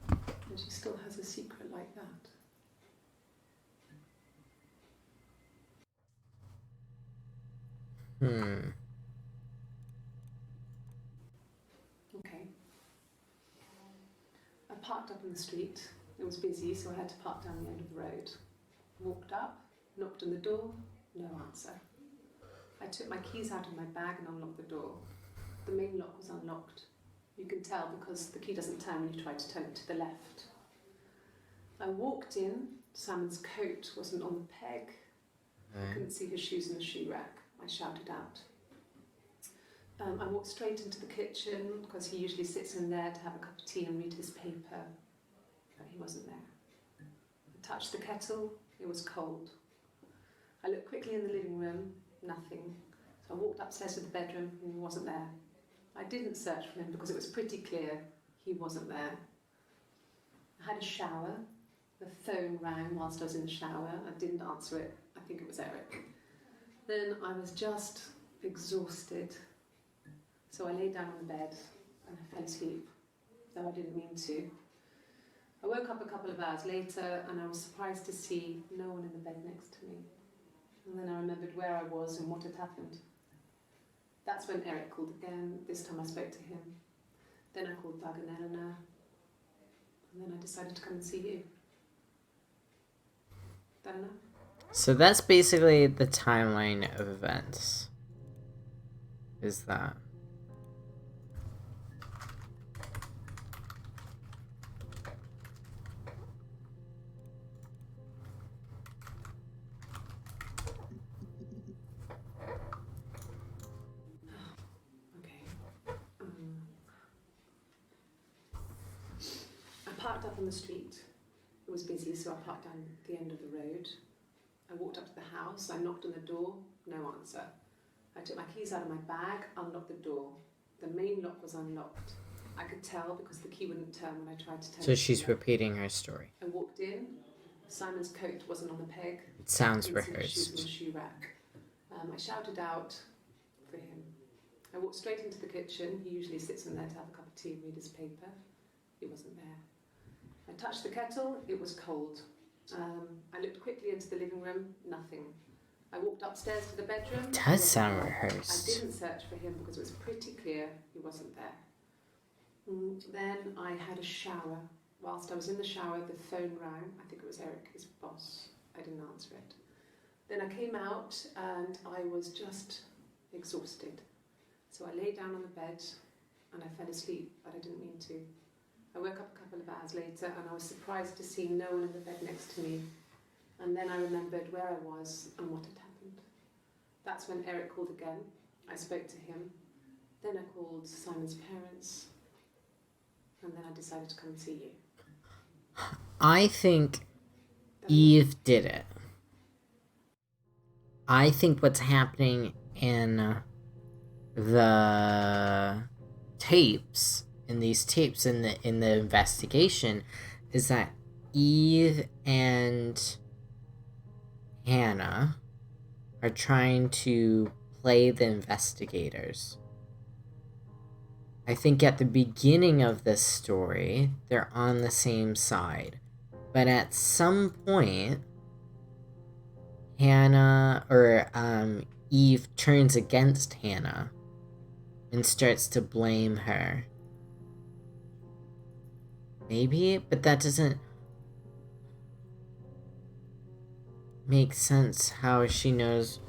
and she still has a secret like that. Okay. I parked up in the street. It was busy, so I had to park down the end of the road. Walked up, knocked on the door, no answer. I took my keys out of my bag and unlocked the door. The main lock was unlocked. You can tell because the key doesn't turn when you try to turn it to the left. I walked in. Simon's coat wasn't on the peg. I couldn't see his shoes in the shoe rack. I shouted out. I walked straight into the kitchen because he usually sits in there to have a cup of tea and read his paper. But he wasn't there. I touched the kettle. It was cold. I looked quickly in the living room. Nothing. So I walked upstairs to the bedroom and he wasn't there. I didn't search for him because it was pretty clear he wasn't there. I had a shower. The phone rang whilst I was in the shower. I didn't answer it. I think it was Eric. Then I was just exhausted. So I lay down on the bed and I fell asleep, though I didn't mean to. I woke up a couple of hours later and I was surprised to see no one in the bed next to me. And then I remembered where I was and what had happened. That's when Eric called again. This time I spoke to him. Then I called Doug and Eleanor. And then I decided to come and see you. That enough? So that's basically the timeline of events. Is that? I parked up on the street. It was busy, so I parked down the end of the road. I walked up to the house. I knocked on the door. No answer. I took my keys out of my bag, unlocked the door. The main lock was unlocked. I could tell because the key wouldn't turn when I tried to turn it. So she's repeating her story. I walked in. Simon's coat wasn't on the peg. It sounds I couldn't see his shoes in rehearsed. the shoe rack. I shouted out for him. I walked straight into the kitchen. He usually sits in there to have a cup of tea and read his paper. He wasn't there. I touched the kettle. It was cold. I looked quickly into the living room. Nothing. I walked upstairs to the bedroom. It does sound I rehearsed. didn't search for him because it was pretty clear he wasn't there. Then I had a shower. Whilst I was in the shower, the phone rang. I think it was Eric, his boss. I didn't answer it. Then I came out and I was just exhausted. So I lay down on the bed and I fell asleep, but I didn't mean to. I woke up a couple of hours later and I was surprised to see no one in the bed next to me. And then I remembered where I was and what had happened. That's when Eric called again. I spoke to him. Then I called Simon's parents. And then I decided to come and see you. I think Eve did it. I think what's happening in the tapes, in the investigation, is that Eve and Hannah are trying to play the investigators. I think at the beginning of this story, they're on the same side. But at some point, Hannah or Eve turns against Hannah and starts to blame her. Maybe, but that doesn't make sense how she knows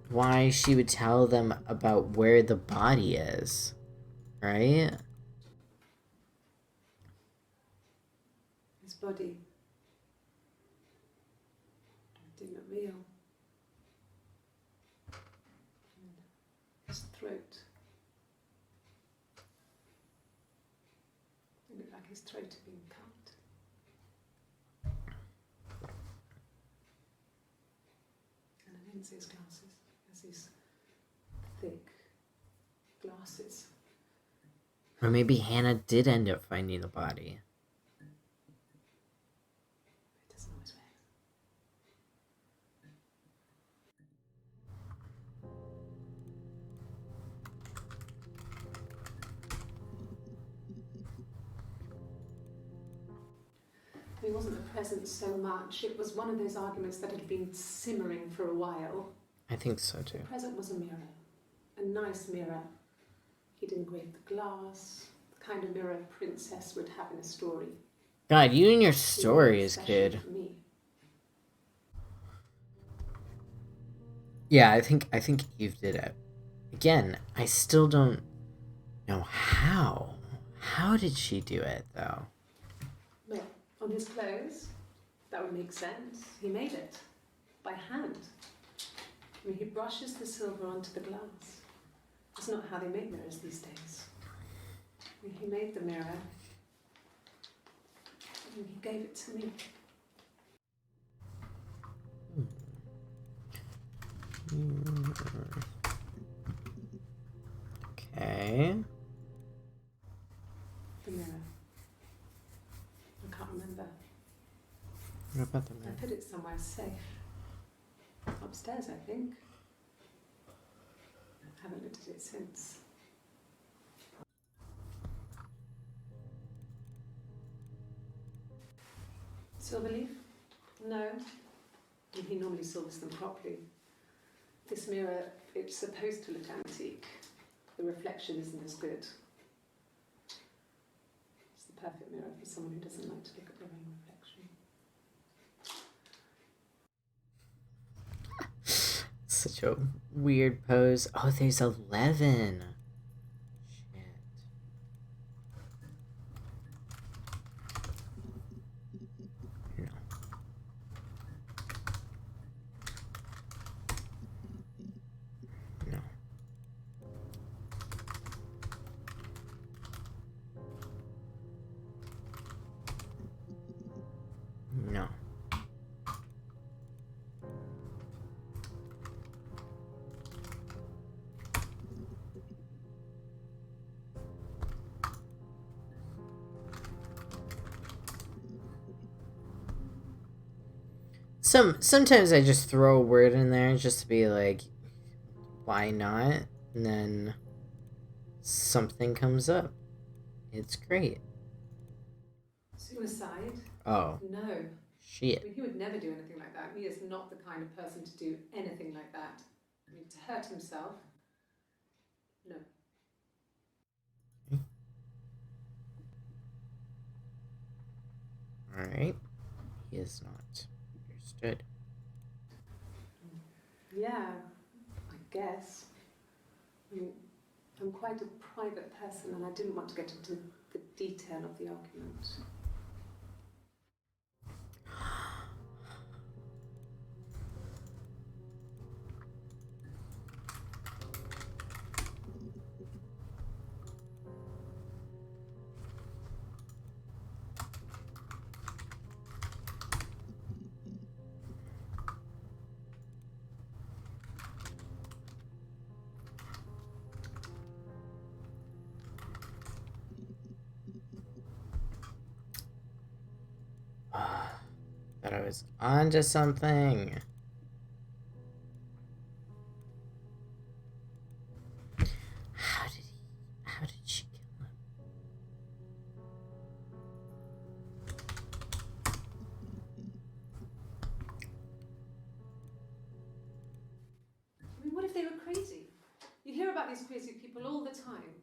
why she would tell them about where the body is, right? His body didn't look real. And his throat. It looked like his throat had been cut. And I didn't see his glasses. He has these thick glasses. Or maybe Hannah did end up finding the body. It doesn't always work. He wasn't present so much. It was one of those arguments that had been simmering for a while. I think so too. The present was a mirror, a nice mirror. He'd engraved the glass, the kind of mirror a princess would have in a story. God, you and your stories, Special kid. for me. Yeah, I think Eve did it. Again, I still don't know how. How did she do it, though? Well, on his clothes, that would make sense. He made it by hand. I mean, he brushes the silver onto the glass. That's not how they make mirrors these days. I mean, he made the mirror and he gave it to me. Okay. The mirror. I can't remember. What about the I mirror? put it somewhere safe. Upstairs, I think. I haven't looked at it since. Silver leaf? No. He normally silvers them properly. This mirror, it's supposed to look antique. The reflection isn't as good. It's the perfect mirror for someone who doesn't like to look at their own reflection. Such a weird pose. Oh, there's 11. Shit. No. No. No. Sometimes I just throw a word in there just to be like, why not? And then something comes up. It's great. Suicide? Oh, No. I shit. mean, he would never do anything like that. He is not the kind of person to do anything like that. I mean, to hurt himself? No. Alright. He is not. Understood. Yeah, I guess. I mean, I'm quite a private person and I didn't want to get into the detail of the argument. Thought I was onto something. How did she kill him? I mean, what if they were crazy? You hear about these crazy people all the time.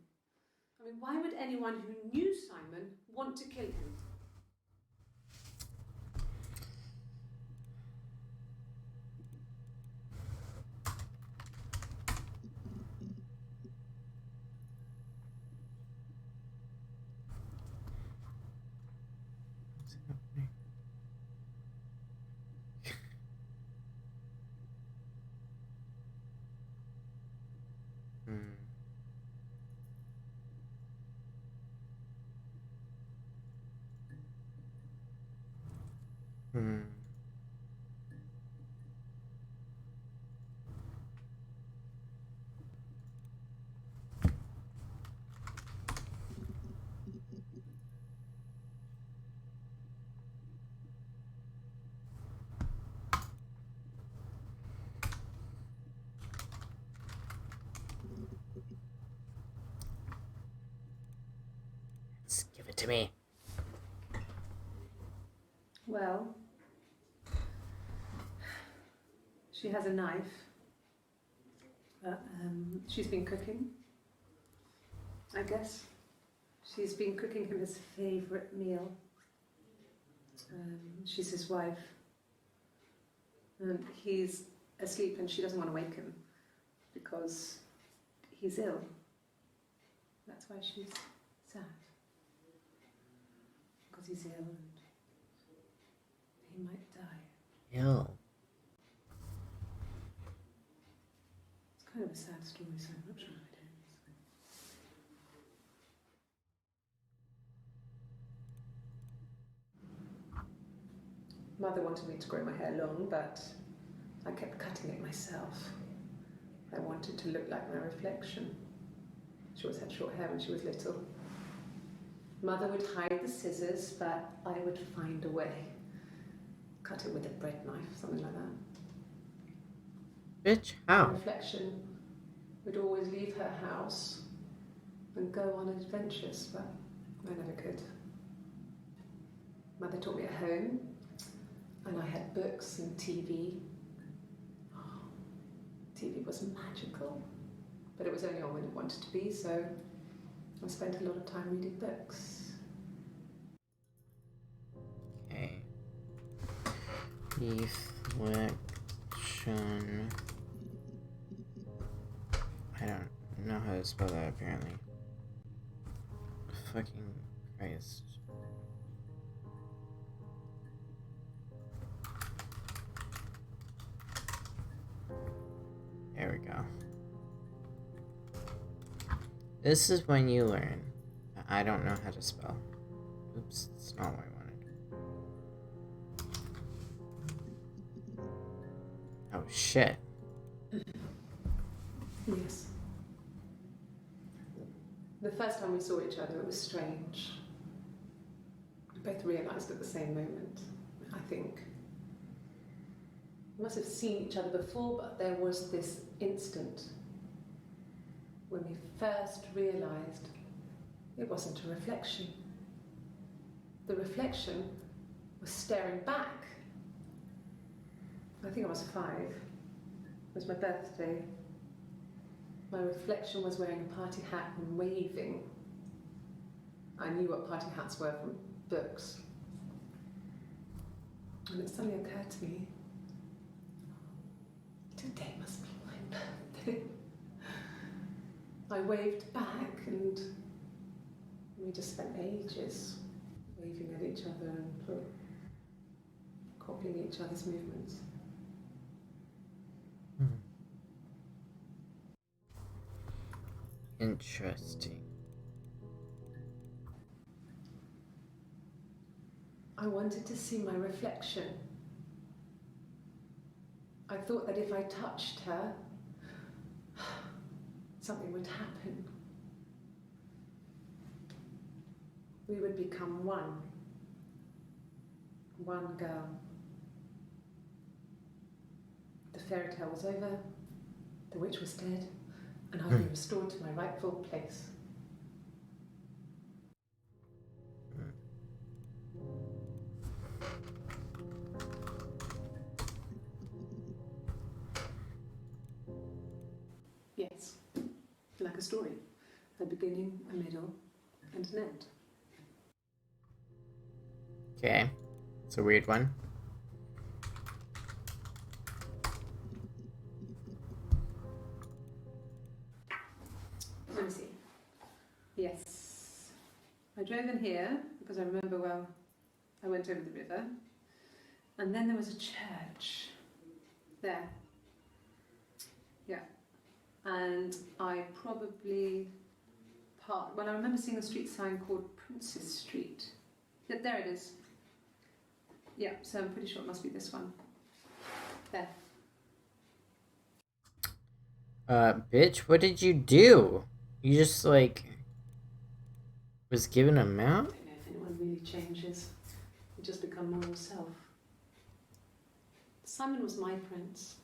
I mean, why would anyone who knew Simon want to kill him? What's happening? Hmm. Let's give it to me. Well, she has a knife. She's been cooking, I guess. She's been cooking him his favourite meal. She's his wife. And he's asleep and she doesn't want to wake him because he's ill. That's why she's sad. Because he's ill and he might die. Ill. It's kind of a sad story, so I'm not sure it is. Mother wanted me to grow my hair long, but I kept cutting it myself. I wanted to look like my reflection. She always had short hair when she was little. Mother would hide the scissors, but I would find a way. Cut it with a bread knife, something like that. Bitch, My how? reflection would always leave her house and go on adventures, but I never could. Mother taught me at home, and I had books and TV. Oh, TV was magical, but it was only on when it wanted to be, so I spent a lot of time reading books. Okay. Reflection. I don't know how to spell that apparently. Fucking Christ. There we go. This is when you learn. I don't know how to spell. Oops, it's not what I wanted. Oh shit. Yes. The first time we saw each other, it was strange. We both realised at the same moment, I think. We must have seen each other before, but there was this instant when we first realised it wasn't a reflection. The reflection was staring back. I think I was 5. It was my birthday. My reflection was wearing a party hat and waving. I knew what party hats were from books. And it suddenly occurred to me, today must be my birthday. I waved back and we just spent ages waving at each other and copying each other's movements. Interesting. I wanted to see my reflection. I thought that if I touched her, something would happen. We would become one. One girl. The fairy tale was over, the witch was dead, and I would be restored to my rightful place. Yes, like a story. A beginning, a middle, and an end. Okay. It's a weird one. Let me see. Yes. I drove in here because I remember, well, I went over the river. And then there was a church there. Yeah. And I probably parked, well, I remember seeing a street sign called Princess Street. Yeah, there it is. Yeah, so I'm pretty sure it must be this one. There. Bitch, what did you do? You just, like, was given a mount? I don't know if anyone really changes. You just become more yourself. Simon was my prince,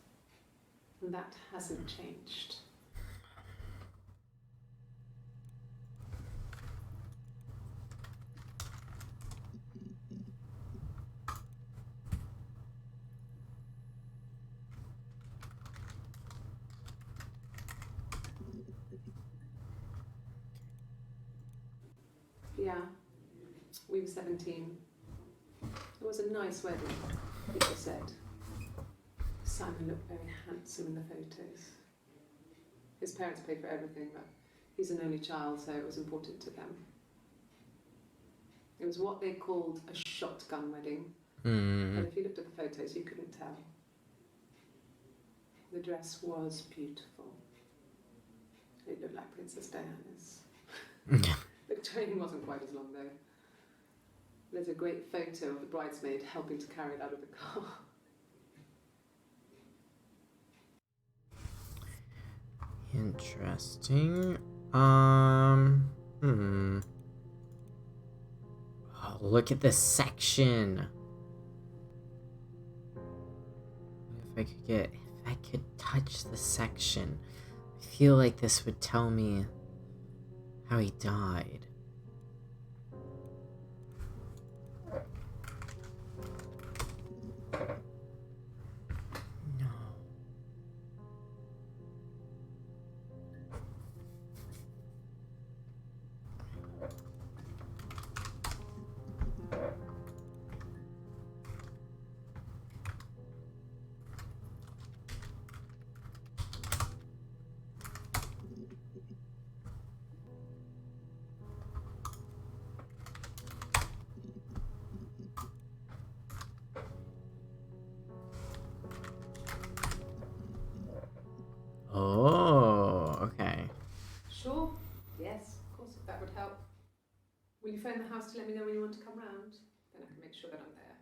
and that hasn't changed. Yeah, we were 17. It was a nice wedding, people said. Simon looked very handsome in the photos. His parents paid for everything, but he's an only child, so it was important to them. It was what they called a shotgun wedding. But if you looked at the photos, you couldn't tell. The dress was beautiful. It looked like Princess Diana's. The train wasn't quite as long though. There's a great photo of the bridesmaid helping to carry it out of the car. Interesting. Oh, look at this section. If I could touch the section, I feel like this would tell me how he died. No. Oh, okay. Sure, yes, of course, if that would help. Will you phone the house to let me know when you want to come round? Then I can make sure that I'm there.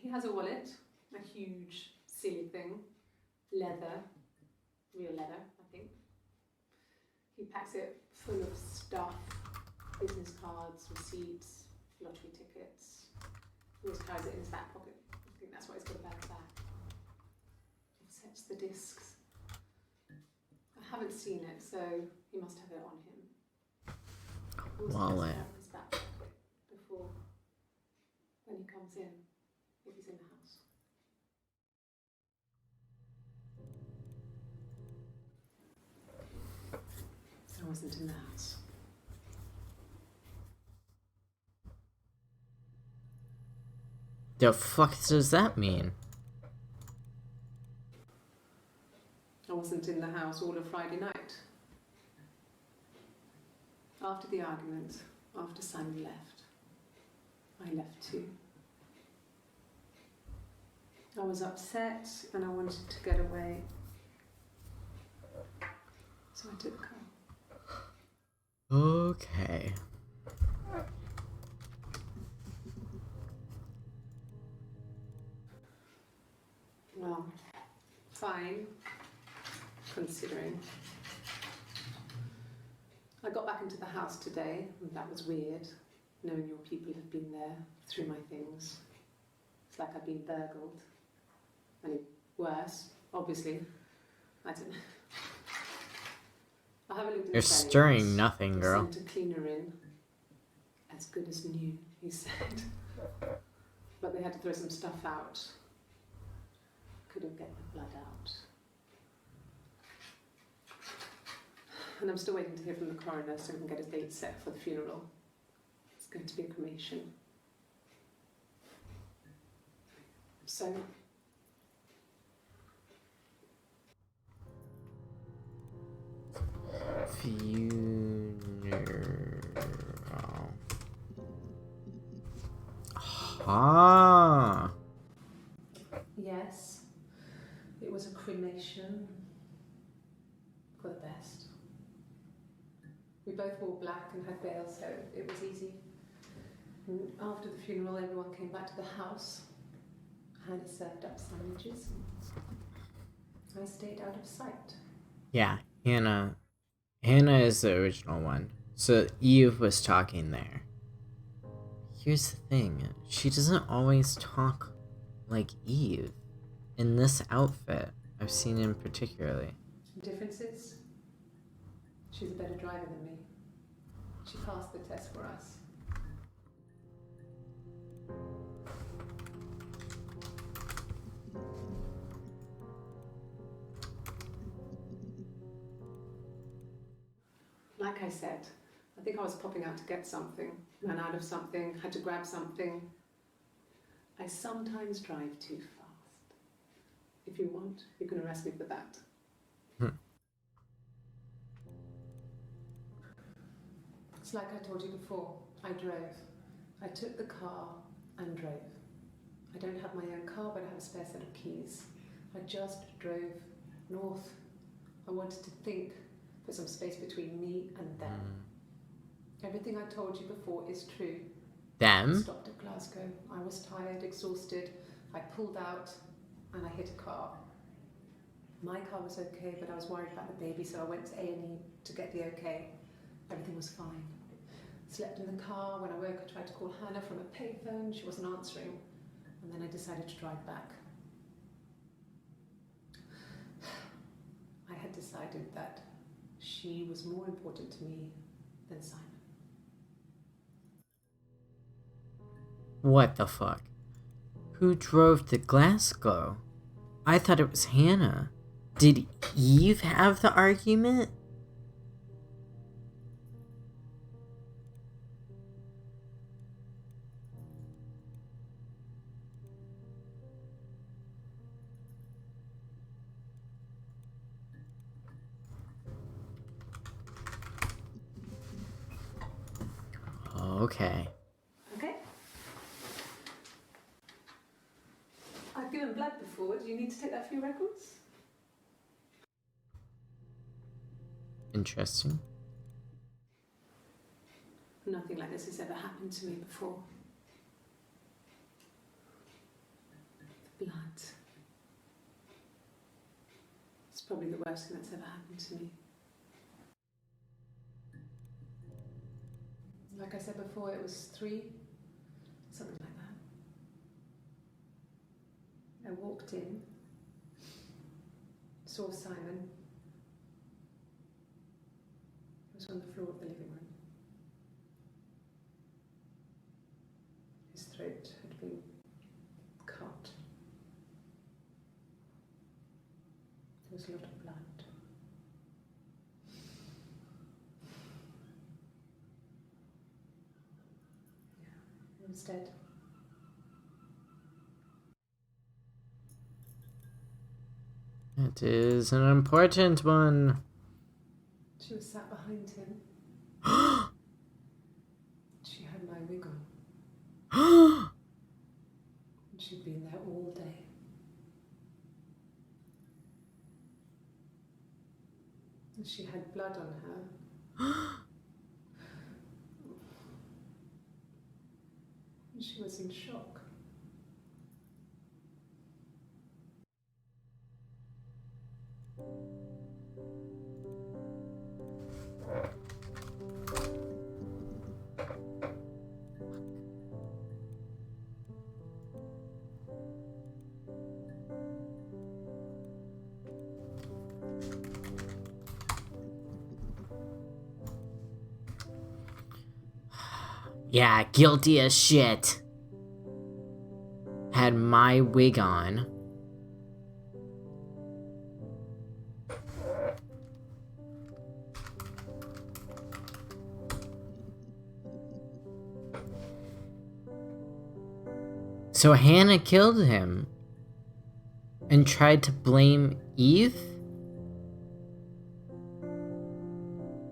He has a wallet, a huge, silly thing, leather, real leather, I think. He packs it full of stuff, business cards, receipts, lottery tickets. He always carries it in his back pocket. I think that's why he's got a bag back. He sets the discs. I haven't seen it, so he must have it on him. Wallet. In his back pocket before when he comes in, if he's in the house. I wasn't in the house. The fuck does that mean? I wasn't in the house all of Friday night. After the argument, after Simon left, I left too. I was upset and I wanted to get away. So I took the car. Okay. Well, fine, considering. I got back into the house today, and that was weird, knowing your people have been there through my things. It's like I've been burgled. I mean, worse, obviously. I don't know. I haven't lived in You're the celly stirring yet. nothing, They girl. sent a cleaner in. As good as new, he said. But they had to throw some stuff out. Couldn't get the blood out. And I'm still waiting to hear from the coroner so we can get a date set for the funeral. It's going to be a cremation. So, Funeral. Ah. yes, it was a cremation for the best. We both wore black and had veils, so it was easy. And after the funeral, everyone came back to the house. Hannah served up sandwiches. I stayed out of sight. Yeah, Hannah. Hannah is the original one. So Eve was talking there. Here's the thing. She doesn't always talk like Eve. In this outfit, I've seen him particularly. Differences? She's a better driver than me. She passed the test for us. Like I said, I think I was popping out to get something, ran out of something, had to grab something. I sometimes drive too fast. If you want, you can arrest me for that. It's like I told you before, I drove. I took the car and drove. I don't have my own car, but I have a spare set of keys. I just drove north. I wanted to think, put some space between me and them. Everything I told you before is true. I Them? stopped at Glasgow. I was tired, exhausted. I pulled out and I hit a car. My car was okay, but I was worried about the baby, so I went to A&E to get the okay. Everything was fine. Slept in the car. When I woke, I tried to call Hannah from a payphone. She wasn't answering. And then I decided to drive back. I had decided that she was more important to me than Simon. What the fuck? Who drove to Glasgow? I thought it was Hannah. Did Eve have the argument? Okay. Okay? I've given blood before. Do you need to take that for your records? Interesting. Nothing like this has ever happened to me before. The blood. It's probably the worst thing that's ever happened to me. Like I said before, it was 3, something like that. I walked in, saw Simon. He was on the floor of the living room. His throat had been cut. There was a lot of blood. Yeah, he was dead. It is an important one. She was sat behind him. She had my wig on. And she'd been there all day. And she had blood on her. And she was in shock. Yeah, guilty as shit. Had my wig on. So Hannah killed him and tried to blame Eve?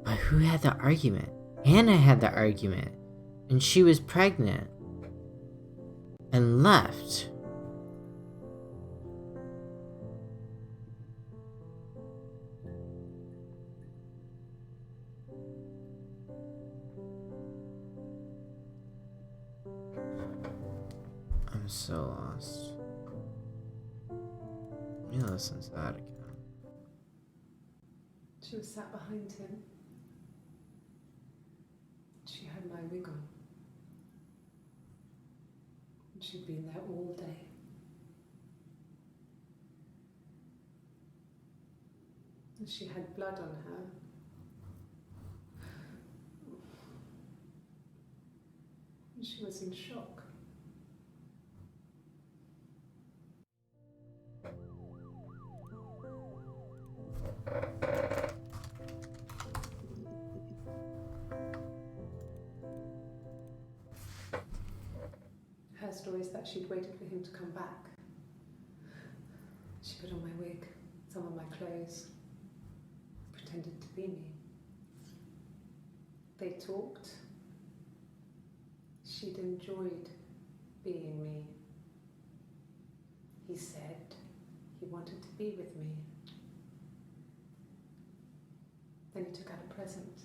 But who had the argument? Hannah had the argument, and she was pregnant and left. I'm so lost. Let me listen to that again. She was sat behind him. She had my wig on. And she'd been there all day. And she had blood on her. And she was in shock. Her story is that she'd waited for him to come back. She put on my wig, some of my clothes, pretended to be me. They talked. She'd enjoyed being me. He said he wanted to be with me. Then he took out a present.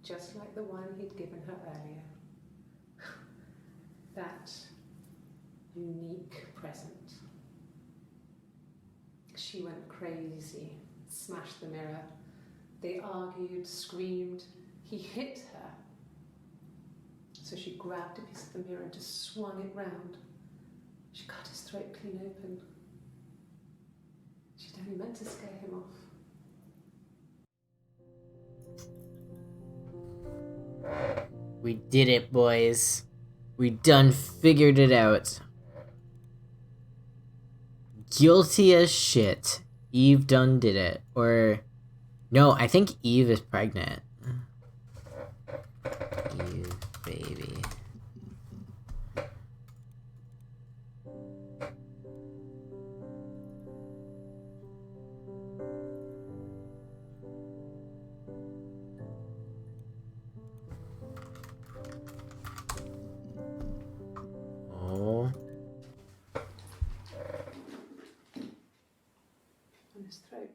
Just like the one he'd given her earlier. That unique present. She went crazy, smashed the mirror. They argued, screamed. He hit her. So she grabbed a piece of the mirror and just swung it round. She cut his throat clean open. She'd only meant to scare him off. We did it, boys. We done figured it out. Guilty as shit. Eve done did it. Or... no, I think Eve is pregnant. Eve, baby. Oh. On his throat.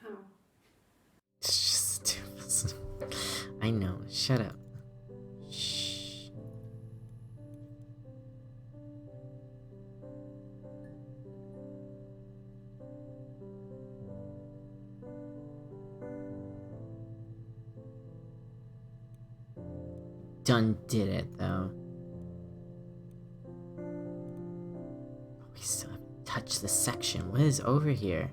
How? It's just stupid. I know. Shut up. Shh. Done did it, though. But we still haven't touched the section. What is over here?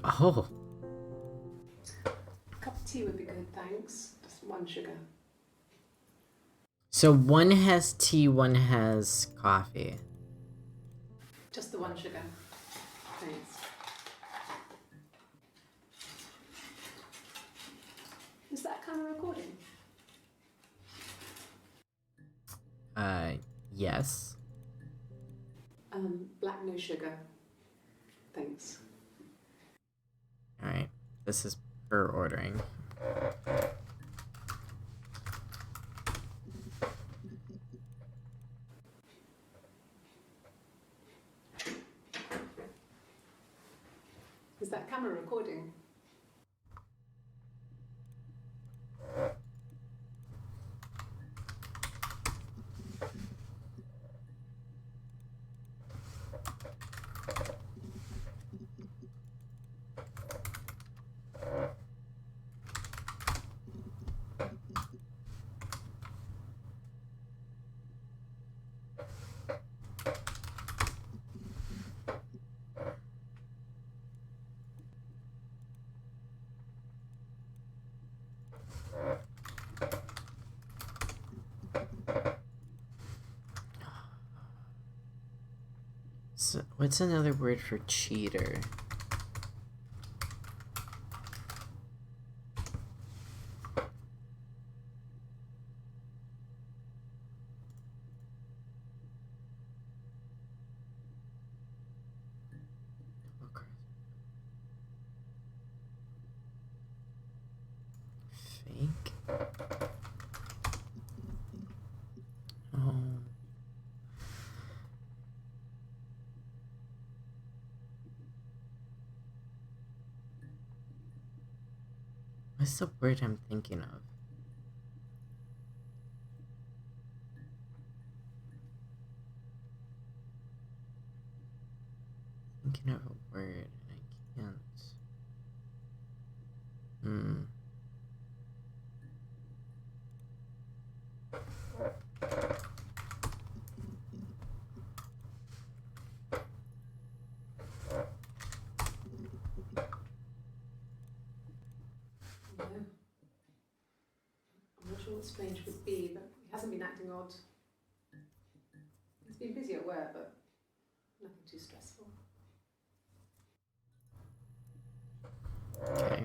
Oh. A cup of tea would be good, thanks. Just 1 sugar. So one has tea, one has coffee. Just the 1 sugar. Thanks. Is that camera recording? Yes. Black, no sugar. Thanks. Alright. This is per ordering. Is that camera recording? So, what's another word for cheater? Fake? Oh. What's the word I'm thinking of? Thinking of a word and I can't. No. I'm not sure what strange would be, but he hasn't been acting odd. He's been busy at work, but nothing too stressful. Okay.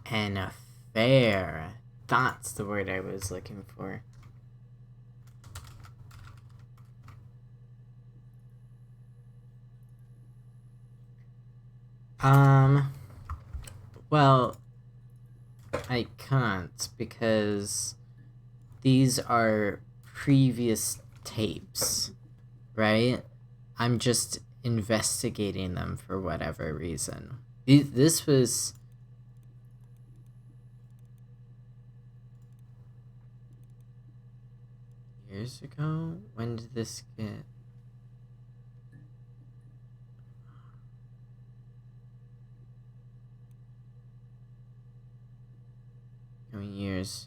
An affair. That's the word I was looking for. Well, I can't because these are previous tapes, right? I'm just investigating them for whatever reason. This was years ago. When did this get? How many years?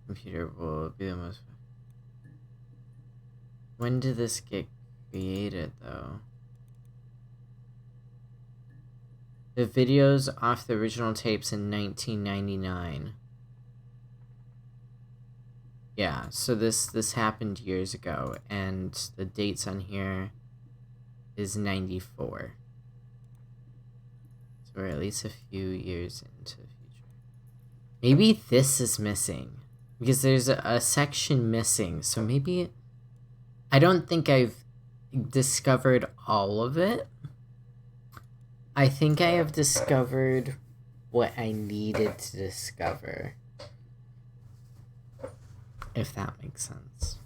Computer will be the most. When did this get created, though? The videos off the original tapes in 1999. Yeah, so this happened years ago, and the dates on here is 94. So we're at least a few years into the future. Maybe this is missing, because there's a section missing, so maybe... I don't think I've discovered all of it. I think I have discovered what I needed to discover. if that makes sense.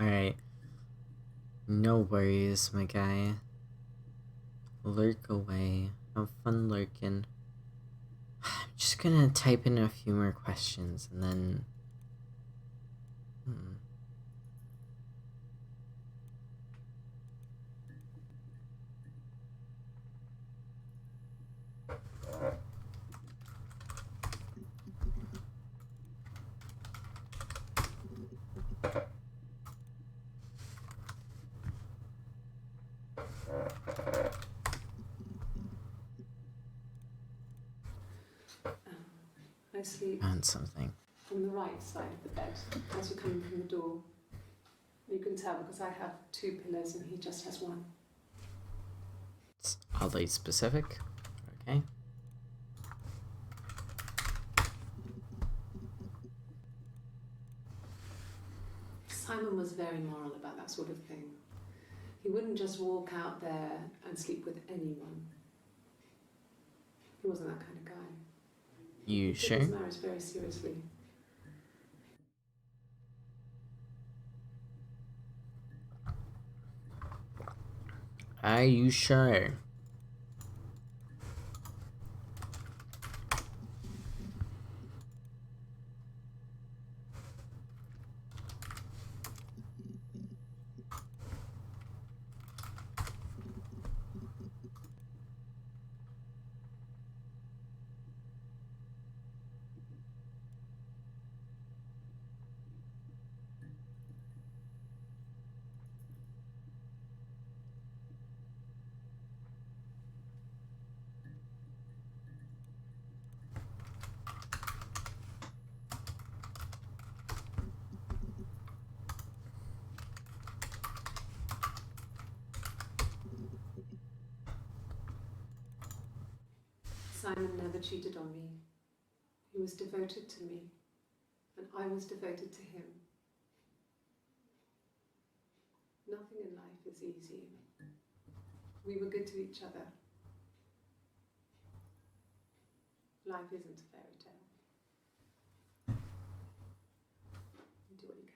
Alright. No worries, my guy. Lurk away. Have fun lurking. I'm just gonna type in a few more questions and then... I sleep found something. on the right side of the bed as you're coming from the door. You can tell because I have 2 pillows and he just has 1. It's oddly specific. Okay. Simon was very moral about that sort of thing. He wouldn't just walk out there and sleep with anyone. He wasn't that kind of guy. You He took sure? his marriage very seriously. Are you sure? Simon never cheated on me. He was devoted to me, and I was devoted to him. Nothing in life is easy. We were good to each other. Life isn't a fairy tale. You do what you can.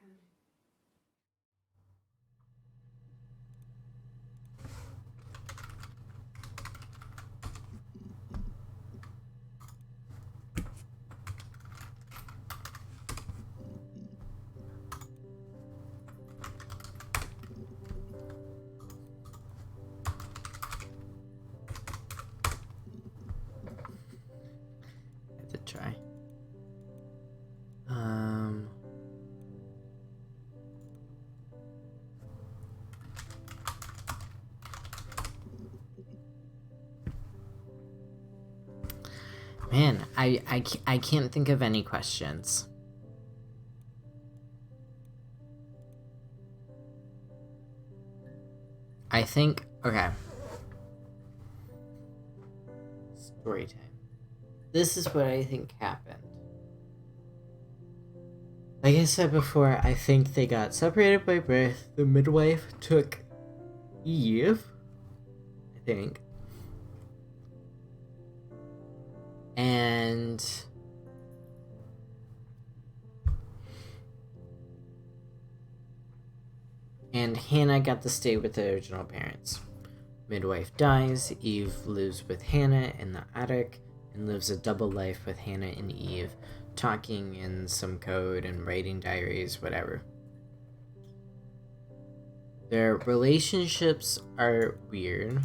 I did try. Man, I can't think of any questions. I think, okay. Story time. This is what I think happened. Like I said before, I think they got separated by birth. The midwife took Eve, I think. And Hannah got to stay with the original parents. Midwife dies, Eve lives with Hannah in the attic and lives a double life with Hannah and Eve, talking in some code and writing diaries, whatever. Their relationships are weird.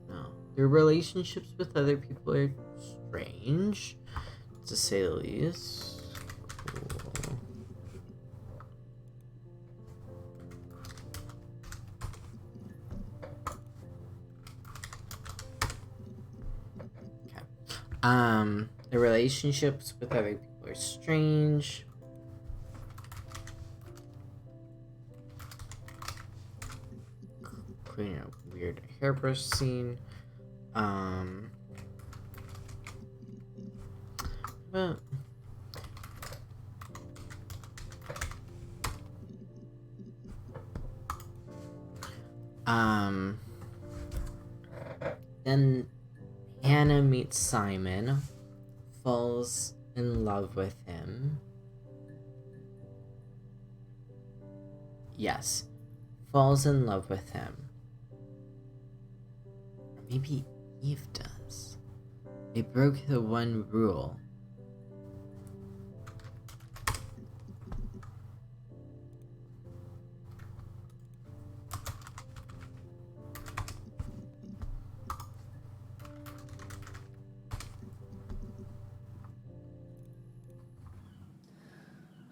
No. Their relationships with other people are strange, to say the least. Cool. The relationships with other people are strange. including a weird hairbrush scene. But then Hannah meets Simon, falls in love with him. Yes, falls in love with him. Or maybe Eve does. They broke the one rule.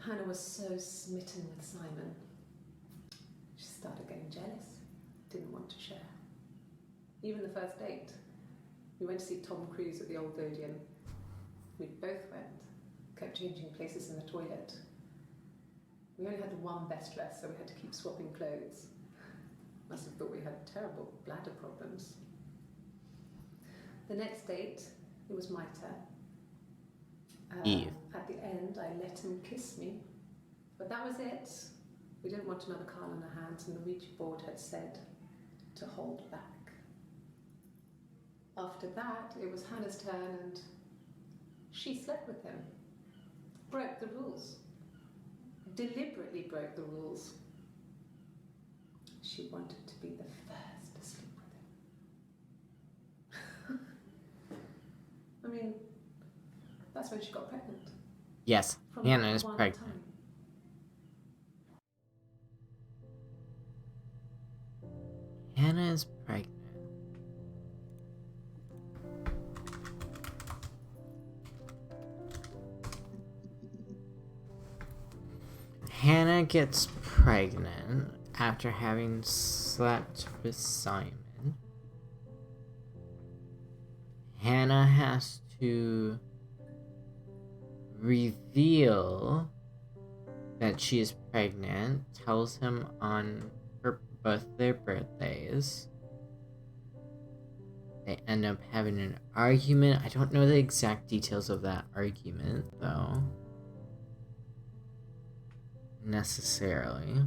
Hannah was so smitten with Simon. She started getting jealous, didn't want to share. Even the first date, we went to see Tom Cruise at the Old Odeon. We both went, kept changing places in the toilet. We only had one best dress, so we had to keep swapping clothes. Must have thought we had terrible bladder problems. The next date, it was my turn. Eve. At the end, I let him kiss me, but that was it. We didn't want another card on our hands, and the Ouija board had said to hold back. After that, it was Hannah's turn, and she slept with him. Broke the rules. Deliberately broke the rules. She wanted to be the first to sleep with him. I mean, that's when she got pregnant. Yes, From Hannah that is one pregnant. time. Hannah is pregnant. Hannah gets pregnant after having slept with Simon. Hannah has to reveal that she is pregnant, tells him on both their birthdays. They end up having an argument. I don't know the exact details of that argument, though. Necessarily.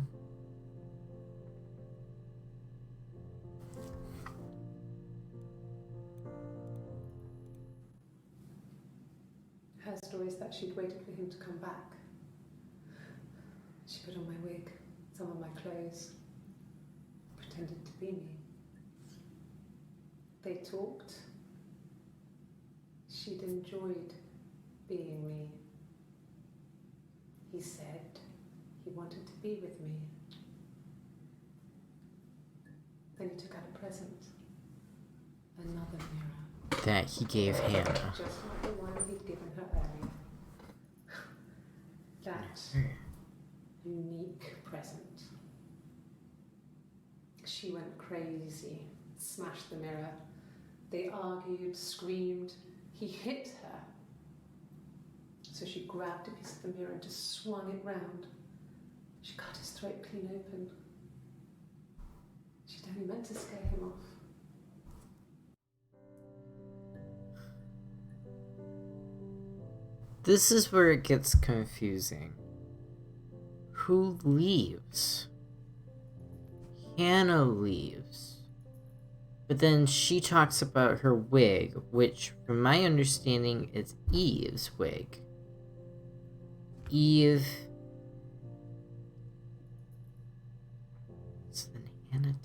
Her story is that she'd waited for him to come back. She put on my wig, some of my clothes, pretended to be me. They talked. She'd enjoyed being me. He said he wanted to be with me. Then he took out a present. Another mirror. That he gave Hannah. Just like the one he'd given her earlier. That unique present. She went crazy, smashed the mirror. They argued, screamed. He hit her. So she grabbed a piece of the mirror and just swung it round. She cut his throat clean open. She'd only meant to scare him off. This is where it gets confusing. Who leaves? Hannah leaves. But then she talks about her wig, which, from my understanding, is Eve's wig. Eve. So then Hannah.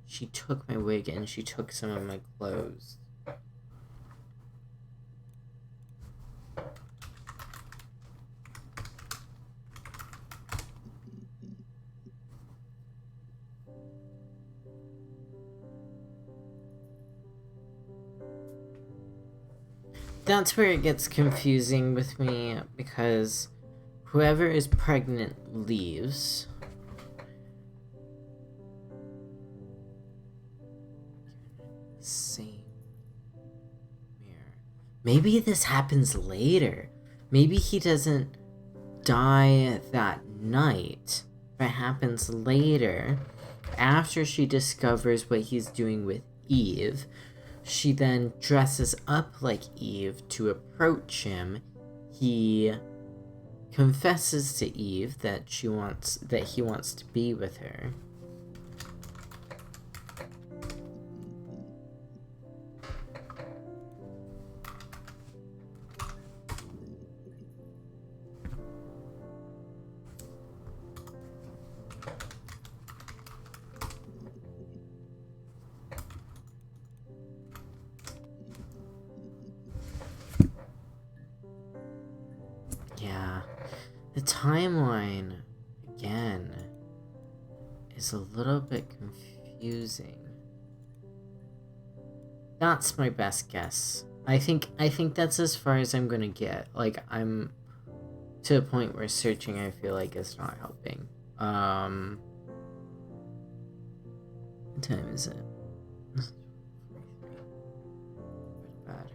She took my wig and she took some of my clothes. That's where it gets confusing with me, because whoever is pregnant leaves. Same mirror. Maybe this happens later. Maybe he doesn't die that night, but happens later. After she discovers what he's doing with Eve, she then dresses up like Eve to approach him. He confesses to Eve that he wants to be with her. Yeah, the timeline, again, is a little bit confusing. That's my best guess. I think that's as far as I'm gonna get. Like, I'm to a point where searching, I feel like, is not helping. What time is it? Bad.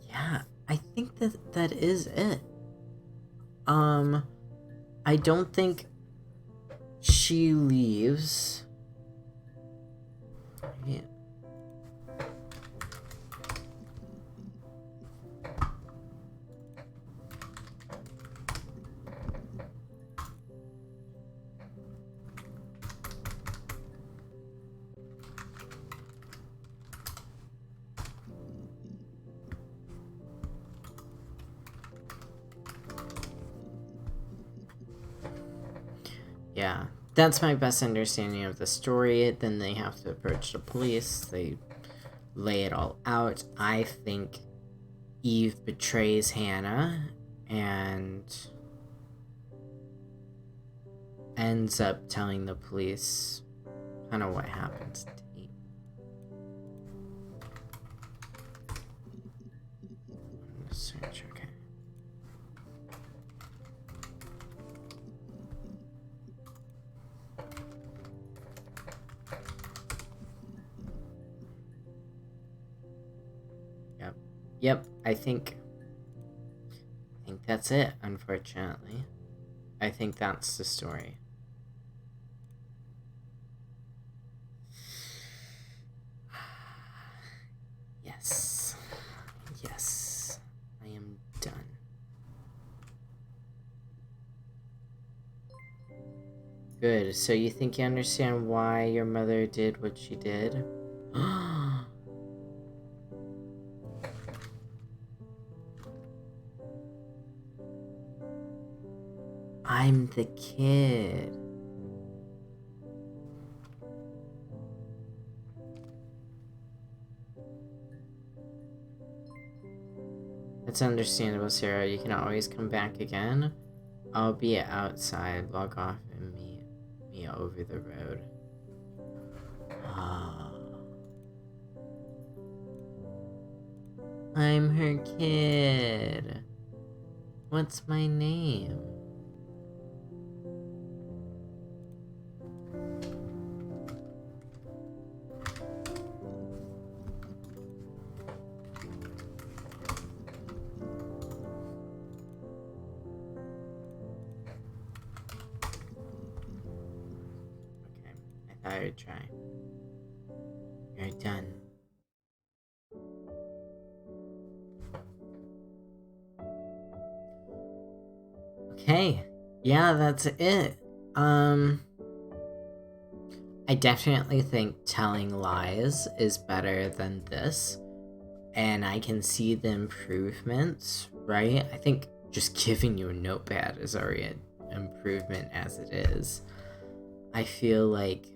Yeah, I think that is it. I don't think she leaves. Yeah. Yeah, that's my best understanding of the story. Then they have to approach the police. They lay it all out. I think Eve betrays Hannah and ends up telling the police kind of what happens to Eve. I'm gonna search, okay. Yep, I think that's it, unfortunately. I think that's the story. Yes. Yes. I am done. Good, so you think you understand why your mother did what she did? I'm the kid. It's understandable, Sarah. You can always come back again. I'll be outside. Log off and meet me over the road. I'm her kid. What's my name? I would try. You're done. Okay. Yeah, that's it. I definitely think telling lies is better than this. And I can see the improvements, right? I think just giving you a notepad is already an improvement as it is. I feel like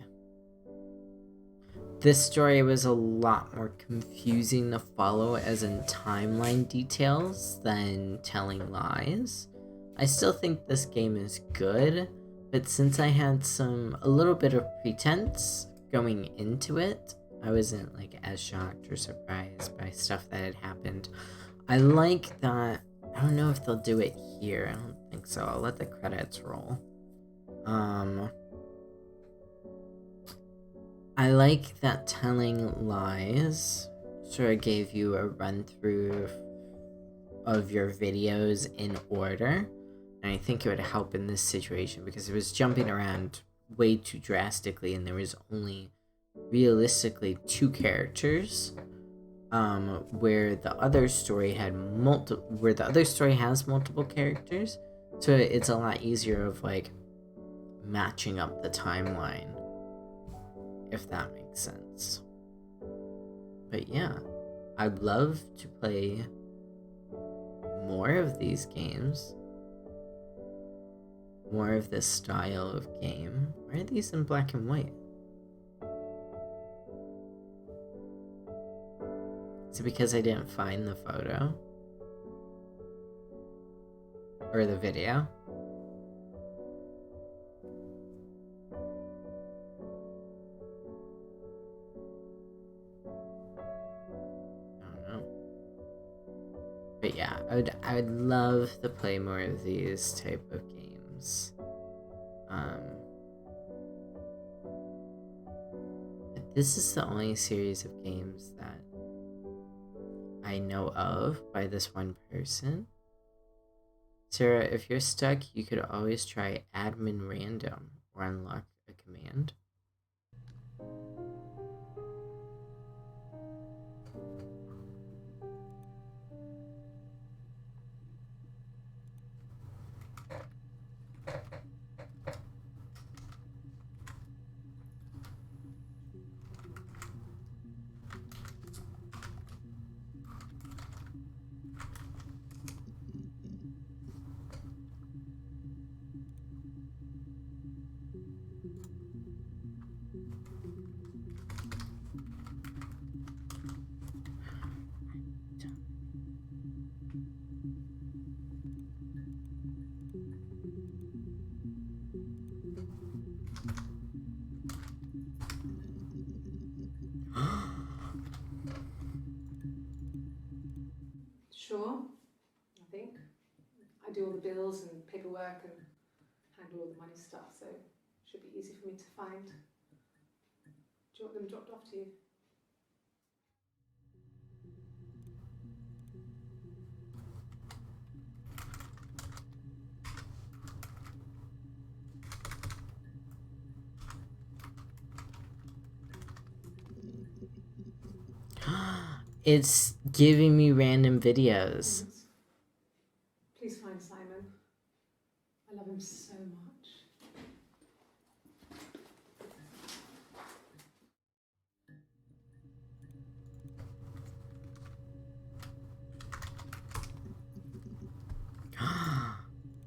this story was a lot more confusing to follow as in timeline details than telling lies. I still think this game is good, but since I had a little bit of pretense going into it, I wasn't like as shocked or surprised by stuff that had happened. I like that. I don't know if they'll do it here. I don't think so. I'll let the credits roll. I like that telling lies sort of gave you a run through of your videos in order. And I think it would help in this situation because it was jumping around way too drastically, and there was only realistically 2 characters, where the other story has multiple characters, so it's a lot easier of like matching up the timeline, if that makes sense. But yeah, I'd love to play more of these games, more of this style of game. Why are these in black and white? Is it because I didn't find the photo? Or the video? I don't know. But yeah, I would love to play more of these type of games. But this is the only series of games that I know of by this one person. Sarah, if you're stuck, you could always try admin random or unlock a command. Sure, I think. I do all the bills and paperwork and handle all the money stuff, so it should be easy for me to find. Do you want them dropped off to you? It's giving me random videos. Please find Simon. I love him so much.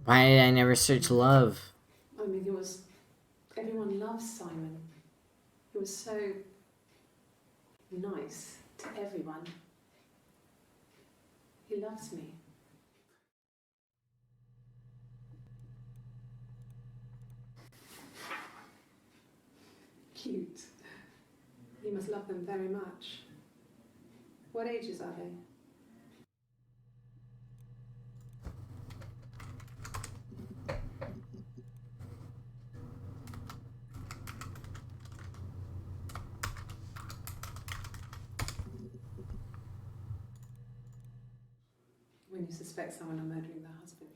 Why did I never search love? I mean, everyone loves Simon. He was so nice to everyone. He loves me. Cute. You must love them very much. What ages are they? When you suspect someone of murdering their husband.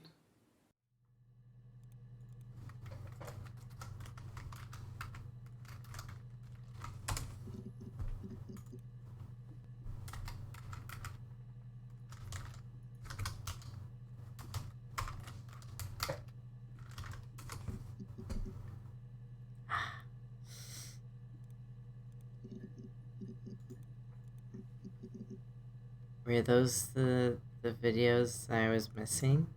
Were those the videos I was missing?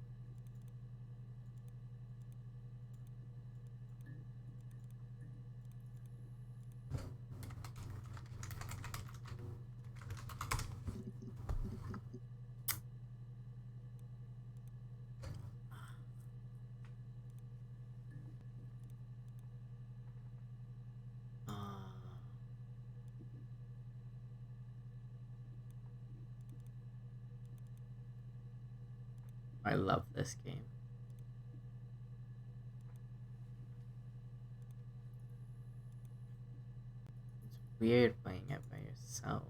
I love this game. It's weird playing it by yourself.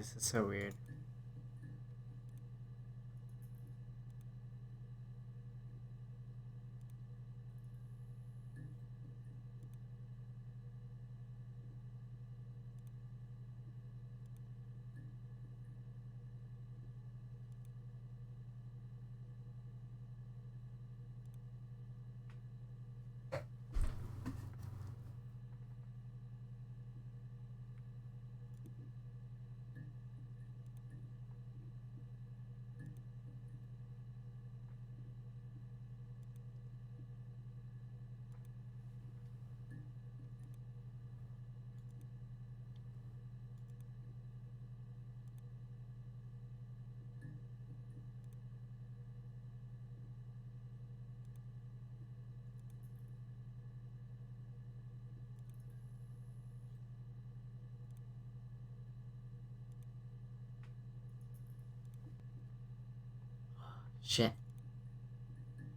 this is so weird. Shit.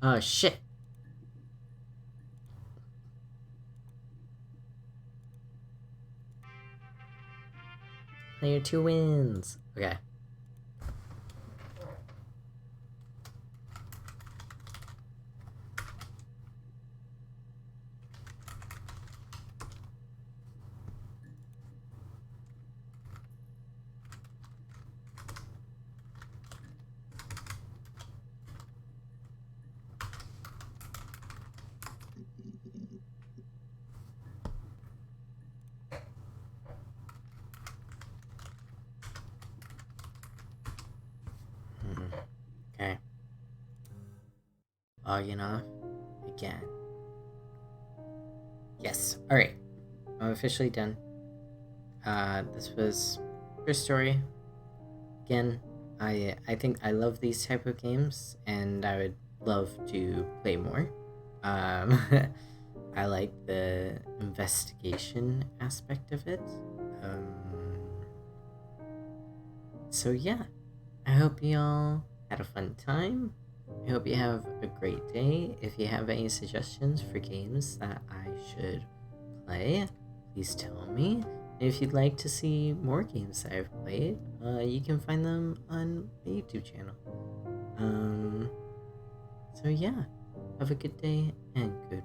Oh, shit. Player 2 wins. Okay. Okay. Logging off again. Yes. Alright. I'm officially done. This was first story. Again, I think I love these type of games, and I would love to play more. Um, I like the investigation aspect of it. Um, so yeah, I hope you all had a fun time. I hope you have a great day. If you have any suggestions for games that I should play, please tell me. And if you'd like to see more games that I've played, you can find them on my YouTube channel. So yeah, have a good day and good